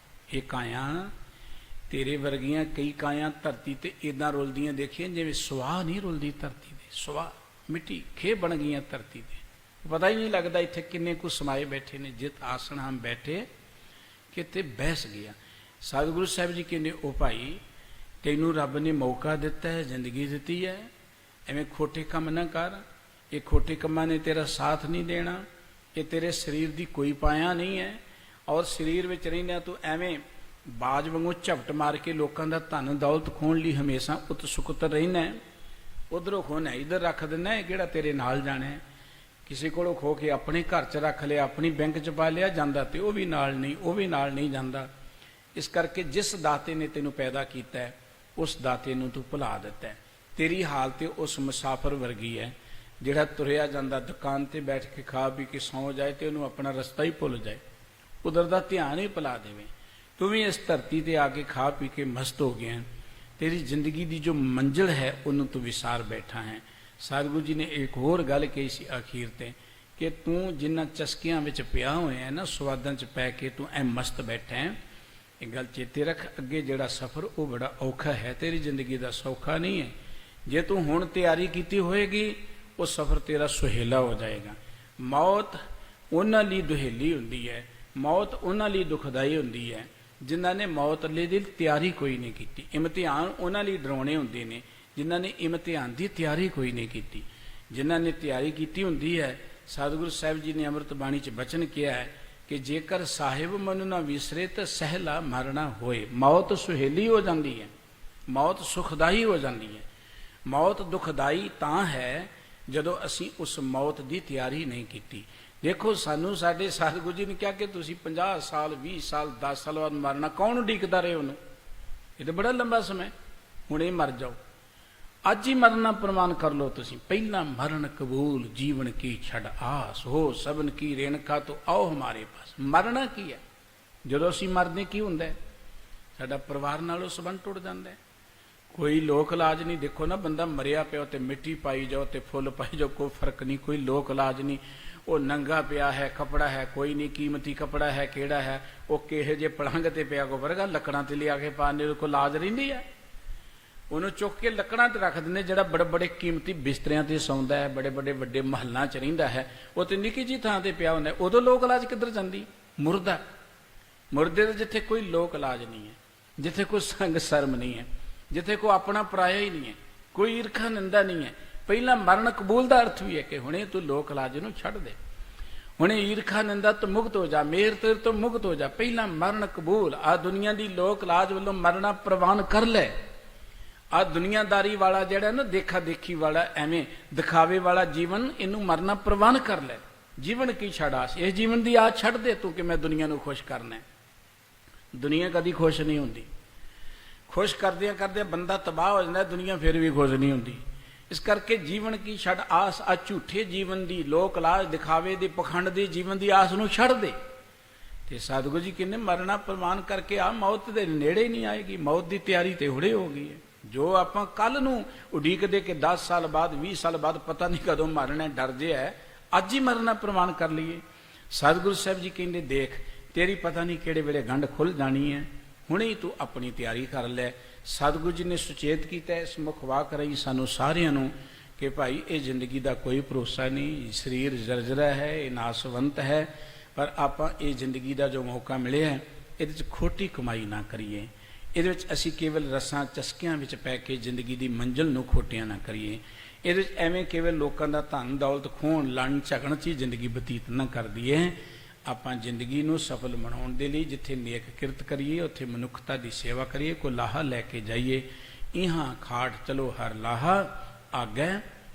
A: ਇਹ ਕਾਇਆ ਤੇਰੇ ਵਰਗੀਆਂ ਕਈ ਕਾਇਆ ਧਰਤੀ ਤੇ ਇਦਾਂ ਰੁਲਦੀਆਂ ਦੇਖੀਆਂ ਜਿਵੇਂ ਸੁਆਹ ਨਹੀਂ ਰੁਲਦੀ ਧਰਤੀ ਤੇ, ਸੁਆਹ ਮਿੱਟੀ ਖੇ ਬਣ ਗਈਆਂ ਧਰਤੀ ਤੇ। ਪਤਾ ਹੀ ਨਹੀਂ ਲੱਗਦਾ ਇੱਥੇ ਕਿੰਨੇ ਕੁ ਸਮਾਏ ਬੈਠੇ ਨੇ, ਜਿਤ ਆਸਣ ਹਮ ਬੈਠੇ ਕਿਤੇ ਬਹਿਸ ਗਿਆ। ਸਤਿਗੁਰੂ ਸਾਹਿਬ ਜੀ ਕਹਿੰਦੇ, ਉਹ ਭਾਈ ਤੈਨੂੰ ਰੱਬ ਨੇ ਮੌਕਾ ਦਿੱਤਾ ਹੈ, ਜ਼ਿੰਦਗੀ ਦਿੱਤੀ ਹੈ, ਐਵੇਂ ਖੋਟੇ ਕੰਮ ਨਾ ਕਰ। ਇਹ ਖੋਟੇ ਕੰਮਾਂ ਨੇ ਤੇਰਾ ਸਾਥ ਨਹੀਂ ਦੇਣਾ, ਇਹ ਤੇਰੇ ਸਰੀਰ ਦੀ ਕੋਈ ਪਾਇਆ ਨਹੀਂ ਹੈ। ਔਰ ਸਰੀਰ ਵਿੱਚ ਰਹਿੰਦਿਆਂ ਤੂੰ ਐਵੇਂ ਬਾਜ ਵਾਂਗੂ ਝਪਟ ਮਾਰ ਕੇ ਲੋਕਾਂ ਦਾ ਧਨ ਦੌਲਤ ਖੋਹਣ ਲਈ ਹਮੇਸ਼ਾ ਉਤਸੁਕਤ ਰਹਿਣਾ। ਉਧਰੋਂ ਖੋਹਣਾ ਇੱਧਰ ਰੱਖ ਦਿੰਦਾ, ਕਿਹੜਾ ਤੇਰੇ ਨਾਲ ਜਾਣਾ। ਕਿਸੇ ਕੋਲੋਂ ਖੋ ਕੇ ਆਪਣੇ ਘਰ 'ਚ ਰੱਖ ਲਿਆ, ਆਪਣੀ ਬੈਂਕ 'ਚ ਪਾ ਲਿਆ, ਜਾਂਦਾ ਤੇ ਉਹ ਵੀ ਨਾਲ ਨਹੀਂ ਜਾਂਦਾ। ਇਸ ਕਰਕੇ ਜਿਸ ਦਾਤੇ ਨੇ ਤੈਨੂੰ ਪੈਦਾ ਕੀਤਾ ਉਸ ਦਾਤੇ ਨੂੰ ਤੂੰ ਭੁਲਾ ਦਿੱਤਾ। ਤੇਰੀ ਹਾਲਤ ਉਸ ਮੁਸਾਫਰ ਵਰਗੀ ਹੈ ਜਿਹੜਾ ਤੁਰਿਆ ਜਾਂਦਾ, ਦੁਕਾਨ ਤੇ ਬੈਠ ਕੇ ਖਾ ਪੀ ਕੇ ਸੌਂ ਜਾਏ ਤੇ ਉਹਨੂੰ ਆਪਣਾ ਰਸਤਾ ਹੀ ਭੁੱਲ ਜਾਏ, ਉਧਰ ਦਾ ਧਿਆਨ ਹੀ ਭੁਲਾ ਦੇਵੇ। ਤੂੰ ਵੀ ਇਸ ਧਰਤੀ ਤੇ ਆ ਕੇ ਖਾ ਪੀ ਕੇ ਮਸਤ ਹੋ ਗਿਆ, ਤੇਰੀ ਜ਼ਿੰਦਗੀ ਦੀ ਜੋ ਮੰਜ਼ਿਲ ਹੈ ਉਹਨੂੰ ਤੂੰ ਵਿਸਾਰ ਬੈਠਾ ਹੈ। ਸਤਿਗੁਰੂ ਜੀ ਨੇ ਇੱਕ ਹੋਰ ਗੱਲ ਕਹੀ ਸੀ ਅਖੀਰ ਤੇ ਕਿ ਤੂੰ ਜਿਨ੍ਹਾਂ ਚਸਕਿਆਂ ਵਿੱਚ ਪਿਆ ਹੋਇਆ ਨਾ, ਸਵਾਦਾਂ 'ਚ ਪੈ ਕੇ ਤੂੰ ਐ ਮਸਤ ਬੈਠਾ ਹੈ। ਇਹ ਗੱਲ ਚੇਤੇ ਰੱਖ, ਅੱਗੇ ਜਿਹੜਾ ਸਫ਼ਰ ਉਹ ਬੜਾ ਔਖਾ ਹੈ, ਤੇਰੀ ਜ਼ਿੰਦਗੀ ਦਾ ਸੌਖਾ ਨਹੀਂ ਹੈ। ਜੇ ਤੂੰ ਹੁਣ ਤਿਆਰੀ ਕੀਤੀ ਹੋਏਗੀ ਉਹ ਸਫ਼ਰ ਤੇਰਾ ਸੁਹੇਲਾ ਹੋ ਜਾਏਗਾ। ਮੌਤ ਉਹਨਾਂ ਲਈ ਦੁਹੇਲੀ ਹੁੰਦੀ ਹੈ, ਮੌਤ ਉਹਨਾਂ ਲਈ ਦੁਖਦਾਈ ਹੁੰਦੀ ਹੈ ਜਿਨ੍ਹਾਂ ਨੇ ਮੌਤ ਲਈ ਦੀ ਤਿਆਰੀ ਕੋਈ ਨਹੀਂ ਕੀਤੀ। ਇਮਤਿਹਾਨ ਉਹਨਾਂ ਲਈ ਡਰਾਉਣੇ ਹੁੰਦੇ ਨੇ ਜਿਨ੍ਹਾਂ ਨੇ ਇਮਤਿਹਾਨ ਦੀ ਤਿਆਰੀ ਕੋਈ ਨਹੀਂ ਕੀਤੀ। ਜਿਨ੍ਹਾਂ ਨੇ ਤਿਆਰੀ ਕੀਤੀ ਹੁੰਦੀ ਹੈ, ਸਤਿਗੁਰੂ ਸਾਹਿਬ ਜੀ ਨੇ ਅੰਮ੍ਰਿਤ ਬਾਣੀ 'ਚ ਬਚਨ ਕਿਹਾ ਹੈ ਕਿ ਜੇਕਰ ਸਾਹਿਬ ਮਨ ਨਾ ਵਿਸਰੇ ਤਾਂ ਸਹਿਲਾ ਮਰਨਾ ਹੋਏ। ਮੌਤ ਸੁਹੇਲੀ ਹੋ ਜਾਂਦੀ ਹੈ, ਮੌਤ ਸੁਖਦਾਈ ਹੋ ਜਾਂਦੀ ਹੈ। ਮੌਤ ਦੁਖਦਾਈ ਤਾਂ ਹੈ ਜਦੋਂ ਅਸੀਂ ਉਸ ਮੌਤ ਦੀ ਤਿਆਰੀ ਨਹੀਂ ਕੀਤੀ। ਦੇਖੋ ਸਾਨੂੰ ਸਾਡੇ ਸਤਿਗੁਰੂ ਜੀ ਨੇ ਕਿਹਾ ਕਿ ਤੁਸੀਂ 50 ਸਾਲ 20 ਸਾਲ 10 ਸਾਲ ਬਾਅਦ ਮਰਨਾ, ਕੌਣ ਉਡੀਕਦਾ ਰਹੇ ਉਹਨੂੰ? ਇਹ ਤਾਂ ਬੜਾ ਲੰਬਾ ਸਮਾਂ, ਹੁਣੇ ਮਰ ਜਾਓ, ਅੱਜ ਹੀ ਮਰਨਾ ਪ੍ਰਮਾਣ ਕਰ ਲਓ ਤੁਸੀਂ। ਪਹਿਲਾਂ ਮਰਨ ਕਬੂਲ ਜੀਵਨ ਕੀ ਛੱਡ ਆਸ, ਹੋ ਸਬਨ ਕੀ ਰੇਣਕਾ ਤੋਂ ਆਓ ਹਮਾਰੇ ਪਾਸ। ਮਰਨਾ ਕੀ ਹੈ? ਜਦੋਂ ਅਸੀਂ ਮਰਦੇ ਕੀ ਹੁੰਦਾ ਹੈ? ਸਾਡਾ ਪਰਿਵਾਰ ਨਾਲੋਂ ਸੰਬੰਧ ਟੁੱਟ ਜਾਂਦਾ ਹੈ। ਕੋਈ ਲੋਕ ਇਲਾਜ ਨਹੀਂ। ਦੇਖੋ ਨਾ, ਬੰਦਾ ਮਰਿਆ ਪਿਆ ਤੇ ਮਿੱਟੀ ਪਾਈ ਜਾਓ ਤੇ ਫੁੱਲ ਪਾਈ ਜਾਓ, ਕੋਈ ਫਰਕ ਨਹੀਂ, ਕੋਈ ਲੋਕ ਇਲਾਜ ਨਹੀਂ। ਉਹ ਨੰਗਾ ਪਿਆ ਹੈ, ਕਪੜਾ ਹੈ ਕੋਈ ਨਹੀਂ, ਕੀਮਤੀ ਕਪੜਾ ਹੈ ਕਿਹੜਾ ਹੈ, ਉਹ ਕਿਹੇ ਜੇ ਪਲੰਘ ਤੇ ਪਿਆ ਕੋ ਵਰਗਾ, ਲੱਕੜਾਂ ਤੇ ਲਿਆ ਕੇ ਪਾਣੇ ਕੋਈ ਇਲਾਜ ਰਹਿੰਦੀ ਹੈ। ਉਹਨੂੰ ਚੁੱਕ ਕੇ ਲੱਕੜਾਂ ਤੇ ਰੱਖ ਦਿੰਦੇ। ਜਿਹੜਾ ਬੜੇ ਬੜੇ ਕੀਮਤੀ ਬਿਸਤਰਿਆਂ ਤੇ ਸੌਂਦਾ ਹੈ, ਬੜੇ ਬੜੇ ਵੱਡੇ ਮਹੱਲਾਂ 'ਚ ਰਹਿੰਦਾ ਹੈ, ਉਹ ਤੇ ਨਿੱਕੀ ਜਿਹੀ ਥਾਂ ਤੇ ਪਿਆ ਹੁੰਦਾ। ਉਦੋਂ ਲੋਕ ਇਲਾਜ ਕਿੱਧਰ ਜਾਂਦੀ? ਮੁਰਦਾ, ਮੁਰਦੇ ਦੇ ਜਿੱਥੇ ਕੋਈ ਲੋਕ ਇਲਾਜ ਨਹੀਂ ਹੈ, ਜਿੱਥੇ ਕੋਈ ਸੰਗ ਸ਼ਰਮ ਨਹੀਂ ਹੈ, ਜਿੱਥੇ ਕੋਈ ਆਪਣਾ ਪਰਾਇਆ ਹੀ ਨਹੀਂ ਹੈ, ਕੋਈ ਈਰਖਾ ਨਿੰਦਾ ਨਹੀਂ ਹੈ। ਪਹਿਲਾਂ ਮਰਨ ਕਬੂਲ ਦਾ ਅਰਥ ਵੀ ਹੈ ਕਿ ਹੁਣੇ ਤੂੰ ਲੋਕ ਇਲਾਜ ਨੂੰ ਛੱਡ ਦੇ, ਹੁਣੇ ਈਰਖਾ ਨਿੰਦਾ ਤੋਂ ਮੁਕਤ ਹੋ ਜਾ, ਮੇਰ ਤੇਰੇ ਤੋਂ ਮੁਕਤ ਹੋ ਜਾ। ਪਹਿਲਾਂ ਮਰਨ ਕਬੂਲ, ਆ ਦੁਨੀਆ ਦੀ ਲੋਕ ਇਲਾਜ ਵੱਲੋਂ ਮਰਨਾ ਪ੍ਰਵਾਨ ਕਰ ਲੈ। ਆ ਦੁਨੀਆਦਾਰੀ ਵਾਲਾ ਜਿਹੜਾ ਨਾ, ਦੇਖਾ ਦੇਖੀ ਵਾਲਾ, ਐਵੇਂ ਦਿਖਾਵੇ ਵਾਲਾ ਜੀਵਨ, ਇਹਨੂੰ ਮਰਨਾ ਪ੍ਰਵਾਨ ਕਰ ਲੈ। ਜੀਵਨ ਕੀ ਛੱਡ ਆਸ, ਇਸ ਜੀਵਨ ਦੀ ਆਸ ਛੱਡ ਦੇ ਤੂੰ ਕਿ ਮੈਂ ਦੁਨੀਆ ਨੂੰ ਖੁਸ਼ ਕਰਨਾ। ਦੁਨੀਆ ਕਦੀ ਖੁਸ਼ ਨਹੀਂ ਹੁੰਦੀ। ਖੁਸ਼ ਕਰਦਿਆਂ ਕਰਦਿਆਂ ਬੰਦਾ ਤਬਾਹ ਹੋ ਜਾਂਦਾ, ਦੁਨੀਆ ਫਿਰ ਵੀ ਖੁਸ਼ ਨਹੀਂ ਹੁੰਦੀ। ਇਸ ਕਰਕੇ ਜੀਵਨ ਕੀ ਛੱਡ ਆਸ, ਆ ਝੂਠੇ ਜੀਵਨ ਦੀ, ਲੋਕ ਲਾਜ, ਦਿਖਾਵੇ ਦੀ, ਪਖੰਡ ਦੀ ਜੀਵਨ ਦੀ ਆਸ ਨੂੰ ਛੱਡ ਦੇ। ਤੇ ਸਤਿਗੁਰੂ ਜੀ ਕਹਿੰਦੇ ਮਰਨਾ ਪ੍ਰਮਾਣ ਕਰਕੇ ਆ, ਮੌਤ ਦੇ ਨੇੜੇ ਹੀ ਨਹੀਂ ਆਏਗੀ। ਮੌਤ ਦੀ ਤਿਆਰੀ ਤੇ ਹੁਣੇ ਹੋ ਗਈ ਹੈ। ਜੋ ਆਪਾਂ ਕੱਲ ਨੂੰ ਉਡੀਕਦੇ ਕਿ 10 ਸਾਲ ਬਾਅਦ 20 ਸਾਲ ਬਾਅਦ ਪਤਾ ਨਹੀਂ ਕਦੋਂ ਮਰਨਾ, ਡਰ ਜਿਹਾ, ਅੱਜ ਹੀ ਮਰਨਾ ਪ੍ਰਮਾਣ ਕਰ ਲਈਏ। ਸਤਿਗੁਰੂ ਸਾਹਿਬ ਜੀ ਕਹਿੰਦੇ ਦੇਖ, ਤੇਰੀ ਪਤਾ ਨਹੀਂ ਕਿਹੜੇ ਵੇਲੇ ਗੰਢ ਖੁੱਲ ਜਾਣੀ ਹੈ, ਹੁਣੇ ਹੀ ਤੂੰ ਆਪਣੀ ਤਿਆਰੀ ਕਰ ਲੈ। ਸਤਿਗੁਰੂ ਜੀ ਨੇ ਸੁਚੇਤ ਕੀਤਾ, ਇਸ ਮੁਖ ਵਾਕ ਰਹੀ ਸਾਨੂੰ ਸਾਰਿਆਂ ਨੂੰ ਕਿ ਭਾਈ ਇਹ ਜ਼ਿੰਦਗੀ ਦਾ ਕੋਈ ਭਰੋਸਾ ਨਹੀਂ, ਸਰੀਰ ਜਰਜਰਾ ਹੈ, ਇਹ ਨਾਸਵੰਤ ਹੈ, ਪਰ ਆਪਾਂ ਇਹ ਜ਼ਿੰਦਗੀ ਦਾ ਜੋ ਮੌਕਾ ਮਿਲਿਆ ਇਹਦੇ 'ਚ ਖੋਟੀ ਕਮਾਈ ਨਾ ਕਰੀਏ। ਇਹਦੇ ਵਿੱਚ ਅਸੀਂ ਕੇਵਲ ਰਸਾਂ ਚਸਕਿਆਂ ਵਿੱਚ ਪੈ ਕੇ ਜ਼ਿੰਦਗੀ ਦੀ ਮੰਜ਼ਿਲ ਨੂੰ ਖੋਟਿਆਂ ਨਾ ਕਰੀਏ। ਇਹਦੇ ਵਿੱਚ ਐਵੇਂ ਕੇਵਲ ਲੋਕਾਂ ਦਾ ਧਨ ਦੌਲਤ ਖੋਹਣ ਲੜਨ ਝਗੜਨ 'ਚ ਹੀ ਜ਼ਿੰਦਗੀ ਬਤੀਤ ਨਾ ਕਰ ਦਈਏ। ਆਪਾਂ ਜ਼ਿੰਦਗੀ ਨੂੰ ਸਫਲ ਬਣਾਉਣ ਦੇ ਲਈ ਜਿੱਥੇ ਨੇਕ ਕਿਰਤ ਕਰੀਏ, ਉੱਥੇ ਮਨੁੱਖਤਾ ਦੀ ਸੇਵਾ ਕਰੀਏ, ਕੋਈ ਲਾਹਾ ਲੈ ਕੇ ਜਾਈਏ। ਇਹਾਂ ਖਾਟ ਚਲੋ ਹਰ ਲਾਹਾ, ਆਗੈ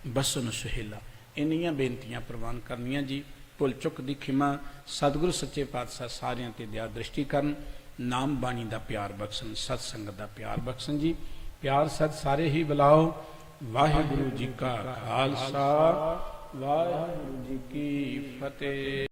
A: ਬਸਨ ਸੁਹੇਲਾ। ਇੰਨੀਆਂ ਬੇਨਤੀਆਂ ਪ੍ਰਵਾਨ ਕਰਨੀਆਂ ਜੀ। ਭੁੱਲ ਚੁੱਕ ਦੀ ਖਿਮਾ। ਸਤਿਗੁਰੂ ਸੱਚੇ ਪਾਤਸ਼ਾਹ ਸਾਰਿਆਂ ਤੇ ਦਇਆ ਦ੍ਰਿਸ਼ਟੀ ਕਰਨ, ਨਾਮ ਬਾਣੀ ਦਾ ਪਿਆਰ ਬਖਸ਼ਣ, ਸਤ ਸੰਗਤ ਦਾ ਪਿਆਰ ਬਖਸ਼ਣ ਜੀ। ਪਿਆਰ ਸਤ ਸਾਰੇ ਹੀ ਬੁਲਾਓ। ਵਾਹਿਗੁਰੂ ਜੀ ਕਾ ਖਾਲਸਾ, ਵਾਹਿਗੁਰੂ ਜੀ ਕੀ ਫਤਿਹ।